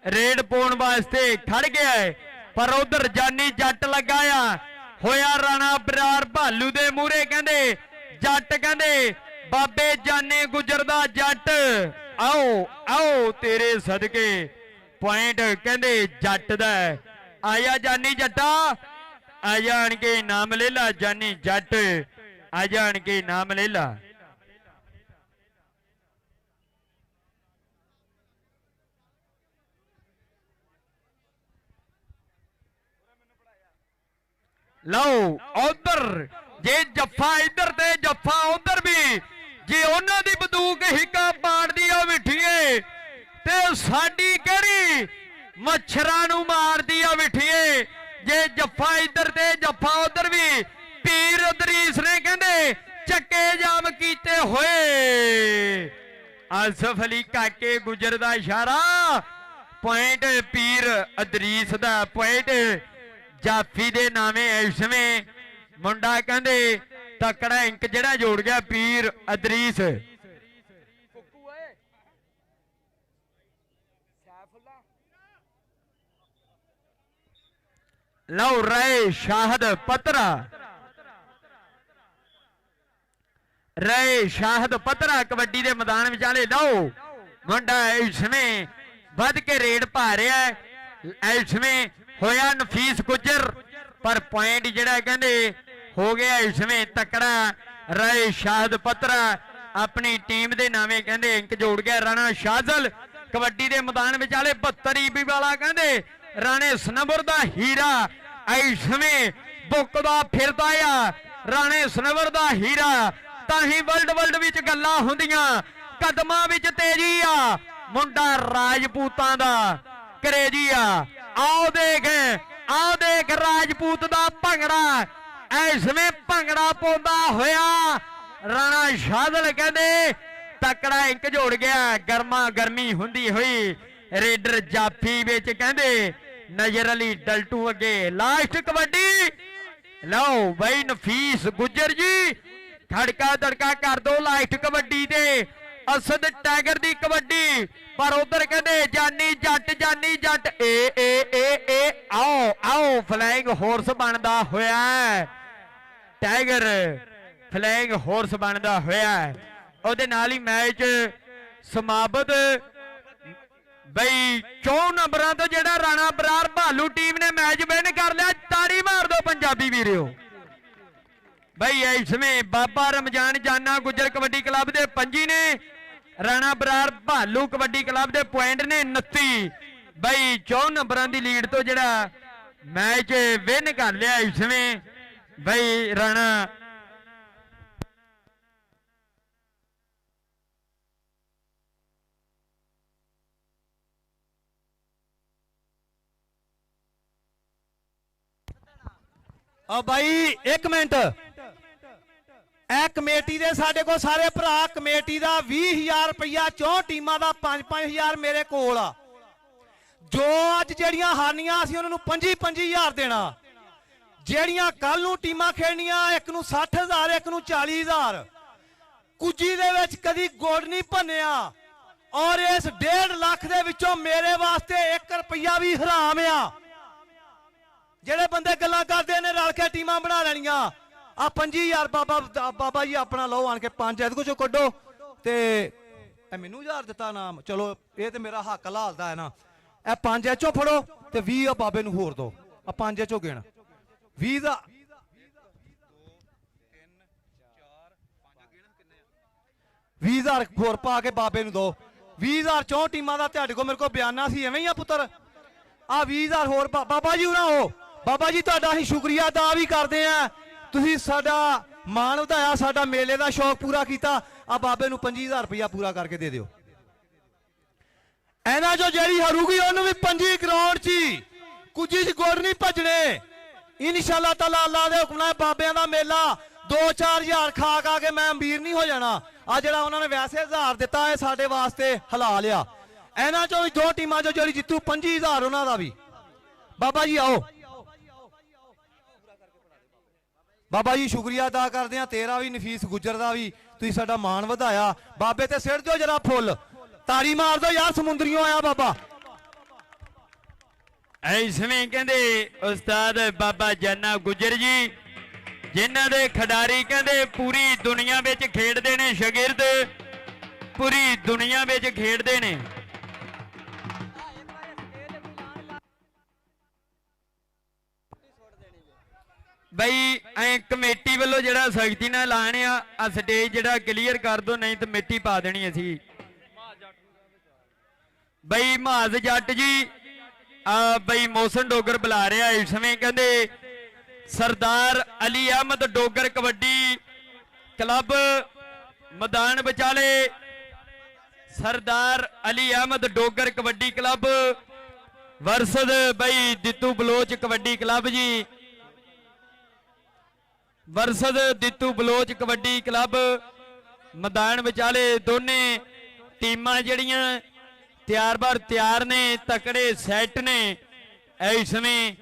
ਰੇਡ ਪਾਉਣ ਵਾਸਤੇ ਖੜ ਗਿਆ ਹੈ, ਪਰ ਉਧਰ ਜਾਨੀ ਜੱਟ ਲਗਾਇਆ ਹੋਇਆ ਰਾਣਾ ਅਬਰਾਰ ਭਾਲੂ ਦੇ ਮੂਹਰੇ। ਕਹਿੰਦੇ ਜੱਟ, ਕਹਿੰਦੇ ਬਾਬੇ ਜਾਨੇ ਗੁਜਰ ਦਾ ਜੱਟ, ਆਓ ਆਓ ਤੇਰੇ ਸਦਕੇ ਪੁਆਇੰਟ ਕਹਿੰਦੇ ਜੱਟ ਦਾ। ਆਇਆ ਜਾਨੀ ਜੱਟਾ, ਆ ਜਾਣ ਕੇ ਨਾਮ ਲੈ ਲਾ ਜਾਨੀ ਜੱਟ, ਆ ਜਾਣ ਕੇ ਨਾਮ ਲੈ ਲਾ। ਲਓ ਉਧਰ ਜੇ ਜੱਫਾ ਇੱਧਰ ਤੇ ਜੱਫਾ ਉਧਰ ਵੀ, ਜੇ ਉਹਨਾਂ ਦੀ ਬੰਦੂਕ ਹਿੱਕਾ ਪਾੜਦੀ ਆ ਵਿਠੀਏ ਤੇ ਸਾਡੀ ਕਿਹੜੀ ਮੱਛਰਾਂ ਨੂੰ ਮਾਰਦੀ ਆ ਵਿਠੀਏ। ਜੇ ਜੱਫਾ ਇੱਧਰ ਤੇ ਜੱਫਾ ਉਧਰ ਵੀ, ਪੀਰ ਅਦਰੀਸ ਨੇ ਕਹਿੰਦੇ ਚੱਕੇ ਜਾਮ ਕੀਤੇ ਹੋਏ। ਆਸਫ ਅਲੀ ਕਾਕੇ ਗੁਜਰ ਦਾ ਇਸ਼ਾਰਾ, ਪੁਆਇੰਟ ਪੀਰ ਅਦਰੀਸ ਦਾ, ਪੁਆਇੰਟ ਜਾਫੀ ਦੇ ਨਾਵੇਂ ਇਸਵੇਂ ਮੁੰਡਾ ਕਹਿੰਦੇ ਤਕੜਾ ਇੰਕ ਜਿਹੜਾ ਜੋੜ ਗਿਆ ਪੀਰ ਅਦਰੀਸ। ਫੁੱਕੂ ਏ ਸੈਫੁੱਲਾ। ਲਓ ਰਾਏ ਸ਼ਾਹਦ ਪਤਰਾ, ਰਾਏ ਸ਼ਾਹਦ ਪਤਰਾ ਕਬੱਡੀ ਦੇ ਮੈਦਾਨ ਵਿਚਾਲੇ। ਲਓ ਮੁੰਡਾ ਇਸਵੇਂ ਵੱਧ ਕੇ ਰੇਡ ਪਾ ਰਿਹਾ, ਇਸਵੇਂ ਹੋਇਆ ਨਫੀਸ ਗੁਜਰ, ਪਰ ਪੁਆਇੰਟ ਜਿਹੜਾ ਕਹਿੰਦੇ ਹੋ ਗਿਆ ਇਸਵੇਂ ਤਕੜਾ ਰਾਏ ਸ਼ਾਹਦ ਪਤਰਾ ਆਪਣੀ ਟੀਮ ਦੇ ਨਾਵੇਂ ਕਹਿੰਦੇ ਇੰਕ ਜੋੜ ਗਿਆ। ਰਾਣਾ ਸ਼ਾਹਜ਼ਲ ਕਬੱਡੀ ਦੇ ਮੈਦਾਨ ਵਿਚਾਲੇ 72 ਈਬੀ ਵਾਲਾ ਕਹਿੰਦੇ ਰਾਣੇ ਸਨਵਰ ਦਾ ਹੀਰਾ ਇਸਵੇਂ ਬੁੱਕਦਾ ਫਿਰਦਾ ਆ। ਰਾਣੇ ਸਨਵਰ ਦਾ ਹੀਰਾ, ਤਾਂ ਹੀ ਵਰਲਡ ਵਿੱਚ ਗੱਲਾਂ ਹੁੰਦੀਆਂ, ਕਦਮਾਂ ਵਿੱਚ ਤੇਜ਼ੀ ਆ, ਮੁੰਡਾ ਰਾਜਪੂਤਾਂ ਦਾ ਕਰੇਜੀ ਆ। ਆਓ ਦੇਖ ਰਾਜਪੂਤ ਦਾ ਭੰਗੜਾ, ਐਸਵੇਂ ਭੰਗੜਾ ਪਾਉਂਦਾ ਹੋਇਆ ਰਾਣਾ ਸ਼ਾਹਜ਼ਲ ਕਹਿੰਦੇ ਤਕੜਾ ਇੰਕ ਜੋੜ ਗਿਆ। ਗਰਮਾ ਗਰਮੀ ਹੁੰਦੀ ਹੋਈ ਰੇਡਰ ਜਾਫੀ ਵਿੱਚ ਕਹਿੰਦੇ ਨਜ਼ਰ ਅਲੀ ਡਲਟੂ ਅੱਗੇ ਲਾਸਟ ਕਬੱਡੀ। ਲਓ ਬਈ ਨਫੀਸ ਗੁੱਜਰ ਜੀ ਖੜਕਾ ਦੜਕਾ ਕਰ ਦੋ ਲਾਸਟ ਕਬੱਡੀ ਤੇ, ਅਸਦ ਟਾਈਗਰ ਦੀ ਕਬੱਡੀ, ਪਰ ਉਧਰ ਕਹਿੰਦੇ ਜਾਨੀ ਜੱਟ ਏ ਆਓ ਆਓ ਫਲਾਈਂਗ ਹਾਰਸ ਬਣਦਾ ਹੋਇਆ ਟਾਈਗਰ, ਫਲਾਈਂਗ ਹਾਰਸ ਬਣਦਾ ਹੋਇਆ। ਉਹਦੇ ਨਾਲ ਹੀ ਮੈਚ ਸਮਾਪਤ ਬਈ 4 ਨੰਬਰਾਂ ਤੋਂ ਜਿਹੜਾ ਰਾਣਾ ਬਰਾਰ ਭਾਲੂ ਟੀਮ ਨੇ ਮੈਚ ਵਿਨ ਕਰ ਲਿਆ। ਤਾੜੀ ਮਾਰ ਦੋ ਪੰਜਾਬੀ ਵੀਰਿਓ। ਬਈ ਇਸਵੇਂ ਬਾਬਾ ਰਮਜ਼ਾਨ ਜਾਨਾ ਗੁੱਜਰ ਕਬੱਡੀ ਕਲੱਬ ਦੇ 25 ਨੇ, ਰਾਣਾ ਬਰਾਰ ਭਾਲੂ ਕਬੱਡੀ ਕਲੱਬ ਦੇ ਪੁਆਇੰਟ ਨੇ 29। ਬਈ 4 ਨੰਬਰਾਂ ਦੀ ਲੀਡ ਤੋਂ ਜਿਹੜਾ ਮੈਚ ਵਿਨ ਕਰ ਲਿਆ ਇਸਵੇਂ ਬਈ ਰਾਣਾ। ਆ ਬਾਈ 1 ਮਿੰਟ, ਇਹ ਕਮੇਟੀ ਦੇ ਸਾਡੇ ਕੋਲ ਸਾਰੇ ਭਰਾ ਕਮੇਟੀ ਦਾ 20,000 ਰੁਪਇਆ 4 ਟੀਮਾਂ ਦਾ 5-5000 ਮੇਰੇ ਕੋਲ ਆ। ਜੋ ਅੱਜ ਜਿਹੜੀਆਂ ਹਾਰਨੀਆਂ ਅਸੀਂ ਉਹਨਾਂ ਨੂੰ 25-25,000 ਦੇਣਾ। ਜਿਹੜੀਆਂ ਕੱਲ ਨੂੰ ਟੀਮਾਂ ਖੇਡਣੀਆਂ, ਇੱਕ ਨੂੰ 60,000 ਇੱਕ ਨੂੰ 40,000। ਕੁੱਜੀ ਦੇ ਵਿੱਚ ਕਦੀ ਗੋੜ ਨਹੀਂ ਭੰਨਿਆ, ਔਰ ਇਸ 1.5 ਲੱਖ ਦੇ ਵਿੱਚੋਂ ਮੇਰੇ ਵਾਸਤੇ 1 ਰੁਪਇਆ ਵੀ ਹਰਾਮ ਆ। ਜਿਹੜੇ ਬੰਦੇ ਗੱਲਾਂ ਕਰਦੇ ਨੇ ਰਲ ਕੇ ਟੀਮਾਂ ਬਣਾ ਲੈਣੀਆਂ, ਆ 25,000 ਬਾਬਾ ਜੀ ਆਪਣਾ ਲਓ ਆਣ ਕੇ 5 ਇਹਦੇ ਕੋਲ ਕੱਢੋ ਤੇ ਇਹ ਮੈਨੂੰ 1000 ਦਿੱਤਾ ਨਾਮ, ਚਲੋ ਇਹ ਤੇ ਮੇਰਾ ਹੱਕ ਲਾਲਦਾ ਹੈ ਨਾ। ਇਹ 5 ਐਚੋ ਫੜੋ ਤੇ 20 ਆ ਬਾਬੇ ਨੂੰ ਹੋਰ ਦੋ। ਆ 5 ਐਚੋ ਗਿਣ 20 ਦਾ 20,000 ਹੋਰ ਪਾ ਕੇ ਬਾਬੇ ਨੂੰ ਦੋ। 20,000 ਚੋਂ ਟੀਮਾਂ ਦਾ ਤੁਹਾਡੇ ਕੋਲ ਮੇਰੇ ਕੋਲ ਬਿਆਨਾ ਸੀ, ਐਵੇਂ ਹੀ ਆ ਪੁੱਤਰ। ਆ 20,000 ਹੋਰ ਬਾਬਾ ਜੀ ਉਹਨਾਂ ਹੋ। ਬਾਬਾ ਜੀ ਤੁਹਾਡਾ ਅਸੀਂ ਸ਼ੁਕਰੀਆ ਅਦਾ ਵੀ ਕਰਦੇ ਆ, ਤੁਸੀਂ ਸਾਡਾ ਮਾਣ ਵਧਾਇਆ, ਸਾਡਾ ਮੇਲੇ ਦਾ ਸ਼ੌਕ ਪੂਰਾ ਕੀਤਾ। ਆ ਬਾਬੇ ਨੂੰ 25,000 ਰੁਪਇਆ ਪੂਰਾ ਕਰਕੇ ਦੇ ਦਿਓ। ਇਹਨਾਂ ਚੋਂ ਜਿਹੜੀ ਹਰੂਗੀ ਉਹਨੂੰ ਵੀ 25 ਗਰਾਊਂਡ 'ਚ ਹੀ ਕੁਝ ਚ ਗੁੜ ਨਹੀਂ ਭੱਜਣੇ। ਇਨਸ਼ਾਅੱਲਾ ਤਾਲਾ ਅੱਲਾ ਦੇ ਹੁਕਮ ਨਾਲ ਬਾਬਿਆਂ ਦਾ ਮੇਲਾ 2-4 ਹਜ਼ਾਰ ਖਾ ਖਾ ਕੇ ਮੈਂ ਅਮੀਰ ਨਹੀਂ ਹੋ ਜਾਣਾ। ਆ ਜਿਹੜਾ ਉਹਨਾਂ ਨੇ ਵੈਸੇ 1000 ਦਿੱਤਾ ਇਹ ਸਾਡੇ ਵਾਸਤੇ ਹਲਾਲ ਆ। ਇਹਨਾਂ ਚੋਂ ਵੀ 2 ਟੀਮਾਂ ਚੋਂ ਜਿਹੜੀ ਜਿੱਤੂ 25,000 ਉਹਨਾਂ ਦਾ ਵੀ। ਬਾਬਾ ਜੀ ਆਓ। ਬਾਬਾ ਜੀ ਸ਼ੁਕਰੀਆ ਅਦਾ ਕਰਦੇ ਆ ਤੇਰਾ ਵੀ, ਨਫੀਸ ਗੁੱਜਰ ਦਾ ਵੀ, ਤੁਸੀਂ ਸਾਡਾ ਮਾਣ ਵਧਾਇਆ। ਬਾਬੇ ਤੇ ਸਿਰ ਦਿਓ ਜਰਾ ਫੁੱਲ, ਤਾੜੀ ਮਾਰ ਦਿਓ ਯਾਰ, ਸਮੁੰਦਰੀਓ ਆਇਆ ਬਾਬਾ। ਐਸਵੇਂ ਕਹਿੰਦੇ ਉਸਤਾਦ ਬਾਬਾ ਜੰਨਾ ਗੁੱਜਰ ਜੀ, ਜਿਨ੍ਹਾਂ ਦੇ ਖਿਡਾਰੀ ਕਹਿੰਦੇ ਪੂਰੀ ਦੁਨੀਆ ਵਿੱਚ ਖੇਡਦੇ ਨੇ, ਸ਼ਾਗਿਰਦ ਪੂਰੀ ਦੁਨੀਆ ਵਿੱਚ ਖੇਡਦੇ ਨੇ। ਬਈ ਐ ਕਮੇਟੀ ਵੱਲੋਂ ਜਿਹੜਾ ਸਖਤੀ ਨਾਲ ਐਲਾਨ ਆ ਸਟੇਜ ਜਿਹੜਾ ਕਲੀਅਰ ਕਰ ਦੋ, ਨਹੀਂ ਤੇ ਮਿੱਟੀ ਪਾ ਦੇਣੀ ਅਸੀਂ। ਬਈ ਮਹਾਜ਼ ਜੱਟ ਜੀ ਬਈ ਮੋਹਸਨ ਡੋਗਰ ਬੁਲਾ ਰਿਹਾ ਇਸ ਸਮੇਂ, ਕਹਿੰਦੇ ਸਰਦਾਰ ਅਲੀ ਅਹਿਮਦ ਡੋਗਰ ਕਬੱਡੀ ਕਲੱਬ ਮੈਦਾਨ ਵਿਚਾਲੇ, ਸਰਦਾਰ ਅਲੀ ਅਹਿਮਦ ਡੋਗਰ ਕਬੱਡੀ ਕਲੱਬ ਵਰਸਦ ਬਈ ਦਿੱਤੂ ਬਲੋਚ ਕਬੱਡੀ ਕਲੱਬ ਜੀ, ਵਰਸਦ ਦਿੱਤੂ ਬਲੋਚ ਕਬੱਡੀ ਕਲੱਬ ਮੈਦਾਨ ਵਿਚਾਲੇ। ਦੋਨੇ ਟੀਮਾਂ ਜਿਹੜੀਆਂ ਤਿਆਰ-ਬਾਰ ਤਿਆਰ ਨੇ, ਤਕੜੇ ਸੈੱਟ ਨੇ ਇਸ ਸਮੇਂ।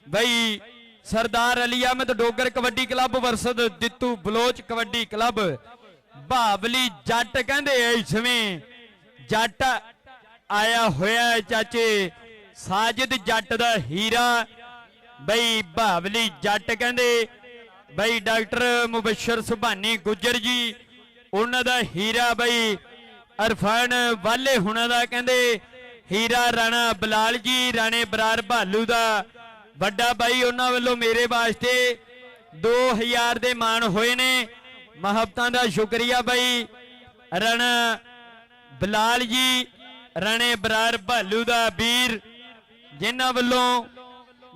ਬਈ ਸਰਦਾਰ ਅਲੀ ਅਹਿਮਦ ਡੋਗਰ ਕਬੱਡੀ ਕਲੱਬ ਵਰਸਦ ਦਿੱਤੂ ਬਲੋਚ ਕਬੱਡੀ ਕਲੱਬ। ਬਾਬਲੀ ਜੱਟ ਕਹਿੰਦੇ ਇਸ ਸਮੇਂ ਜੱਟ ਆਇਆ ਹੋਇਆ ਚਾਚੇ, ਸਾਜਿਦ ਜੱਟ ਦਾ ਹੀਰਾ। ਬਈ ਬਾਬਲੀ ਜੱਟ ਕਹਿੰਦੇ ਬਈ ਡਾਕਟਰ ਮੁਬਸ਼ਰ ਸੁਭਾਨੀ ਗੁੱਜਰ ਜੀ ਉਹਨਾਂ ਦਾ ਹੀਰਾ। ਬਈ ਅਰਫਾਨ ਵਾਲੇ ਹੁਣਾਂ ਦਾ ਕਹਿੰਦੇ ਹੀਰਾ। ਰਾਣਾ ਬਲਾਲ ਜੀ ਰਾਣੇ ਬਰਾਰ ਭਾਲੂ ਦਾ ਵੱਡਾ ਬਾਈ, ਉਹਨਾਂ ਵੱਲੋਂ ਮੇਰੇ ਵਾਸਤੇ 2000 ਦੇ ਮਾਣ ਹੋਏ ਨੇ, ਮੁਹੱਬਤਾਂ ਦਾ ਸ਼ੁਕਰੀਆ ਬਾਈ। ਰਾਣਾ ਬਲਾਲ ਜੀ ਰਾਣੇ ਬਰਾਰ ਭਾਲੂ ਦਾ ਵੀਰ, ਜਿਨ੍ਹਾਂ ਵੱਲੋਂ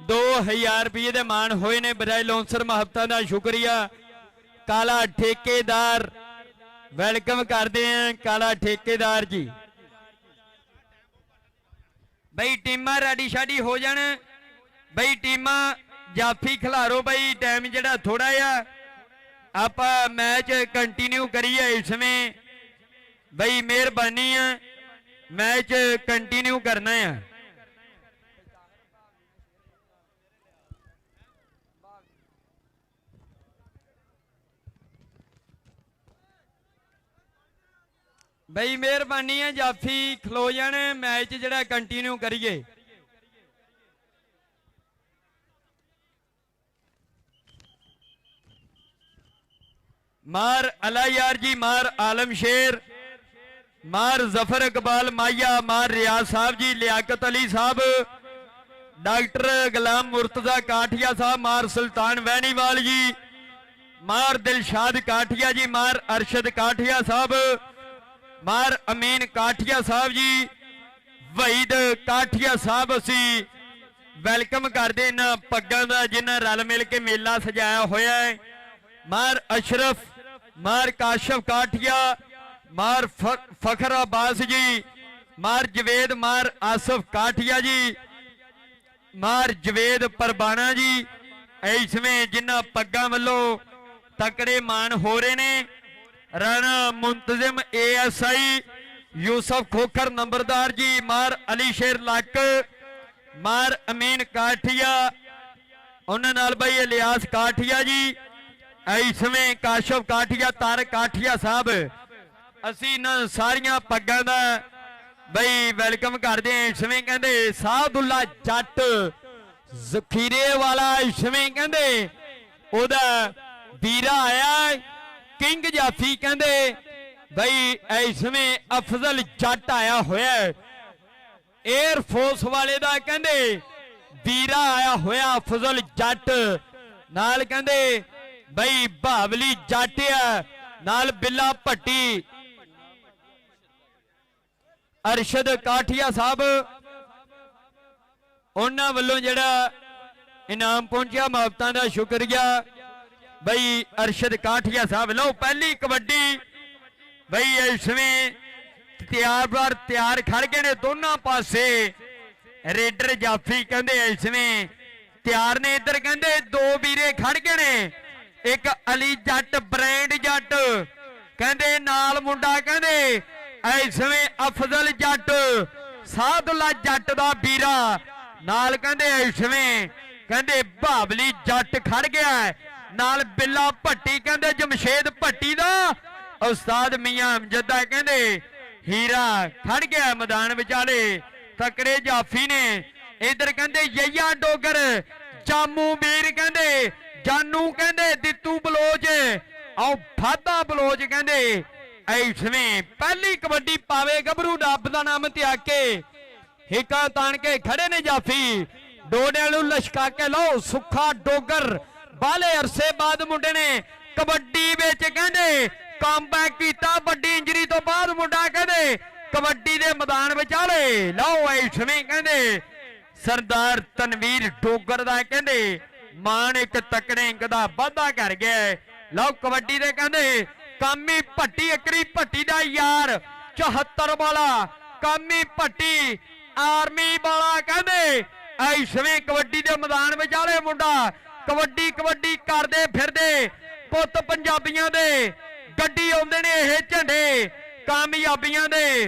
2000 ਰੁਪਏ ਦੇ ਮਾਣ ਹੋਏ ਨੇ, ਬਰਾਏ ਲੌਂਸਰ ਮੁਹੱਬਤਾਂ ਦਾ ਸ਼ੁਕਰੀਆ। ਕਾਲਾ ਠੇਕੇਦਾਰ ਵੈਲਕਮ ਕਰਦੇ ਆਂ, ਕਾਲਾ ਠੇਕੇਦਾਰ ਜੀ। ਬਈ ਟੀਮਾਂ ਰੈਡੀ ਸ਼ਾਡੀ ਹੋ ਜਾਣ, ਬਈ ਟੀਮਾਂ ਜਾਫੀ ਖਿਲਾਰੋ। ਬਈ ਟਾਈਮ ਜਿਹੜਾ ਥੋੜਾ ਆ, ਆਪਾਂ ਮੈਚ ਕੰਟੀਨਿਊ ਕਰੀਏ ਇਸ ਸਮੇਂ। ਬਈ ਮਿਹਰਬਾਨੀ ਆ, ਮੈਚ ਕੰਟੀਨਿਊ ਕਰਨਾ ਆ। ਬਈ ਮਿਹਰਬਾਨੀ ਹੈ ਜਾਫੀ ਖਲੋ ਜਾਣ, ਮੈਚ ਜਿਹੜਾ ਕੰਟੀਨਿਊ ਕਰੀਏ। ਮਾਰ ਅਲਾ ਯਾਰ ਜੀ, ਮਾਰ ਆਲਮ ਸ਼ੇਰ, ਮਾਰ ਜ਼ਫਰ ਇਕਬਾਲ ਮਾਇਆ, ਮਾਰ ਰਿਆਜ਼ ਸਾਹਿਬ ਜੀ, ਲਿਆਕਤ ਅਲੀ ਸਾਹਿਬ, ਡਾਕਟਰ ਗੁਲਾਮ ਮੁਰਤਜ਼ਾ ਕਾਠੀਆ ਸਾਹਿਬ, ਮਾਰ ਸੁਲਤਾਨ ਵੈਨੀਵਾਲ ਜੀ, ਮਾਰ ਦਿਲਸ਼ਾਦ ਕਾਠੀਆ ਜੀ, ਮਾਰ ਅਰਸ਼ਦ ਕਾਠੀਆ ਸਾਹਿਬ, ਮਾਰ ਅਮੀਨ ਕਾਠੀਆ ਸਾਹਿਬ ਜੀ, ਵਹੀਦ ਕਾਠੀਆ ਸਾਹਿਬ। ਅਸੀਂ ਵੈਲਕਮ ਕਰਦੇ ਇਹਨਾਂ ਪੱਗਾਂ ਦਾ ਜਿਨ੍ਹਾਂ ਰਲ ਮਿਲ ਕੇ ਮੇਲਾ ਸਜਾਇਆ ਹੋਇਆ ਹੈ। ਮਾਰ ਅਸ਼ਰਫ, ਮਾਰ ਕਾਸ਼ਫ ਕਾਠੀਆ, ਮਾਰ ਫਖਰ ਅਬਾਸ ਜੀ, ਮਾਰ ਜਵੇਦ, ਮਾਰ ਆਸਫ ਕਾਠੀਆ ਜੀ, ਮਾਰ ਜਵੇਦ ਪਰਬਾਣਾ ਜੀ। ਇਸਵੇਂ ਜਿਨ੍ਹਾਂ ਪੱਗਾਂ ਵੱਲੋਂ ਤਕੜੇ ਮਾਣ ਹੋ ਰਹੇ ਨੇ। ਰਾਣਾ ਮੁੰਤਜ਼ਮ ASI ਯੂਸਫ ਖੋਖਰ ਨੰਬਰਦਾਰ ਜੀ, ਮਾਰ ਅਲੀ ਸ਼ੇਰ ਲੱਕ, ਮਾਰ ਅਮੀਨ ਕਾਠੀਆ, ਉਹਨਾਂ ਨਾਲ ਬਈ ਇਲਿਆਸ ਕਾਠੀਆ ਜੀ, ਇਸਵੇਂ ਕਾਸ਼ਫ ਕਾਠੀਆ, ਤਾਰਕ ਕਾਠੀਆ ਸਾਹਿਬ। ਅਸੀਂ ਇਹਨਾਂ ਸਾਰੀਆਂ ਪੱਗਾਂ ਦਾ ਬਈ ਵੈਲਕਮ ਕਰਦੇ ਹਾਂ। ਇਸਵੇਂ ਕਹਿੰਦੇ ਸਾਦੁੱਲਾ ਜੱਟ ਜ਼ਖੀਰੇ ਵਾਲਾ, ਇਸਵੇਂ ਕਹਿੰਦੇ ਉਹਦਾ ਵੀਰਾ ਆਇਆ ਕਿੰਗ ਜਾਫੀ, ਕਹਿੰਦੇ ਬਈ ਇਸ ਸਮੇਂ ਅਫਜ਼ਲ ਜੱਟ ਆਇਆ ਹੋਇਆ ਹੈ 에ਅਰ ਫੋਰਸ ਵਾਲੇ ਦਾ ਕਹਿੰਦੇ ਵੀਰਾ ਆਇਆ ਹੋਇਆ ਅਫਜ਼ਲ ਜੱਟ ਨਾਲ ਕਹਿੰਦੇ ਬਈ ਬਾਵਲੀ ਜੱਟ ਆ ਨਾਲ ਬਿੱਲਾ ਭੱਟੀ ਅਰਸ਼ਦ ਕਾਠੀਆ ਸਾਹਿਬ ਉਹਨਾਂ ਵੱਲੋਂ ਜਿਹੜਾ ਇਨਾਮ ਪਹੁੰਚਿਆ ਮੁਹੱਬਤਾਂ ਦਾ ਸ਼ੁਕਰੀਆ ਬਈ ਅਰਸ਼ਦ ਕਾਠੀਆ ਸਾਹਿਬ। ਲਓ ਪਹਿਲੀ ਕਬੱਡੀ ਬਈ ਇਸ ਸਮੇਂ ਤਿਆਰ ਖੜ ਗਏ ਨੇ ਦੋਨਾਂ ਪਾਸੇ ਰੇਡਰ ਜਾਫੀ ਕਹਿੰਦੇ ਇਸ ਸਮੇਂ ਤਿਆਰ ਨੇ। ਇੱਧਰ ਕਹਿੰਦੇ ਦੋ ਵੀਰੇ ਖੜ ਗਏ ਨੇ ਇੱਕ ਅਲੀ ਜੱਟ ਬ੍ਰਾਂਡ ਜੱਟ ਕਹਿੰਦੇ ਨਾਲ ਮੁੰਡਾ ਕਹਿੰਦੇ ਇਸ ਸਮੇਂ ਅਫਜ਼ਲ ਜੱਟ ਸਾਦੁੱਲਾ ਜੱਟ ਦਾ ਵੀਰਾ ਨਾਲ ਕਹਿੰਦੇ ਇਸ ਸਮੇਂ ਕਹਿੰਦੇ ਬਾਵਲੀ ਜੱਟ ਖੜ ਗਿਆ ਨਾਲ ਬਿੱਲਾ ਭੱਟੀ ਕਹਿੰਦੇ ਜਮਸ਼ੇਦ ਭੱਟੀ ਦਾ ਉਸਤਾਦ ਮੀਆਂ ਅਮਜਦ ਦਾ ਕਹਿੰਦੇ ਹੀਰਾ ਖੜ ਗਿਆ ਮੈਦਾਨ ਵਿਚਾਲੇ ਤਕੜੇ ਜਾਫੀ ਨੇ। ਇਧਰ ਕਹਿੰਦੇ ਯਈਆ ਡੋਗਰ ਜਾਮੂ ਵੀਰ ਕਹਿੰਦੇ ਜਾਨੂ ਕਹਿੰਦੇ ਦਿੱਤੂ ਬਲੋਚ ਆਓ ਫਾਦਾ ਬਲੋਚ ਕਹਿੰਦੇ ਇਸ ਸਮੇਂ ਪਹਿਲੀ ਕਬੱਡੀ ਪਾਵੇ ਗੱਭਰੂ ਰੱਬ ਦਾ ਨਾਮ ਧਿਆ ਕੇ ਹਿੱਕਾਂ ਤਾਣ ਕੇ ਖੜੇ ਨੇ ਜਾਫੀ ਡੋਡਿਆਂ ਨੂੰ ਲਸ਼ਕਾ ਕੇ ਲਓ ਸੁੱਖਾ ਡੋਗਰ ਬਾਲੇ ਅਰਸੇ ਬਾਅਦ ਮੁੰਡੇ ਨੇ ਕਬੱਡੀ ਵਿੱਚ ਕਹਿੰਦੇ ਕਮਬੈਕ ਕੀਤਾ ਵੱਡੀ ਇੰਜਰੀ ਤੋਂ ਬਾਅਦ ਮੁੰਡਾ ਕਹਿੰਦੇ ਕਬੱਡੀ ਦੇ ਮੈਦਾਨ ਵਿਚਾਲੇ ਲਓ ਇਸ ਸਮੇਂ ਕਹਿੰਦੇ ਸਰਦਾਰ ਤਨਵੀਰ ਡੋਗਰ ਦਾ ਕਹਿੰਦੇ ਮਾਨ ਇੱਕ ਤਕੜੇ ਅੰਕ ਦਾ ਵਾਧਾ ਕਰ ਗਿਆ। ਲਓ ਕਬੱਡੀ ਦੇ ਕਹਿੰਦੇ ਕਾਮੀ ਭੱਟੀ ਇਕਰੀ ਭੱਟੀ ਦਾ ਯਾਰ 74 ਵਾਲਾ ਕਾਮੀ ਭੱਟੀ ਆਰਮੀ ਵਾਲਾ ਕਹਿੰਦੇ ਇਸ ਸਮੇਂ ਕਬੱਡੀ ਦੇ ਮੈਦਾਨ ਵਿਚਾਲੇ ਮੁੰਡਾ ਕਬੱਡੀ ਕਰਦੇ ਫਿਰਦੇ ਪੁੱਤ ਪੰਜਾਬੀਆਂ ਦੇ ਗੱਡੀ ਆਉਂਦੇ ਨੇ ਇਹ ਝੰਡੇ ਕਾਮਯਾਬੀਆਂ ਦੇ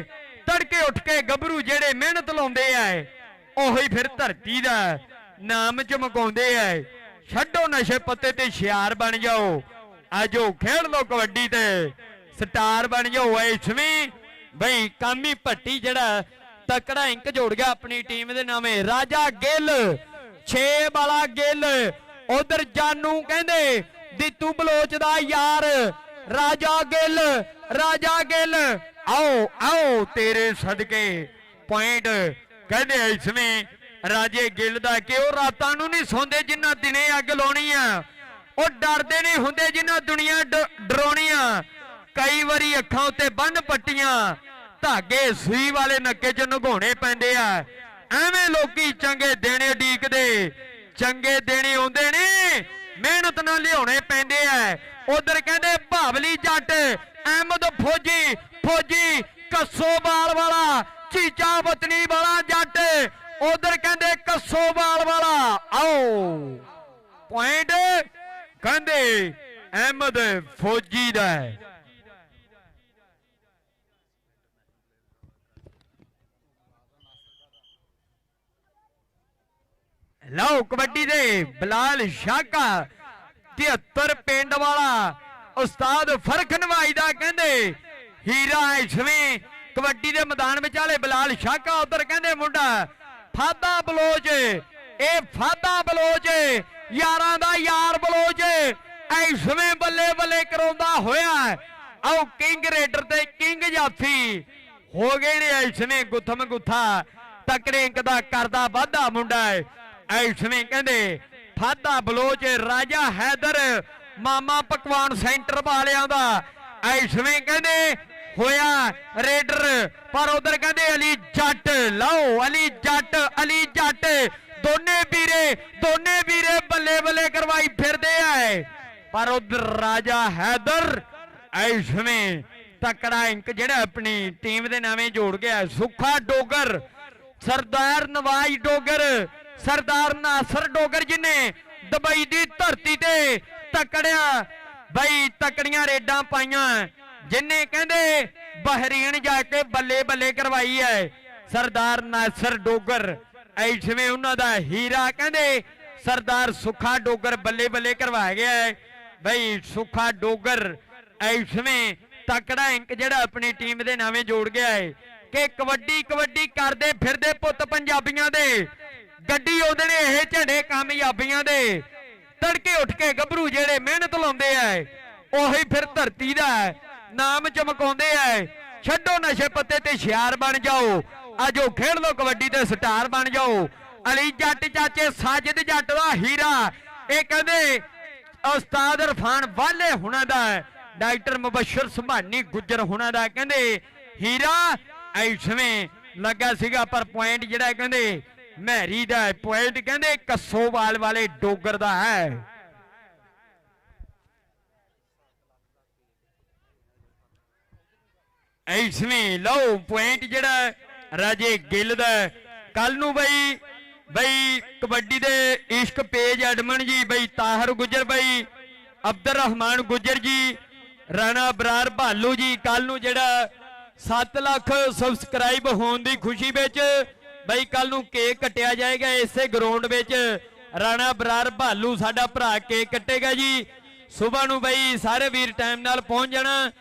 ਤੜਕੇ ਉੱਠ ਕੇ ਗੱਭਰੂ ਜਿਹੜੇ ਮਿਹਨਤ ਲਾਉਂਦੇ ਆ ਉਹੀ ਫਿਰ ਧਰਤੀ ਦਾ ਨਾਮ ਚਮਕਾਉਂਦੇ ਆ। ਛੱਡੋ ਨਸ਼ੇ ਪੱਤੇ ਤੇ ਸ਼ਿਆਰ ਬਣ ਜਾਓ ਆਜੋ ਖੇਡ ਲੋ ਕਬੱਡੀ ਤੇ ਸਟਾਰ ਬਣ ਜਾਓ। ਇਸ ਸਮੇਂ ਬਈ ਕਾਮੀ ਭੱਟੀ ਜਿਹੜਾ ਤਕੜਾ ਇੰਕ ਜੋੜ ਗਿਆ ਆਪਣੀ ਟੀਮ ਦੇ ਨਾਮੇ ਰਾਜਾ ਗਿੱਲ 6 ਵਾਲਾ ਗਿੱਲ ਉਧਰ ਜਾਨੂ ਕਹਿੰਦੇ ਦਿੱਤੂ ਬਲੋਚ ਦਾ ਯਾਰ ਰਾਜਾ ਗਿੱਲ ਆਓ ਤੇਰੇ ਸਦਕੇ ਪੁਆਇੰਟ ਕਹਿੰਦੇ ਇਸ ਸਮੇਂ ਰਾਜੇ ਗਿੱਲ ਦਾ ਕਿ ਉਹ ਰਾਤਾਂ ਨੂੰ ਨਹੀਂ ਸੌਂਦੇ ਜਿੰਨਾ ਦਿਨੇ ਅੱਗ ਲਾਉਣੀ ਆ ਉਹ ਡਰਦੇ ਨਹੀਂ ਹੁੰਦੇ ਜਿੰਨਾ ਦੁਨੀਆ ਡਰਾਉਣੀ ਆ ਕਈ ਵਾਰੀ ਅੱਖਾਂ ਉੱਤੇ ਬੰਨ ਪੱਟੀਆਂ ਧਾਗੇ ਸੂਈ ਵਾਲੇ ਨੱਕੇ 'ਚ ਨਗਾਉਣੇ ਪੈਂਦੇ ਆ ਐਵੇਂ ਲੋਕੀ ਚੰਗੇ ਦੇਣੇ ਉਡੀਕਦੇ ਚੰਗੇ ਦੇਣੇ ਆਉਂਦੇ ਨੇ ਮਿਹਨਤ ਨਾਲ ਲਿਆਉਣੇ ਪੈਂਦੇ ਆ। ਉਧਰ ਕਹਿੰਦੇ ਭਾਵਲੀ ਜੱਟ ਅਹਿਮਦ ਫੌਜੀ ਕੱਸੋਵਾਲ ਵਾਲਾ ਚੀਚਾ ਵਤਨੀ ਵਾਲਾ ਜੱਟ ਉਧਰ ਕਹਿੰਦੇ ਕੱਸੋਵਾਲ ਵਾਲਾ ਆਓ ਪੁਆਇੰਟ ਕਹਿੰਦੇ ਅਹਿਮਦ ਫੌਜੀ ਦਾ ਲਓ ਕਬੱਡੀ ਦੇ ਬਲਾਲ ਸ਼ਾਕਾ 73 ਪਿੰਡ ਵਾਲਾ ਉਸਤਾਦ ਫਰਖ ਨਵਾਈ ਦਾ ਕਹਿੰਦੇ ਹੀਰਾ ਇਸ ਸਮੇਂ ਕਬੱਡੀ ਦੇ ਮੈਦਾਨ ਵਿਚਾਲੇ ਬਲਾਲ ਸ਼ਾਕਾ ਉਧਰ ਕਹਿੰਦੇ ਮੁੰਡਾ ਫਾਦਾ ਬਲੋਚ ਇਹ ਫਾਦਾ ਬਲੋਚ ਯਾਰਾਂ ਦਾ ਯਾਰ ਬਲੋਚ ਇਸ ਸਮੇਂ ਬੱਲੇ ਕਰਾਉਂਦਾ ਹੋਇਆ ਆਓ ਕਿੰਗ ਰੇਡਰ ਤੇ ਕਿੰਗ ਜਾਫੀ ਹੋ ਗਏ ਨੇ ਇਸ ਸਮੇਂ ਗੁੱਥਮ ਗੁੱਥਾ ਤਕੜੇ ਅੰਕ ਦਾ ਕਰਦਾ ਵਾਧਾ ਮੁੰਡਾ ਇਸ ਸਮੇਂ ਕਹਿੰਦੇ ਫਾਦਾ ਬਲੋਚ ਰਾਜਾ ਹੈਦਰ ਮਾਮਾ ਪਕਵਾਨ ਸੈਂਟਰ ਵਾਲਿਆਂ ਦਾ ਇਸ ਸਮੇਂ ਕਹਿੰਦੇ ਹੋਇਆ ਰੇਡਰ ਪਰ ਉਧਰ ਕਹਿੰਦੇ ਅਲੀ ਜੱਟ ਲਓ ਅਲੀ ਜੱਟ ਦੋਨੇ ਵੀਰੇ ਬੱਲੇ ਕਰਵਾਈ ਫਿਰਦੇ ਆ ਪਰ ਉਧਰ ਰਾਜਾ ਹੈਦਰ ਇਸ ਸਮੇਂ ਤਕੜਾ ਇੰਕ ਜਿਹੜਾ ਆਪਣੀ ਟੀਮ ਦੇ ਨਾਵੇਂ ਜੋੜ ਗਿਆ। ਸੁੱਖਾ ਡੋਗਰ ਸਰਦਾਰ ਨਵਾਜ਼ ਡੋਗਰ ਸਰਦਾਰ ਨਾਸਰ ਡੋਗਰ ਜਿਨੇ ਦੁਬਈ ਦੀ ਧਰਤੀ ਤੇ ਤਕੜੀਆਂ ਰੇਡਾਂ ਪਾਈਆਂ ਜਿਨੇ ਕਹਿੰਦੇ ਬਹਿਰੀਨ ਜਾ ਕੇ ਬੱਲੇ ਕਰਵਾਈ ਹੈ ਸਰਦਾਰ ਨਾਸਰ ਡੋਗਰ ਇਸ ਸਮੇਂ ਉਹਨਾਂ ਦਾ ਹੀਰਾ ਕਹਿੰਦੇ ਸਰਦਾਰ ਸੁੱਖਾ ਡੋਗਰ ਬੱਲੇ ਕਰਵਾਇਆ ਗਿਆ ਹੈ ਬਈ ਸੁੱਖਾ ਡੋਗਰ ਇਸ ਸਮੇਂ ਤਕੜਾ ਇੰਕ ਜਿਹੜਾ ਆਪਣੀ ਟੀਮ ਦੇ ਨਾਵੇਂ ਜੋੜ ਗਿਆ ਹੈ ਕਿ ਕਬੱਡੀ ਕਰਦੇ ਫਿਰਦੇ ਪੁੱਤ ਪੰਜਾਬੀਆਂ ਦੇ ਗੱਡੀ ਆਉਂਦੇ ਨੇ ਇਹ ਝੰਡੇ ਕਾਮਯਾਬੀਆਂ ਦੇ ਤੜਕੇ ਉੱਠ ਕੇ ਗੱਭਰੂ ਜਿਹੜੇ ਮਿਹਨਤ ਲਾਉਂਦੇ ਆ ਉਹੀ ਫਿਰ ਧਰਤੀ ਦਾ ਨਾਮ ਚਮਕਾਉਂਦੇ ਐ। ਛੱਡੋ ਨਸ਼ੇ ਪੱਤੇ ਤੇ ਹੁਸ਼ਿਆਰ ਬਣ ਜਾਓ, ਆਜੋ ਖੇਡ ਲੋ ਕਬੱਡੀ ਤੇ ਸਟਾਰ ਬਣ ਜਾਓ। ਅਲੀ ਜੱਟ ਚਾਚੇ ਸਾਜਿਦ ਜੱਟ ਦਾ ਹੀਰਾ, ਇਹ ਕਹਿੰਦੇ ਉਸਤਾਦ ਇਰਫਾਨ ਵਾਲੇ ਹੁਣਾਂ ਦਾ, ਡਾਕਟਰ ਮੁਬਸ਼ਰ ਸੁਭਾਨੀ ਗੁੱਜਰ ਹੁਣਾਂ ਦਾ ਕਹਿੰਦੇ ਹੀਰਾ ਐਸਵੇਂ ਲੱਗਾ ਸੀਗਾ। ਪਰ ਪੁਆਇੰਟ ਜਿਹੜਾ ਕਹਿੰਦੇ ਮਹਿਰੀ ਦਾ ਪੁਆਇੰਟ ਕਹਿੰਦੇ ਕੱਸੋਵਾਲ ਵਾਲੇ ਡੋਗਰ ਦਾ ਹੈ। ਐਸਵੇਂ ਲਓ ਪੁਆਇੰਟ ਜਿਹੜਾ ਰਾਜੇ ਗਿੱਲ ਦਾ। ਕੱਲ ਨੂੰ ਬਈ ਕਬੱਡੀ ਦੇ ਇਸ਼ਕ ਪੇਜ ਐਡਮਨ ਜੀ, ਬਈ ਤਾਹਰ ਗੁੱਜਰ, ਬਈ ਅਬਦੁਰ ਰਹਿਮਾਨ ਗੁੱਜਰ ਜੀ, ਰਾਣਾ ਬਰਾਰ ਭਾਲੂ ਜੀ, ਕੱਲ ਨੂੰ ਜਿਹੜਾ 7 ਲੱਖ ਸਬਸਕ੍ਰਾਈਬ ਹੋਣ ਦੀ ਖੁਸ਼ੀ ਵਿੱਚ ਬਈ ਕੱਲ ਨੂੰ ਕੇਕ ਕੱਟਿਆ ਜਾਏਗਾ ਇਸੇ ਗਰਾਊਂਡ ਵਿੱਚ। ਰਾਣਾ ਬਰਾਰ ਭਾਲੂ ਸਾਡਾ ਭਰਾ ਕੇਕ ਕੱਟੇਗਾ ਜੀ। ਸਵੇਰ ਨੂੰ ਬਈ ਸਾਰੇ ਵੀਰ ਟਾਈਮ ਨਾਲ ਪਹੁੰਚ ਜਾਣਾ।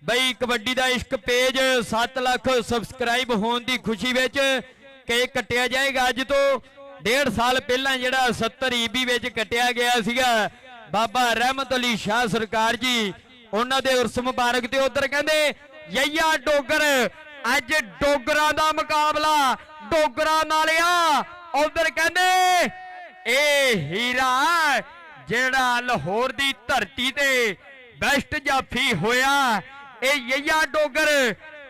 ਬਈ ਕਬੱਡੀ ਦਾ ਇਸ਼ਕ ਪੇਜ 7 ਲੱਖ ਸਬਸਕ੍ਰਾਈਬ ਹੋਣ ਦੀ ਖੁਸ਼ੀ ਵਿੱਚ ਕੇਕ ਕੱਟਿਆ ਜਾਏਗਾ। ਅੱਜ ਤੋਂ 1.5 ਸਾਲ ਪਹਿਲਾਂ ਜਿਹੜਾ 70 ਈਬੀ ਵਿੱਚ ਕੱਟਿਆ ਗਿਆ ਸੀਗਾ ਬਾਬਾ ਰਹਿਮਤ ਅਲੀ ਸ਼ਾਹ ਸਰਕਾਰ ਜੀ, ਉਹਨਾਂ ਦੇ ਉਰਸ ਮੁਬਾਰਕ ਤੇ। ਉਧਰ ਕਹਿੰਦੇ ਯਈਆ ਡੋਗਰ, ਅੱਜ ਡੋਗਰਾਂ ਦਾ ਮੁਕਾਬਲਾ ਡੋਗਰਾਂ ਨਾਲ ਆ। ਉਧਰ ਕਹਿੰਦੇ ਇਹ ਹੀਰਾ ਜਿਹੜਾ ਲਾਹੌਰ ਦੀ ਧਰਤੀ ਤੇ ਬੈਸਟ ਜਾਫੀ ਹੋਇਆ, ਇਹ ਯਈਆ ਡੋਗਰ,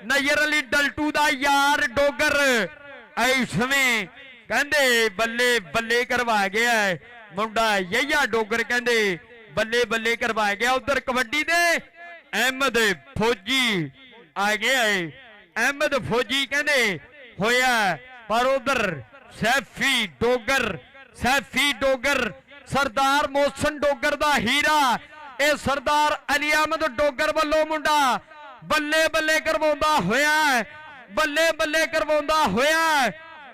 ਨਜ਼ਰ ਅਲੀ ਡਲਟੂ ਦਾ ਯਾਰ ਡੋਗਰ ਐਸਵੇਂ ਕਹਿੰਦੇ ਬੱਲੇ ਬੱਲੇ ਕਰਵਾ ਗਿਆ ਮੁੰਡਾ ਯਈਆ ਡੋਗਰ, ਕਹਿੰਦੇ ਬੱਲੇ ਬੱਲੇ ਕਰਵਾ ਗਿਆ। ਉਧਰ ਕਬੱਡੀ ਦੇ ਅਹਿਮਦ ਫੌਜੀ ਆ ਗਿਆ, ਅਹਿਮਦ ਫੌਜੀ ਕਹਿੰਦੇ ਹੋਇਆ। ਪਰ ਉਧਰ ਸੈਫੀ ਡੋਗਰ ਸਰਦਾਰ ਮੋਹਸਨ ਡੋਗਰ ਦਾ ਹੀਰਾ, ਇਹ ਸਰਦਾਰ ਅਲੀ ਅਹਿਮਦ ਡੋਗਰ ਵੱਲੋਂ ਮੁੰਡਾ ਬੱਲੇ ਬੱਲੇ ਕਰਵਾਉਂਦਾ ਹੋਇਆ, ਬੱਲੇ ਬੱਲੇ ਕਰਵਾਉਂਦਾ ਹੋਇਆ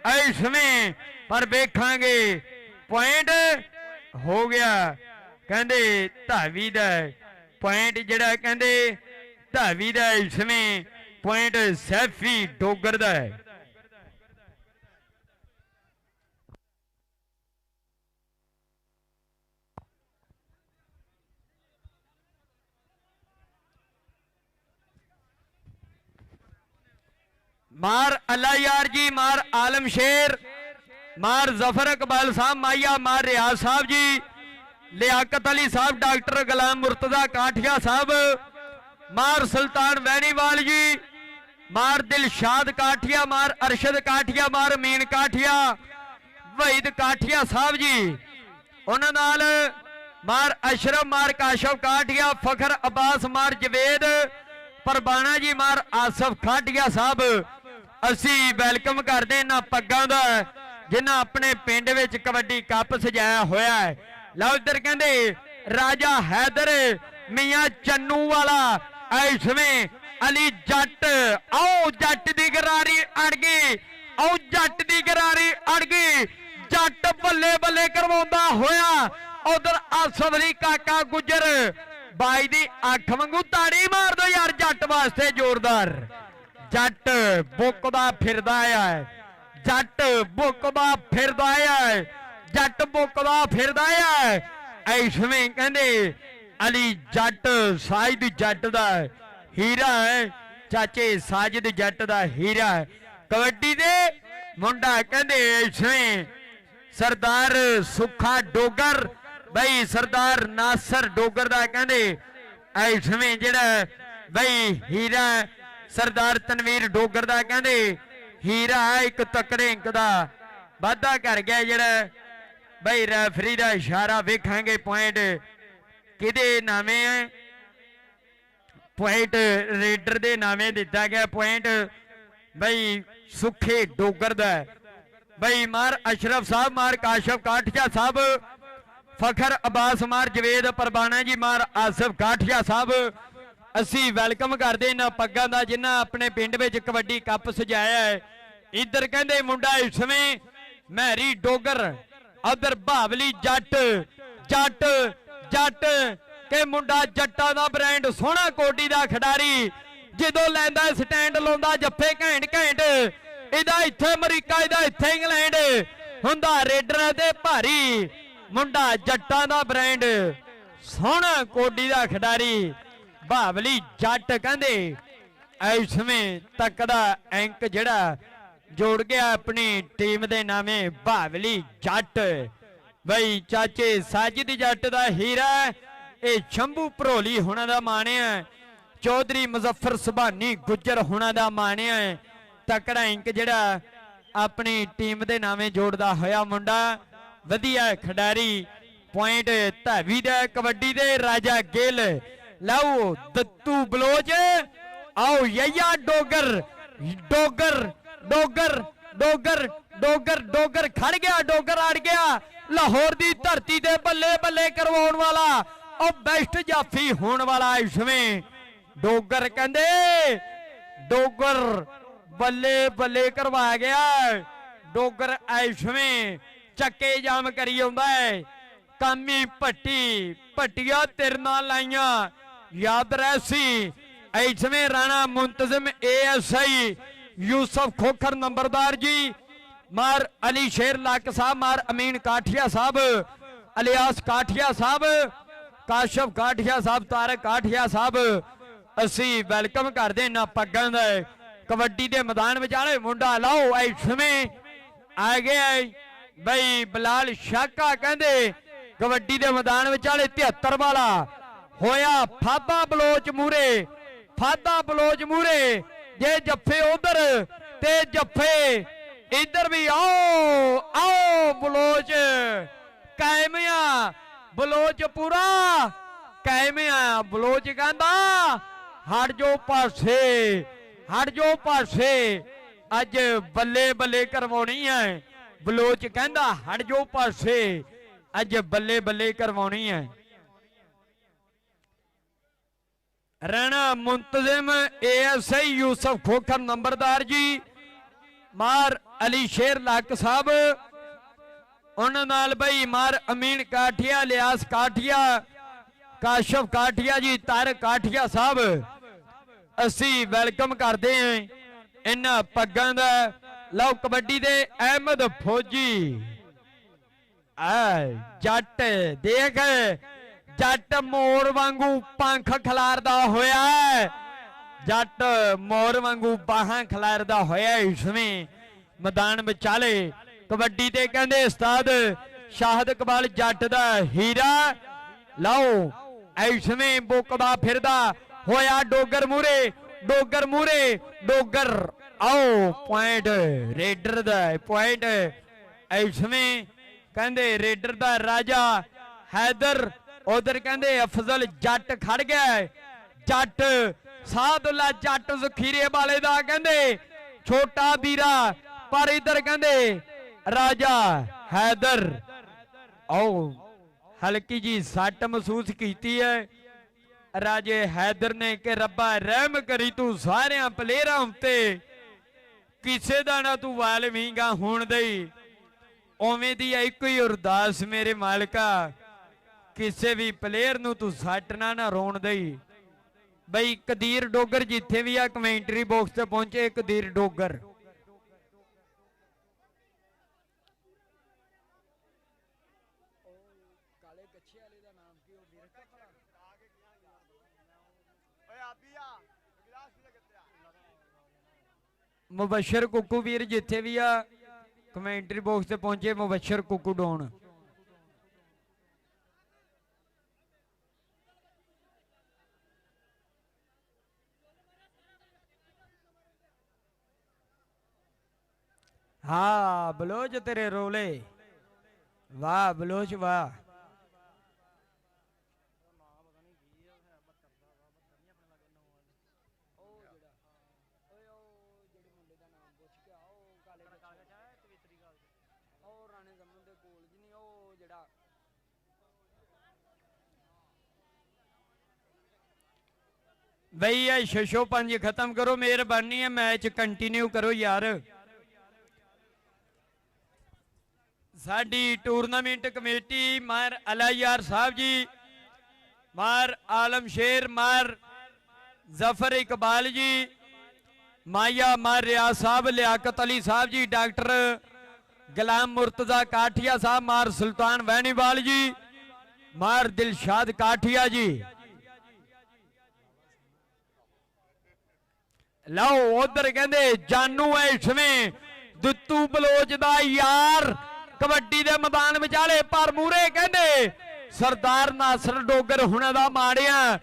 ਐਸਵੇਂ। ਪਰ ਵੇਖਾਂਗੇ ਪੁਆਇੰਟ ਹੋ ਗਿਆ ਕਹਿੰਦੇ ਧਾਵੀ ਦਾ ਪੁਆਇੰਟ, ਜਿਹੜਾ ਕਹਿੰਦੇ ਧਾਵੀ ਦਾ ਐਸਵੇਂ ਪੁਆਇੰਟ ਸੈਫੀ ਡੋਗਰ ਦਾ ਹੈ। मार अल्लाह यार जी, मार आलम शेर, मार जफर इकबाल साहब माइया, मार रियाज साहब जी, लियाकत अली साहब, डॉक्टर गुलाम मुर्तजा काठिया साहब, मार सुल्तान वैनीवाल जी, मार दिलशाद काठिया, मार अरशद काठिया, मार मीन काठिया, वहीद काठिया साहब जी, उन्हां नाल मार अशरफ, मार काशफ काठिया, फखर अब्बास, मार जवेद परबाना जी, मार आसफ खाटिया साहब। ਅਸੀਂ ਵੈਲਕਮ ਕਰਦੇ ਇਹਨਾਂ ਪੱਗਾਂ ਦਾ ਜਿਨ੍ਹਾਂ ਆਪਣੇ ਪਿੰਡ ਵਿੱਚ ਕਬੱਡੀ ਕੱਪ ਸਜਾਇਆ ਹੋਇਆ ਹੈ। ਲਓ ਇੱਧਰ ਕਹਿੰਦੇ ਰਾਜਾ ਹੈਦਰ ਮੀਆਂ ਚੰਨੂ ਵਾਲਾ ਐਸਵੇਂ ਅਲੀ ਜੱਟ, ਆਓ ਜੱਟ ਦੀ ਗਰਾਰੀ ਅੜ ਗਈ, ਆਓ ਜੱਟ ਦੀ ਗਰਾਰੀ ਅੜ ਗਈ, ਜੱਟ ਬੱਲੇ ਬੱਲੇ ਕਰਵਾਉਂਦਾ ਹੋਇਆ। ਉਧਰ ਆਸਫ ਅਲੀ ਕਾਕਾ ਗੁੱਜਰ ਬਾਈ ਦੀ ਅੱਖ ਵਾਂਗੂ ਤਾੜੀ ਮਾਰ ਦੋ ਯਾਰ ਜੱਟ ਵਾਸਤੇ ਜ਼ੋਰਦਾਰ। ਜੱਟ ਬੁੱਕਦਾ ਫਿਰਦਾ ਆ, ਜੱਟ ਬੁੱਕਦਾ ਫਿਰਦਾ ਆ, ਜੱਟ ਬੁੱਕਦਾ ਫਿਰਦਾ ਆ ਐਸਵੇਂ ਕਹਿੰਦੇ ਅਲੀ ਜੱਟ ਸਾਜਿਦ ਜੱਟ ਦਾ ਹੀਰਾ ਹੈ, ਚਾਚੇ ਸਾਜਿਦ ਜੱਟ ਦਾ ਹੀਰਾ ਕਬੱਡੀ ਦੇ ਮੁੰਡਾ ਕਹਿੰਦੇ ਐਸਵੇਂ ਸਰਦਾਰ ਸੁੱਖਾ ਡੋਗਰ, ਬਈ ਸਰਦਾਰ ਨਾਸਰ ਡੋਗਰ ਦਾ ਕਹਿੰਦੇ ਐਸਵੇਂ ਜਿਹੜਾ ਬਈ ਹੀਰਾ ਸਰਦਾਰ ਤਨਵੀਰ ਡੋਗਰ ਦਾ ਕਹਿੰਦੇ ਹੀਰਾ ਇੱਕ ਤਕੜੇ ਅੰਕ ਦਾ ਵਾਧਾ ਕਰ ਗਿਆ। ਜਿਹੜਾ ਬਈ ਰੈਫਰੀ ਦਾ ਇਸ਼ਾਰਾ ਵੇਖਾਂਗੇ ਪੁਆਇੰਟ ਕਿਹਦੇ ਨਾਵੇਂ ਹੈ, ਪੁਆਇੰਟ ਰੇਡਰ ਦੇ ਨਾਵੇਂ ਦਿੱਤਾ ਗਿਆ ਪੁਆਇੰਟ ਬਈ ਸੁੱਖੇ ਡੋਗਰ ਦਾ। ਬਈ ਮਾਰ ਅਸ਼ਰਫ ਸਾਹਿਬ, ਮਾਰ ਕਾਸ਼ਫ ਕਾਠਿਆ ਸਾਹਿਬ, फखर अब्बास, मार जवेद परबाना जी, मार आसिफ काठिया साहब। ਅਸੀਂ ਵੈਲਕਮ ਕਰਦੇ ਇਹਨਾਂ ਪੱਗਾਂ ਦਾ ਜਿਨ੍ਹਾਂ ਆਪਣੇ ਪਿੰਡ ਵਿੱਚ ਕਬੱਡੀ ਕੱਪ ਸਜਾਇਆ ਹੈ। ਇੱਧਰ ਕਹਿੰਦੇ ਮੁੰਡਾ ਇਸਵੇਂ ਮਹਿਰੀ ਡੋਗਰ, ਉਧਰ ਭਾਵਲੀ ਜੱਟ, ਜੱਟ ਜੱਟ ਕੇ ਮੁੰਡਾ ਜੱਟਾਂ ਦਾ ਬ੍ਰਾਂਡ, ਸੋਹਣਾ ਕੋਟੀ ਦਾ ਖਿਡਾਰੀ, ਜਦੋਂ ਲੈਂਦਾ ਸਟੈਂਡ ਲਾਉਂਦਾ ਜੱਫੇ ਘੈਂਟ ਘੈਂਟ, ਇਹਦਾ ਇੱਥੇ ਅਮਰੀਕਾ, ਇਹਦਾ ਇੱਥੇ ਇੰਗਲੈਂਡ, ਹੁੰਦਾ ਰੇਡਰਾਂ ਤੇ ਭਾਰੀ, ਮੁੰਡਾ ਜੱਟਾਂ ਦਾ ਬ੍ਰਾਂਡ, ਸੋਹਣਾ ਕੋਟੀ ਦਾ ਖਿਡਾਰੀ, ਬਹਾਵਲੀ ਜੱਟ ਕਹਿੰਦੇ ਇਸ ਸਮੇਂ ਤੱਕ ਦਾ ਅੰਕ ਜਿਹੜਾ ਜੋੜ ਗਿਆ ਆਪਣੀ ਟੀਮ ਦੇ ਨਾਮੇ ਬਹਾਵਲੀ ਜੱਟ। ਬਈ ਚਾਚੇ ਸਾਜਿਦ ਜੱਟ ਦਾ ਹੀਰਾ ਇਹ ਸ਼ੰਭੂ ਭਰੋਲੀ ਹੁਣਾਂ ਦਾ ਮਾਣਿਆ, ਚੌਧਰੀ ਮੁਜ਼ੱਫਰ ਸੁਭਾਨੀ ਗੁੱਜਰ ਹੁਣਾਂ ਦਾ ਮਾਣਿਆ। ਤਕੜਾ ਅੰਕ ਜਿਹੜਾ ਆਪਣੀ ਟੀਮ ਦੇ ਨਾਮੇ ਜੋੜਦਾ ਹੋਇਆ ਮੁੰਡਾ, ਵਧੀਆ ਖਿਡਾਰੀ। ਪੁਆਇੰਟ ਧਾਵੀ ਦਾ ਕਬੱਡੀ ਦੇ ਰਾਜਾ ਗਿੱਲ। ਲਓ ਦੱਤੂ ਬਲੋਚ, ਆਓ ਯਈਆ ਡੋਗਰ ਡੋਗਰ ਡੋਗਰ ਡੋਗਰ ਡੋਗਰ ਡੋਗਰ ਖੜ ਗਿਆ, ਡੋਗਰ ਅੜ ਗਿਆ। ਲਾਹੌਰ ਦੀ ਧਰਤੀ ਤੇ ਬੱਲੇ ਬੱਲੇ ਕਰਵਾਉਣ ਵਾਲਾ, ਉਹ ਬੈਸਟ ਜਾਫੀ ਹੋਣ ਵਾਲਾ ਇਸਵੇਂ ਡੋਗਰ ਕਹਿੰਦੇ ਡੋਗਰ ਬੱਲੇ ਬੱਲੇ ਕਰਵਾ ਗਿਆ। ਡੋਗਰ ਇਸਵੇਂ ਚੱਕੇ ਜਾਮ ਕਰੀ ਆਉਂਦਾ ਹੈ। ਕਾਮੀ ਭੱਟੀ ਭੱਟੀਆਂ ਤੇਰੇ ਨਾਲ ਲਾਈਆਂ ਯਾਦ ਰਹਿਸੀ। ਇਸਵੇਂ ਰਾਣਾ ਮੁੰਤਜ਼ਮ ASI ਯੂਸਫ ਖੋਖਰ ਨੰਬਰਦਾਰ ਜੀ, ਮਾਰ ਅਲੀ ਸ਼ੇਰ ਲੱਕ ਸਾਹਿਬ, ਮਾਰ ਅਮੀਨ ਕਾਠੀਆ ਸਾਹਿਬ, ਅਲਿਆਸ ਕਾਠੀਆ ਸਾਹਿਬ, ਕਾਸ਼ਫ ਕਾਠੀਆ ਸਾਹਿਬ, ਤਾਰਕ ਕਾਠੀਆ ਸਾਹਿਬ, ਅਸੀਂ ਵੈਲਕਮ ਕਰਦੇ ਨਾ ਪੱਗਾਂ ਦਾ। ਕਬੱਡੀ ਦੇ ਮੈਦਾਨ ਵਿਚਾਲੇ ਮੁੰਡਾ ਲਾਓ ਇਸਵੇਂ ਆ ਗਿਆ ਬਈ ਬਲਾਲ ਸ਼ਾਕਾ ਕਹਿੰਦੇ ਕਬੱਡੀ ਦੇ ਮੈਦਾਨ ਵਿਚਾਲੇ 73 ਵਾਲਾ ਹੋਇਆ ਫਾਦਾ ਬਲੋਚ ਮੂਰੇ, ਫਾਦਾ ਬਲੋਚ ਮੂਰੇ। ਜੇ ਜੱਫੇ ਉਧਰ ਤੇ ਜੱਫੇ ਇੱਧਰ ਵੀ, ਆਓ ਆਓ ਬਲੋਚ ਕਾਇਮ ਆ, ਬਲੋਚ ਪੂਰਾ ਕਾਇਮ ਆ। ਬਲੋਚ ਕਹਿੰਦਾ ਹਟ ਜੋ ਪਾਸੇ, ਹਟ ਜੋ ਪਾਸੇ, ਅੱਜ ਬੱਲੇ ਬੱਲੇ ਕਰਵਾਉਣੀ ਹੈ। ਬਲੋਚ ਕਹਿੰਦਾ ਹਟ ਜੋ ਪਾਸੇ, ਅੱਜ ਬੱਲੇ ਬੱਲੇ ਕਰਵਾਉਣੀ ਹੈ। ਰਾਣਾ ਮੁੰਤਜ਼ਮ ASI ਯੂਸਫ ਖੋਖਰ ਨੰਬਰਦਾਰ ਜੀ, ਮਾਰ ਅਲੀ ਸ਼ੇਰ ਲੱਕ ਸਾਹਿਬ, ਉਹਨਾਂ ਨਾਲ ਬਈ ਮਾਰ ਅਮੀਨ ਕਾਠੀਆ, ਲਿਆਸ ਕਾਠੀਆ, ਕਾਸ਼ਫ ਕਾਠੀਆ ਜੀ, ਤਾਰਕ ਕਾਠੀਆ ਸਾਹਿਬ, ਅਸੀਂ ਵੈਲਕਮ ਕਰਦੇ ਹਾਂ ਇਹਨਾਂ ਪੱਗਾਂ ਦਾ। ਲਓ ਕਬੱਡੀ ਦੇ ਅਹਿਮਦ ਫੌਜੀ ਜੱਟ ਦੇਖ, ਜੱਟ ਮੋਰ ਵਾਂਗੂ ਪੰਖ ਖਿਲਾਰਦਾ ਹੋਇਆ, ਜੱਟ ਮੋਰ ਵਾਂਗੂ ਬਾਹਾਂ ਖਿਲਾਰਦਾ ਹੋਇਆ ਇਸਵੇਂ ਮੈਦਾਨ ਵਿਚਾਲੇ। ਕਬੱਡੀ ਤੇ ਕਹਿੰਦੇ ਉਸਤਾਦ ਸ਼ਾਹਦ ਇਕਬਾਲ ਜੱਟ ਦਾ ਹੀਰਾ। ਲਓ ਇਸਵੇਂ ਬੁੱਕਦਾ ਫਿਰਦਾ ਹੋਇਆ ਡੋਗਰ ਮੂਰੇ, ਡੋਗਰ ਮੂਰੇ, ਡੋਗਰ। ਆਓ ਪੁਆਇੰਟ ਰੇਡਰ ਦਾ, ਪੁਆਇੰਟ ਇਸਵੇਂ ਕਹਿੰਦੇ ਰੇਡਰ ਦਾ ਰਾਜਾ ਹੈਦਰ। ਉਧਰ ਕਹਿੰਦੇ ਅਫਜ਼ਲ ਜੱਟ ਖੜ ਗਿਆ, ਜੱਟ ਸਾਦੁੱਲਾ ਜੱਟ ਜ਼ਖੀਰੇ ਵਾਲੇ ਦਾ ਕਹਿੰਦੇ ਛੋਟਾ ਵੀਰਾ, ਪਰ ਇਧਰ ਕਹਿੰਦੇ ਰਾਜਾ ਹੈਦਰ। ਆਓ ਹਲਕੀ ਜੀ ਸੱਟ ਮਹਿਸੂਸ ਕੀਤੀ ਹੈ ਰਾਜੇ ਹੈਦਰ ਨੇ ਕਿ ਰੱਬਾ ਰਹਿਮ ਕਰੀ ਤੂੰ ਸਾਰਿਆਂ ਪਲੇਅਰਾਂ ਉੱਤੇ, ਕਿਸੇ ਦਾ ਨਾ ਤੂੰ ਵਾਲ ਵੀਂਗਾ ਹੋਣ ਦੇਈ। ਉਵੇਂ ਦੀ ਇੱਕੋ ਹੀ ਅਰਦਾਸ ਮੇਰੇ ਮਾਲਕਾ, ਕਿਸੇ ਵੀ ਪਲੇਅਰ ਨੂੰ ਤੂੰ ਸੱਟ ਨਾ ਰੋਣ ਦੇਈ। ਬਈ ਕਦੀਰ ਡੋਗਰ ਜਿੱਥੇ ਵੀ ਆ ਕਮੈਂਟਰੀ ਬਾਕਸ ਤੇ ਪਹੁੰਚੇ, ਕਦੀਰ ਡੋਗਰ। ਮੁਬਸ਼ਰ ਕੁੱਕੂ ਵੀਰ ਜਿੱਥੇ ਵੀ ਆ ਕਮੈਂਟਰੀ ਬਾਕਸ ਤੇ ਪਹੁੰਚੇ, ਮੁਬਸ਼ਰ ਕੁੱਕੂ ਡੋਨ। हाँ बलोच तेरे रोले, वाह बलोच वाह। भैया शशो पंज खत्म करो, मेहरबानी है, मैच कंटिन्यू करो यार। साडी टूरनामेंट कमेटी मार अलायार साहब जी, मार आलम शेर, मार जफर इकबाल जी, माया मार रियाज साहब, लियाकत अली साहब जी, डॉक्टर गुलाम मुर्तजा काठिया साहब, मार सुल्तान वैनीवाल जी, मार दिलशाद काठिया जी, ਲਓ ਉਧਰ ਕਹਿੰਦੇ ਜਾਨੂ ਐ ਇਸਵੇਂ ਦੁੱਤੂ ਬਲੋਚ ਦਾ ਯਾਰ ਕਬੱਡੀ ਦੇ ਮੈਦਾਨ ਵਿਚਾਲੇ, ਪਰ ਮੂਰੇ ਕਹਿੰਦੇ ਸਰਦਾਰ ਨਾਸਰ ਡੋਗਰ ਹੁਣਾਂ ਦਾ ਮਾਣਿਆ,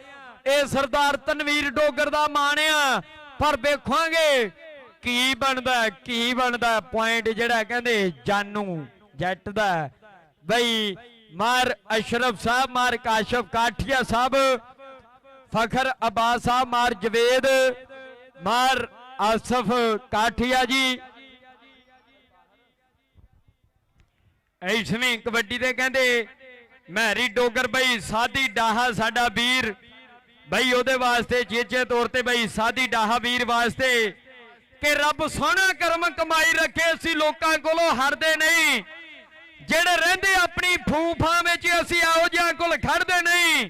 ਇਹ ਸਰਦਾਰ ਤਨਵੀਰ ਡੋਗਰ ਦਾ ਮਾਣਿਆ। ਪਰ ਵੇਖਾਂਗੇ ਕੀ ਬਣਦਾ ਪੁਆਇੰਟ ਜਿਹੜਾ ਕਹਿੰਦੇ ਜਾਨੂ ਜੱਟ ਦਾ ਬਈ। ਮਾਰ ਅਸ਼ਰਫ ਸਾਹਿਬ, ਮਾਰ ਕਾਸ਼ਫ ਕਾਠੀਆ ਸਾਹਿਬ, ਫਖਰ ਅਬਾਸ ਸਾਹਿਬ, ਮਾਰ ਜਵੇਦ, ਮਾਰ ਆਸਫ ਕਾਠੀਆ ਜੀ। ਇਸਵੇਂ ਕਬੱਡੀ ਦੇ ਕਹਿੰਦੇ ਮਹਿਰੀ ਡੋਗਰ ਬਈ ਸਾਦੀ ਡਾਹਾ ਸਾਡਾ ਵੀਰ ਬਈ, ਉਹਦੇ ਵਾਸਤੇ ਚੇਚੇ ਤੌਰ ਤੇ ਬਈ ਸਾਦੀ ਡਾਹਾ ਵੀਰ ਵਾਸਤੇ ਕਿ ਰੱਬ ਸੋਹਣਾ ਕਰਮ ਕਮਾਈ ਰੱਖੇ, ਅਸੀਂ ਲੋਕਾਂ ਕੋਲੋਂ ਹਰਦੇ ਨਹੀਂ, ਜਿਹੜੇ ਰਹਿੰਦੇ ਆਪਣੀ ਫੂਫਾਂ ਵਿੱਚ ਅਸੀਂ ਆਓ ਜਿਹਾਂ ਕੋਲ ਖੜਦੇ ਨਹੀਂ,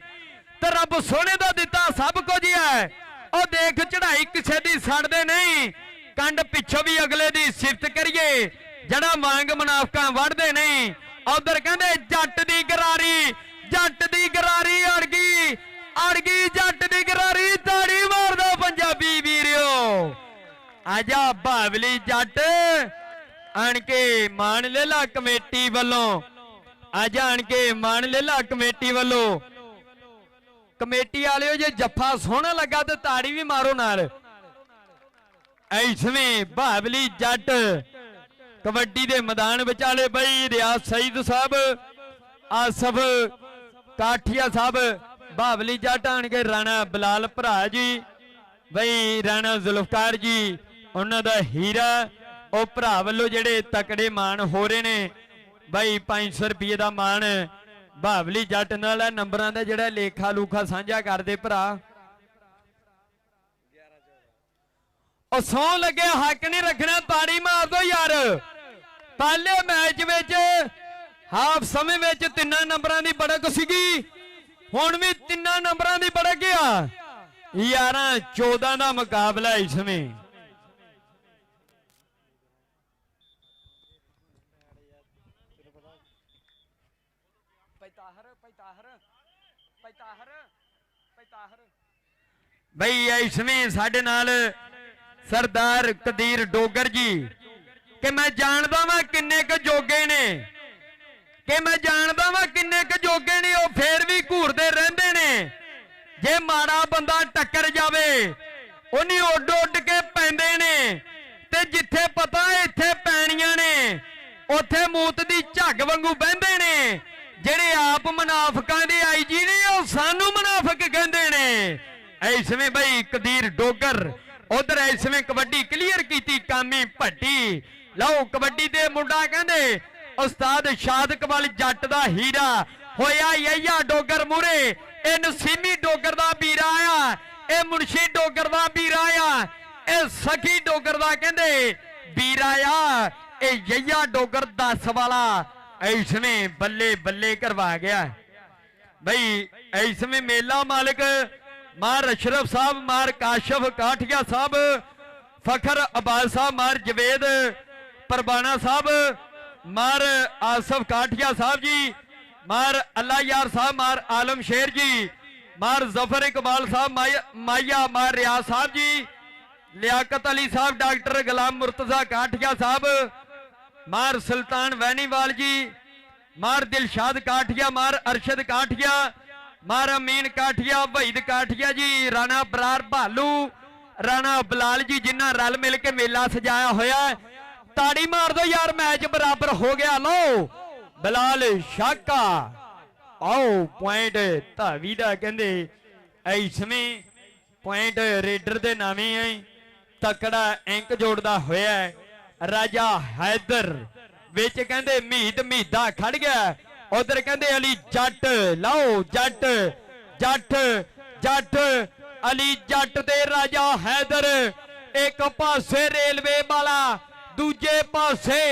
ਤੇ ਰੱਬ ਸੋਹਣੇ ਦਾ ਦਿੱਤਾ ਸਭ ਕੁਝ ਹੈ, ਉਹ ਦੇਖ ਚੜਾਈ ਕਿਸੇ ਦੀ ਛੱਡਦੇ ਨਹੀਂ, ਕੰਡ ਪਿੱਛੋਂ ਵੀ ਅਗਲੇ ਦੀ ਸਿਫਤ ਕਰੀਏ, ਜਿਹੜਾ ਮੰਗ ਮੁਨਾਫਕਾਂ ਵੜਦੇ ਨਹੀਂ। ਉਧਰ ਕਹਿੰਦੇ ਜੱਟ ਦੀ ਗਰਾਰੀ ਅੜ ਗਈ ਜੱਟ ਦੀ ਗਰਾਰੀ, ਤਾੜੀ ਮਾਰਦਾ ਪੰਜਾਬੀ ਵੀਰਿਓ। ਆਜਾ ਬਾਵਲੀ ਜੱਟ ਆਣ ਕੇ ਮਾਣ ਲੈਲਾ ਕਮੇਟੀ ਵੱਲੋਂ, ਆਜਾ ਆਣ ਕੇ ਮਾਣ ਲੈਲਾ ਕਮੇਟੀ ਵੱਲੋਂ। ਕਮੇਟੀ ਵਾਲਿਓ ਜੇ ਜੱਫਾ ਸੋਹਣਾ ਲੱਗਾ ਤੇ ਤਾੜੀ ਵੀ ਮਾਰੋ ਨਾਲ। ਐਸਵੇਂ ਬਾਵਲੀ ਜੱਟ ਕਬੱਡੀ ਦੇ ਮੈਦਾਨ ਵਿਚਾਲੇ ਬਈ ਰਿਆਜ਼ ਸਈਦ ਸਾਹਿਬ, ਆਸਫ ਕਾਠੀਆ ਸਾਹਿਬ, ਬਾਵਲੀ ਜੱਟ ਆਣ ਕੇ ਰਾਣਾ ਬਲਾਲ ਭਰਾ ਜੀ ਬਈ, ਰਾਣਾ ਜ਼ੁਲਫਕਾਰ ਜੀ ਉਹਨਾਂ ਦਾ ਹੀਰਾ, ਉਹ ਭਰਾ ਵੱਲੋਂ ਜਿਹੜੇ ਤਕੜੇ ਮਾਣ ਹੋ ਰਹੇ ਨੇ ਬਈ 500 ਰੁਪਏ ਦਾ ਮਾਣ ਬਾਵਲੀ ਜੱਟ ਨਾਲ ਹੈ। ਨੰਬਰਾਂ ਦਾ ਜਿਹੜਾ ਲੇਖਾ ਲੂਖਾ ਸਾਂਝਾ ਕਰਦੇ ਭਰਾ। ਉਹ ਸੌਂ ਲੱਗਿਆ ਹੱਕ ਨਹੀਂ ਰੱਖਣਾ, ਤਾੜੀ ਮਾਰ ਦੋ ਯਾਰ। ਪਹਿਲੇ ਮੈਚ ਵਿੱਚ ਹਾਫ ਸਮੇਂ ਵਿੱਚ 3 ਨੰਬਰਾਂ ਦੀ ਬੜਕ ਸੀਗੀ, ਹੁਣ ਵੀ 3 ਨੰਬਰਾਂ ਦੀ ਬੜਕ ਆ। 11-14 ਦਾ ਮੁਕਾਬਲਾ ਇਸ ਸਮੇਂ। ਬਈ ਇਸਵੇਂ ਸਾਡੇ ਨਾਲ ਸਰਦਾਰ ਕਦੀਰ ਡੋਗਰ ਜੀ, ਕਿ ਮੈਂ ਜਾਣਦਾ ਵਾਂ ਕਿੰਨੇ ਕੁ ਜੋਗੇ ਨੇ, ਉਹ ਫੇਰ ਵੀ ਘੂਰਦੇ ਰਹਿੰਦੇ ਨੇ। ਜੇ ਮਾੜਾ ਬੰਦਾ ਟੱਕਰ ਜਾਵੇ ਉਹਨੀ ਉੱਡ ਉੱਡ ਕੇ ਪੈਂਦੇ ਨੇ, ਤੇ ਜਿੱਥੇ ਪਤਾ ਇੱਥੇ ਪੈਣੀਆਂ ਨੇ ਉੱਥੇ ਮੂਤ ਦੀ ਝੱਗ ਵਾਂਗੂ ਬਹਿੰਦੇ ਨੇ। ਜਿਹੜੇ ਆਪ ਮੁਨਾਫਕਾਂ ਦੇ ਆਈਜੀ ਨੇ ਉਹ ਸਾਨੂੰ ਮੁਨਾਫਕ ਕਹਿੰਦੇ ਨੇ। ਐਸਵੇਂ ਬਈ ਕਦੀਰ ਡੋਗਰ ਉਧਰ ਐਸਵੇਂ ਕਬੱਡੀ ਕਲੀਅਰ ਕੀਤੀ ਕਾਮੀ ਭੱਟੀ। ਲਓ ਕਬੱਡੀ ਦੇ ਮੁੰਡਾ ਕਹਿੰਦੇ ਉਸਤਾਦ ਸ਼ਾਦਕ ਵਾਲ ਜੱਟ ਦਾ ਹੀਰਾ ਹੋਇਆ ਯਈਆ ਡੋਗਰ ਮੂਰੇ, ਇਹ ਨਸੀਮੀ ਡੋਗਰ ਦਾ ਵੀਰ ਆਇਆ, ਇਹ ਮੁਨਸ਼ੀ ਡੋਗਰ ਦਾ ਵੀਰ ਆਇਆ, ਇਹ ਸਖੀ ਡੋਗਰ ਦਾ ਕਹਿੰਦੇ ਵੀਰ ਆਇਆ, ਇਹ ਯਈਆ ਡੋਗਰ 10 ਵਾਲਾ ਐਸਵੇਂ ਬੱਲੇ ਬੱਲੇ ਕਰਵਾ ਗਿਆ ਬਈ। ਐਸਵੇਂ ਮੇਲਾ ਮਾਲਕ ਮਾਰ ਅਸ਼ਰਫ ਸਾਹਿਬ, ਮਾਰ ਕਾਸ਼ਫ ਕਾਠੀਆ ਸਾਹਿਬ, ਫਖਰ ਅਬਾਸ ਸਾਹਿਬ, ਮਾਰ ਜਵੇਦ ਪਰਬਾਨਾ ਸਾਹਿਬ, ਮਾਰ ਆਸਫ ਕਾਠੀਆ ਸਾਹਿਬ ਜੀ, ਮਾਰ ਅੱਲਾ ਯਾਰ ਸਾਹਿਬ, ਮਾਰ ਆਲਮ ਸ਼ੇਰ ਜੀ, ਮਾਰ ਜ਼ਫਰ ਇਕਬਾਲ ਸਾਹਿਬ ਮਾਇਆ, ਮਾਰ ਰਿਆਜ਼ ਸਾਹਿਬ ਜੀ, ਲਿਆਕਤ ਅਲੀ ਸਾਹਿਬ, ਡਾਕਟਰ ਗੁਲਾਮ ਮੁਰਤਜ਼ਾ ਕਾਠੀਆ ਸਾਹਿਬ, मार सुल्तान वैनीवाल जी, मार दिलशाद काठिया, मार अरशद काठिया, मार अमीन काठिया, वहीद काठिया जी, राणा बरार भालू, राणा बलाल जी, जिन्ना रल मिल के मेला सजाया होया। ताड़ी मार दो यार, मैच बराबर हो गया। लो बलाल शाका आओ पॉइंट धावी दा कहंदे इसमें पॉइंट रेडर दे नामे है। तकड़ा एंक जोड़दा होया राजा हैदर विच कहंदे मीत मीदा खड़ गया। उधर कहंदे अली जट, लाओ जट जट जट अली जट दे राजा हैदर। एक पासे रेलवे वाला, दूजे पासे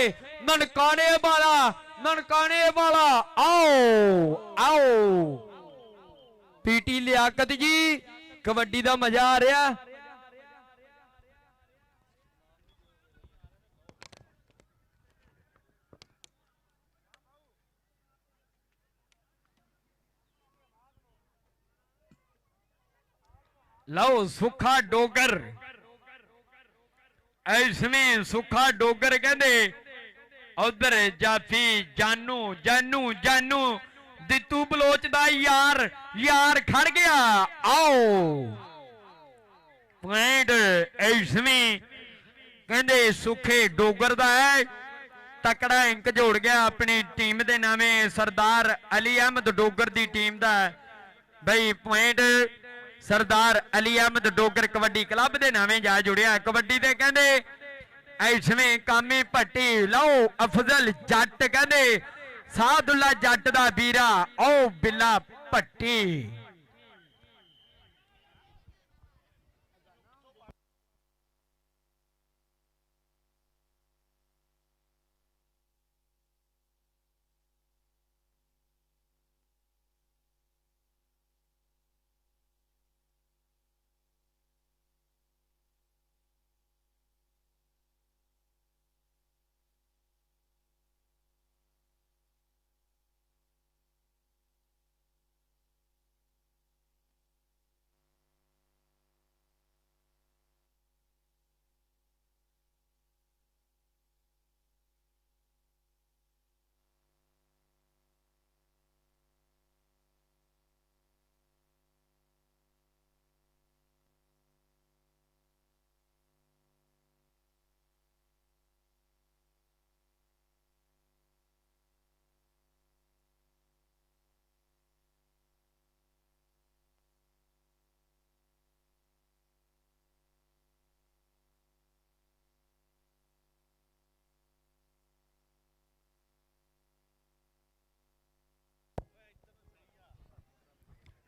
ननकाने वाला, ननकाने वाला। आओ आओ पीटी लियाकत जी, कबड्डी दा मजा आ रहा। लो सुखा डोगर ਐਸਵੇਂ ਸੁੱਖਾ ਡੋਗਰ ਕਹਿੰਦੇ ਉਧਰ ਜਾਫੀ ਜਾਨੂ ਜਾਨੂ ਜਾਨੂ ਦਿੱਤੂ ਬਲੋਚ ਦਾ ਯਾਰ ਯਾਰ ਖੜ ਗਿਆ। ਆਓ ਪੁਆਇੰਟ ਐਸਵੇਂ ਕਹਿੰਦੇ ਸੁੱਖੇ ਡੋਗਰ ਦਾ ਹੈ। ਤਕੜਾ ਇੰਕ ਜੋੜ ਗਿਆ ਆਪਣੀ ਟੀਮ ਦੇ ਨਾਵੇਂ ਸਰਦਾਰ ਅਲੀ ਅਹਿਮਦ ਡੋਗਰ ਦੀ ਟੀਮ ਦਾ ਬਈ ਪੁਆਇੰਟ ਸਰਦਾਰ ਅਲੀ ਅਹਿਮਦ ਡੋਗਰ ਕਬੱਡੀ ਕਲੱਬ ਦੇ ਨਾਵੇਂ ਜਾ ਜੁੜਿਆ। ਕਬੱਡੀ ਦੇ ਕਹਿੰਦੇ ਐਸਵੇਂ ਕਾਮੀ ਭੱਟੀ ਲਓ ਅਫਜ਼ਲ ਜੱਟ ਕਹਿੰਦੇ ਸਾਦੁੱਲਾ ਜੱਟ ਦਾ ਵੀਰਾ ਓ ਬਿੱਲਾ ਭੱਟੀ।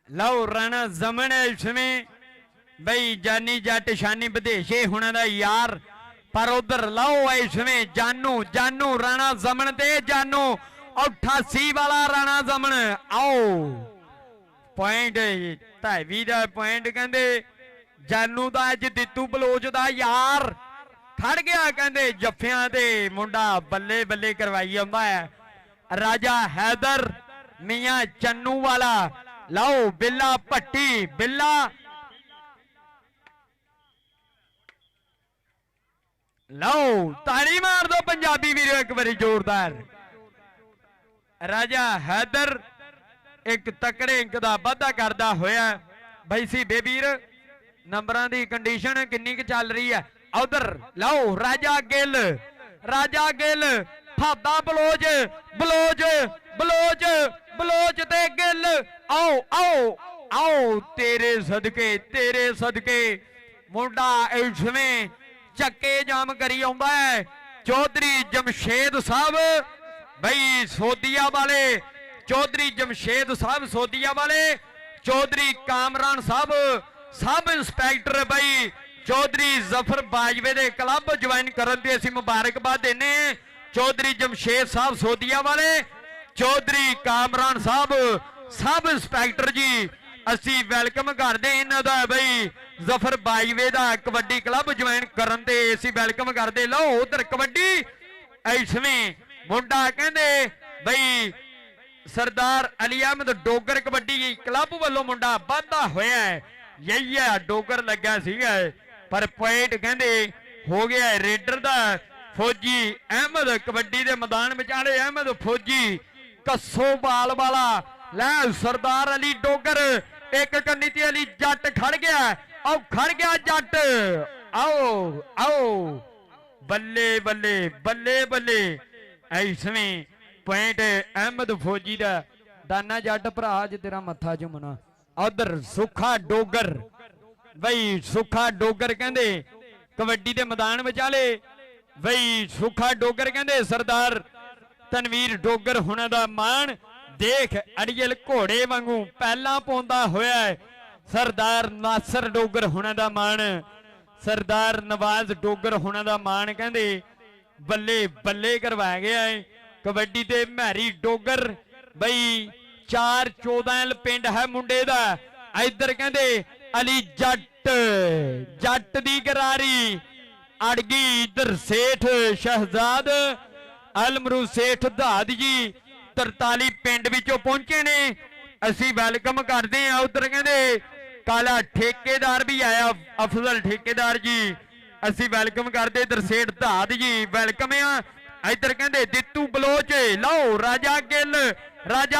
ਲਓ ਰਾਣਾ ਜ਼ਮਨ ਇਸਵੇਂ ਬਈ ਜਾਨੀ ਜੱਟ ਸ਼ਾਨੀ ਵਿਦੇਸ਼ੇ ਹੁਣਾਂ ਦਾ ਯਾਰ ਪਰ ਉਧਰ ਲਓ ਇਸਵੇਂ ਜਾਨੂ ਜਾਨੂ ਰਾਣਾ ਜ਼ਮਨ ਤੇ ਜਾਨੂ 88 ਵਾਲਾ ਰਾਣਾ ਜ਼ਮਨ। ਆਓ ਪੁਆਇੰਟ ਢਾਈ ਦਾ ਪੁਆਇੰਟ ਕਹਿੰਦੇ ਜਾਨੂ ਦਾ ਅੱਜ ਦਿੱਤੂ ਬਲੋਚ ਦਾ ਯਾਰ ਖੜ ਗਿਆ ਕਹਿੰਦੇ ਜੱਫਿਆਂ ਤੇ ਮੁੰਡਾ ਬੱਲੇ ਬੱਲੇ ਕਰਵਾਈ ਆਉਂਦਾ ਹੈ। ਰਾਜਾ ਹੈਦਰ ਮੀਆਂ ਚੰਨੂ ਵਾਲਾ ਲਓ ਬਿੱਲਾ ਭੱਟੀ ਬਿੱਲਾ ਲਓ ਤਾੜੀ ਮਾਰ ਦੋ ਪੰਜਾਬੀ ਵੀਰੋ ਇੱਕ ਵਾਰੀ ਜ਼ੋਰਦਾਰ। ਰਾਜਾ ਹੈਦਰ ਇੱਕ ਤਕੜੇ ਇੰਕ ਦਾ ਵਾਧਾ ਕਰਦਾ ਹੋਇਆ ਬਈ ਸੀ ਬੇਬੀਰ ਨੰਬਰਾਂ ਦੀ ਕੰਡੀਸ਼ਨ ਕਿੰਨੀ ਕੁ ਚੱਲ ਰਹੀ ਹੈ। ਉਧਰ ਲਓ ਰਾਜਾ ਗਿੱਲ ਫਾਦਾ ਬਲੋਚ ਬਲੋਚ ਬਲੋਚ ਬਲੋਚ ਤੇ ਗਿੱਲ। ਆਓ ਆਓ ਆਓ ਤੇਰੇ ਸਦਕੇ ਮੁੰਡਾ ਇਸਵੇਂ ਚੱਕੇ ਜਾਮ ਕਰੀ ਆਉਂਦਾ ਹੈ। ਚੌਧਰੀ ਜਮਸ਼ੇਦ ਸਾਹਿਬ ਬਈ ਸੋਦੀਆ ਵਾਲੇ ਚੌਧਰੀ ਜਮਸ਼ੇਦ ਸਾਹਿਬ ਸੋਦੀਆ ਵਾਲੇ ਚੌਧਰੀ ਕਾਮਰਾਨ ਸਾਹਿਬ ਸਬ ਇੰਸਪੈਕਟਰ ਬਈ ਚੌਧਰੀ ਜ਼ਫਰ ਬਾਜਵੇ ਦੇ ਕਲੱਬ ਜੁਆਇਨ ਕਰਨ ਤੇ ਅਸੀਂ ਮੁਬਾਰਕਬਾਦ ਦਿੰਨੇ। ਚੌਧਰੀ ਜਮਸ਼ੇਦ ਸਾਹਿਬ ਸੋਦੀਆ ਵਾਲੇ ਚੌਧਰੀ ਕਾਮਰਾਨ ਸਾਹਿਬ ਸਬ ਇੰਸਪੈਕਟਰ ਜੀ ਅਸੀਂ ਵੈਲਕਮ ਕਰਦੇ ਇਹਨਾਂ ਦਾ ਬਈ ਜ਼ਫਰ ਬਾਜਵੇ ਦਾ ਕਬੱਡੀ ਕਲੱਬ ਜੁਆਇਨ ਕਰਨ ਤੇ ਅਸੀਂ ਵੈਲਕਮ ਕਰਦੇ। ਲਓ ਉਧਰ ਕਬੱਡੀ ਐਸਵੇਂ ਮੁੰਡਾ ਕਹਿੰਦੇ ਬਈ ਸਰਦਾਰ ਅਲੀ ਅਹਿਮਦ ਡੋਗਰ ਕਬੱਡੀ ਕਲੱਬ ਵੱਲੋਂ ਮੁੰਡਾ ਵਾਧਾ ਹੋਇਆ ਹੈ। ਯਹੀ ਹੈ ਡੋਗਰ ਲੱਗਾ ਸੀਗਾ ਪਰ ਪੁਆਇੰਟ ਕਹਿੰਦੇ ਹੋ ਗਿਆ ਰੇਡਰ ਦਾ। ਫੌਜੀ ਅਹਿਮਦ ਕਬੱਡੀ ਦੇ ਮੈਦਾਨ ਵਿਚਾਲੇ ਅਹਿਮਦ ਫੌਜੀ ਕੱਸੋਵਾਲ ਵਾਲਾ ਲੈ ਸਰਦਾਰ ਅਲੀ ਡੋਗਰ ਇੱਕ ਕੰਨੀ ਤੇ ਅਲੀ ਜੱਟ ਖੜ ਗਿਆ। ਆਓ ਖੜ ਗਿਆ ਜੱਟ। ਆਓ ਆਓ ਬੱਲੇ ਬੱਲੇ ਬੱਲੇ ਬੱਲੇ ਐਸਵੇਂ ਪੁਆਇੰਟ ਅਹਿਮਦ ਫੌਜੀ ਦਾ ਦਾਨਾ ਜੱਟ ਭਰਾ ਅੱਜ ਤੇਰਾ ਮੱਥਾ ਚੁੰਮਣਾ। ਉਧਰ ਸੁੱਖਾ ਡੋਗਰ ਬਈ ਸੁੱਖਾ ਡੋਗਰ ਕਹਿੰਦੇ ਕਬੱਡੀ ਦੇ ਮੈਦਾਨ ਵਿਚਾਲੇ ਬਈ ਸੁੱਖਾ ਡੋਗਰ ਕਹਿੰਦੇ ਸਰਦਾਰ ਤਨਵੀਰ ਡੋਗਰ ਹੁਣਾਂ ਦਾ ਮਾਣ ਦੇਖ ਅੜੀਅਲ ਘੋੜੇ ਵਾਂਗੂ ਪਹਿਲਾਂ ਪਾਉਂਦਾ ਹੋਇਆ ਸਰਦਾਰ ਨਾਸਰ ਡੋਗਰ ਹੁਣਾਂ ਦਾ ਮਾਣ ਸਰਦਾਰ ਨਵਾਜ਼ ਡੋਗਰ ਹੁਣਾਂ ਦਾ ਮਾਣ ਕਹਿੰਦੇ ਬੱਲੇ ਬੱਲੇ ਕਰਵਾਇਆ ਗਿਆ ਹੈ। ਕਬੱਡੀ ਤੇ ਮਹਿਰੀ ਡੋਗਰ ਬਈ 4-14 ਪਿੰਡ ਹੈ ਮੁੰਡੇ ਦਾ। ਇੱਧਰ ਕਹਿੰਦੇ ਅਲੀ ਜੱਟ ਦੀ ਗਰਾਰੀ ਅੜ ਗਈ। ਇੱਧਰ ਸੇਠ ਸ਼ਹਿਜ਼ਾਦ ਅਲਮਰੂ ਸੇਠ ਧਾਦ ਜੀ 43 ਪਿੰਡ ਵਿੱਚੋਂ ਪਹੁੰਚੇ ਨੇ ਅਸੀਂ ਵੈਲਕਮ ਕਰਦੇ ਆ। ਉਧਰ ਕਹਿੰਦੇ ਕਾਲਾ ਠੇਕੇਦਾਰ ਵੀ ਆਇਆ ਅਫਜ਼ਲ ਠੇਕੇਦਾਰ ਜੀ ਅਸੀਂ ਵੈਲਕਮ ਕਰਦੇ ਇਧਰ ਸੇਠ ਧਾਦ ਜੀ ਵੈਲਕਮ ਆ। ਇਧਰ ਕਹਿੰਦੇ ਦਿੱਤੂ ਬਲੋਚ ਲਓ ਰਾਜਾ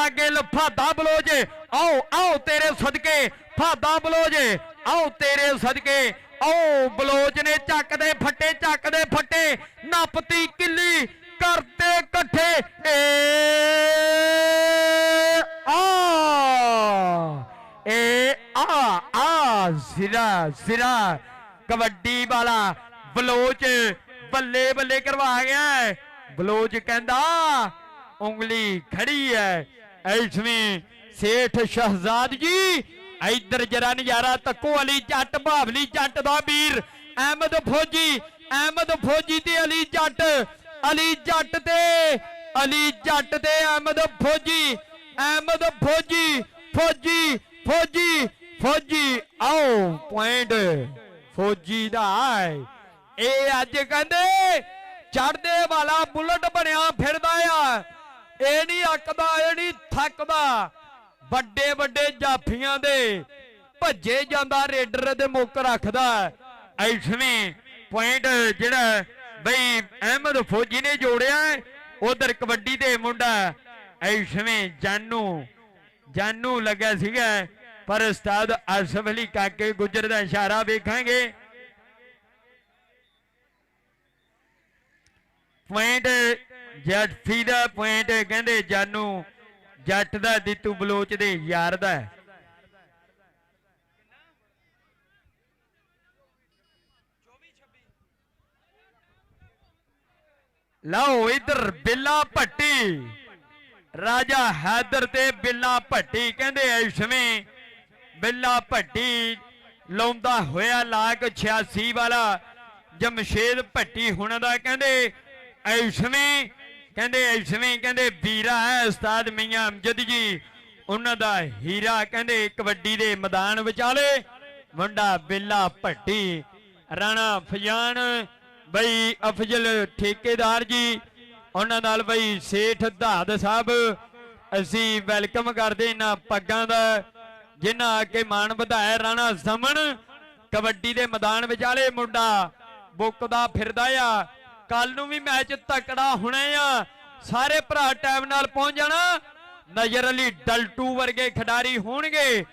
ਗਿੱਲ ਫਾਦਾ ਬਲੋਚ ਆਓ ਆਓ ਤੇਰੇ ਸਦਕੇ ਫਾਦਾ ਬਲੋਚ ਆਓ ਤੇਰੇ ਸਦਕੇ ਆਓ ਬਲੋਚ ਨੇ ਚੱਕਦੇ ਫੱਟੇ ਨੱਪਤੀ ਕਿੱਲੀ ਕਰਦੇ ਇਕੱਠੇ ਸਿਰਾ ਕਬੱਡੀ ਵਾਲਾ ਬਲੋਚ ਬੱਲੇ ਬੱਲੇ ਕਰਵਾ ਗਿਆ। ਬਲੋਚ ਕਹਿੰਦਾ ਉਂਗਲੀ ਖੜੀ ਹੈ। ਐਸਵੇਂ ਸੇਠ ਸ਼ਹਜ਼ਾਦ ਜੀ ਇਧਰ ਜਰਾ ਨਜ਼ਾਰਾ ਤੱਕੋ ਅਲੀ ਜੱਟ ਭਾਵਲੀ ਜੱਟ ਦਾ ਵੀਰ ਅਹਿਮਦ ਫੌਜੀ ਤੇ ਅਲੀ ਜੱਟ ਤੇ ਅਹਿਮਦ ਫੌਜੀ ਆਓ ਪੁਆਇੰਟ ਫੌਜੀ ਦਾ ਇਹ ਅੱਜ ਕਹਿੰਦੇ ਚੜਦੇ ਵਾਲਾ ਬੁਲਟ ਬਣਿਆ ਫਿਰਦਾ ਆ। ਇਹ ਨਹੀਂ ਅੱਕਦਾ ਇਹ ਨਹੀਂ ਥੱਕਦਾ। ਵੱਡੇ ਜਾਫੀਆਂ ਦੇ ਭੱਜੇ ਜਾਂਦਾ ਰੇਡਰ ਦੇ ਮੁੱਕ ਰੱਖਦਾ। ਐਸਵੇਂ ਪੁਆਇੰਟ ਜਿਹੜਾ ਬਈ ਅਹਿਮਦ ਫੌਜੀ ਨੇ ਜੋੜਿਆ। ਉਧਰ ਕਬੱਡੀ ਦੇ ਮੁੰਡਾ ਐਸਵੇਂ ਜਾਨੂ ਲੱਗਾ ਸੀਗਾ ਪਰ ਉਸਤਾਦ ਅਰਸ਼ਫ ਅਲੀ ਕਾਕੇ ਗੁੱਜਰ ਦਾ ਇਸ਼ਾਰਾ ਵੇਖਾਂਗੇ। ਪੁਆਇੰਟ ਜੱਫੀ ਦਾ ਪੁਆਇੰਟ ਕਹਿੰਦੇ ਜਾਨੂ ਜੱਟ ਦਾ ਦਿੱਤੂ ਬਲੋਚ ਦੇ ਯਾਰ ਦਾ। ਲਓ ਇਧਰ ਬਿੱਲਾ ਭੱਟੀ ਰਾਜਾ ਹੈਦਰ ਤੇ ਬਿੱਲਾ ਭੱਟੀ ਕਹਿੰਦੇ ਐਸਵੇਂ ਬਿੱਲਾ ਭੱਟੀ ਲਾਉਂਦਾ ਹੋਇਆ ਲਾਕ 86 ਵਾਲਾ ਜਮਸ਼ੇਦ ਭੱਟੀ ਹੁਣਾਂ ਦਾ ਕਹਿੰਦੇ ਐਸਵੇਂ ਕਹਿੰਦੇ ਵੀਰਾ ਹੈ ਉਸਤਾਦ ਮੀਆਂ ਅਮਜਦ ਜੀ ਉਹਨਾਂ ਦਾ ਹੀਰਾ। ਕਹਿੰਦੇ ਕਬੱਡੀ ਦੇ ਮੈਦਾਨ ਵਿਚਾਲੇ ਮੁੰਡਾ ਬਿੱਲਾ ਭੱਟੀ ਰਾਣਾ ਫਜਾਨ ਬਈ ਅਫਜ਼ਲ ਠੇਕੇਦਾਰ ਜੀ ਉਹਨਾਂ ਨਾਲ ਬਈ ਸੇਠ ਧਾਦ ਸਾਹਿਬ ਅਸੀਂ ਵੈਲਕਮ ਕਰਦੇ ਇਹਨਾਂ ਪੱਗਾਂ ਦਾ ਜਿਨ੍ਹਾਂ ਆ ਕੇ ਮਾਣ ਵਧਾਇਆ। ਰਾਣਾ ਸਮਣ ਕਬੱਡੀ ਦੇ ਮੈਦਾਨ ਵਿਚਾਲੇ ਮੁੰਡਾ ਬੁੱਕਦਾ ਫਿਰਦਾ ਆ। ਕੱਲ ਨੂੰ ਵੀ ਮੈਚ ਤਕੜਾ ਹੋਣਾ ਆ। ਸਾਰੇ ਭਰਾ ਟਾਈਮ ਨਾਲ ਪਹੁੰਚ ਜਾਣਾ। ਨਜ਼ਰ ਅਲੀ ਡਲਟੂ ਵਰਗੇ ਖਿਡਾਰੀ ਹੋਣਗੇ।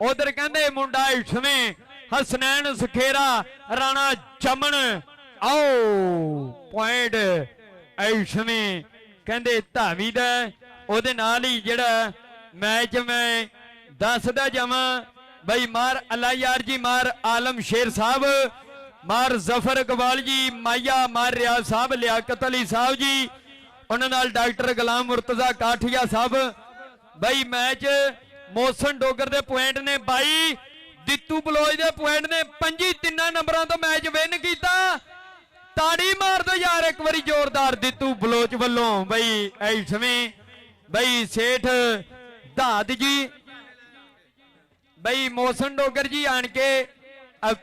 ਉਧਰ ਕਹਿੰਦੇ ਮੁੰਡਾ ਇਸਵੇਂ ਹਸਨੈਨ ਸਖੇਰਾ ਰਾਣਾ ਚਮਨ ਆਓ ਪੁਆਇੰਟ ਐਸਵੇਂ ਕਹਿੰਦੇ ਧਾਵੀ ਦਾ। ਉਹਦੇ ਨਾਲ ਹੀ ਜਿਹੜਾ ਮੈਚ ਮੈਂ ਦੱਸਦਾ ਜਾਵਾਂ ਬਈ ਮਾਰ ਅੱਲਾ ਯਾਰ ਜੀ ਮਾਰ ਆਲਮ ਸ਼ੇਰ ਸਾਹਿਬ ਮਾਰ ਜ਼ਫਰ ਇਕਬਾਲ ਜੀ ਮਾਇਆ ਮਾਰ ਰਿਆਜ਼ ਸਾਹਿਬ ਲਿਆਕਤ ਅਲੀ ਸਾਹਿਬ ਜੀ ਉਹਨਾਂ ਨਾਲ ਡਾਕਟਰ ਗੁਲਾਮ ਮੁਰਤਜ਼ਾ ਕਾਠੀਆ ਸਾਹਿਬ। ਬਈ ਮੈਚ ਮੋਸਨ ਡੋਗਰ ਦੇ ਪੁਆਇੰਟ ਨੇ 22 ਦਿੱਤੂ ਬਲੋਚ ਦੇ ਪੁਆਇੰਟ ਨੇ 25 ਤਿੰਨਾਂ ਨੰਬਰਾਂ ਤੋਂ ਮੈਚ ਵਿਨ ਕੀਤਾ। ਤਾੜੀ ਮਾਰ ਦੋ ਯਾਰ ਇੱਕ ਵਾਰੀ ਜ਼ੋਰਦਾਰ ਦਿੱਤੂ ਬਲੋਚ ਵੱਲੋਂ। ਬਈ ਐਸਵੇਂ ਬਈ ਸੇਠ ਧਾਦ ਜੀ ਬਈ ਮੋਸਨ ਡੋਗਰ ਜੀ ਆਣ ਕੇ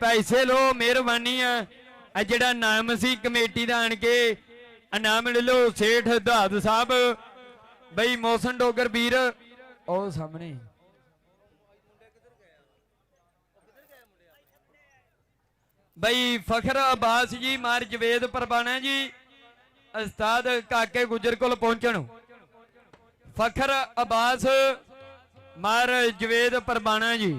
ਪੈਸੇ ਲੋ ਮਿਹਰਬਾਨੀ ਆ। ਜਿਹੜਾ ਨਾਮ ਸੀ ਕਮੇਟੀ ਦਾ ਆਣ ਕੇ ਇਨਾਮ ਲੈ ਲੋ ਸੇਠ ਧਾਦ ਸਾਹਿਬ ਬਈ ਮੋਸਨ ਡੋਗਰ ਵੀਰ ਉਹ ਸਾਹਮਣੇ ਬਈ ਫਖਰ ਅਬਾਸ ਜੀ ਮਾਰ ਜਵੇਦ ਪਰਵਾਣਾ ਜੀ ਉਸਤਾਦ ਕਾਕੇ ਗੁੱਜਰ ਕੋਲ ਪਹੁੰਚਣ। ਫਖਰ ਅਬਾਸ ਮਾਰ ਜਵੇਦ ਪਰਵਾਣਾ ਜੀ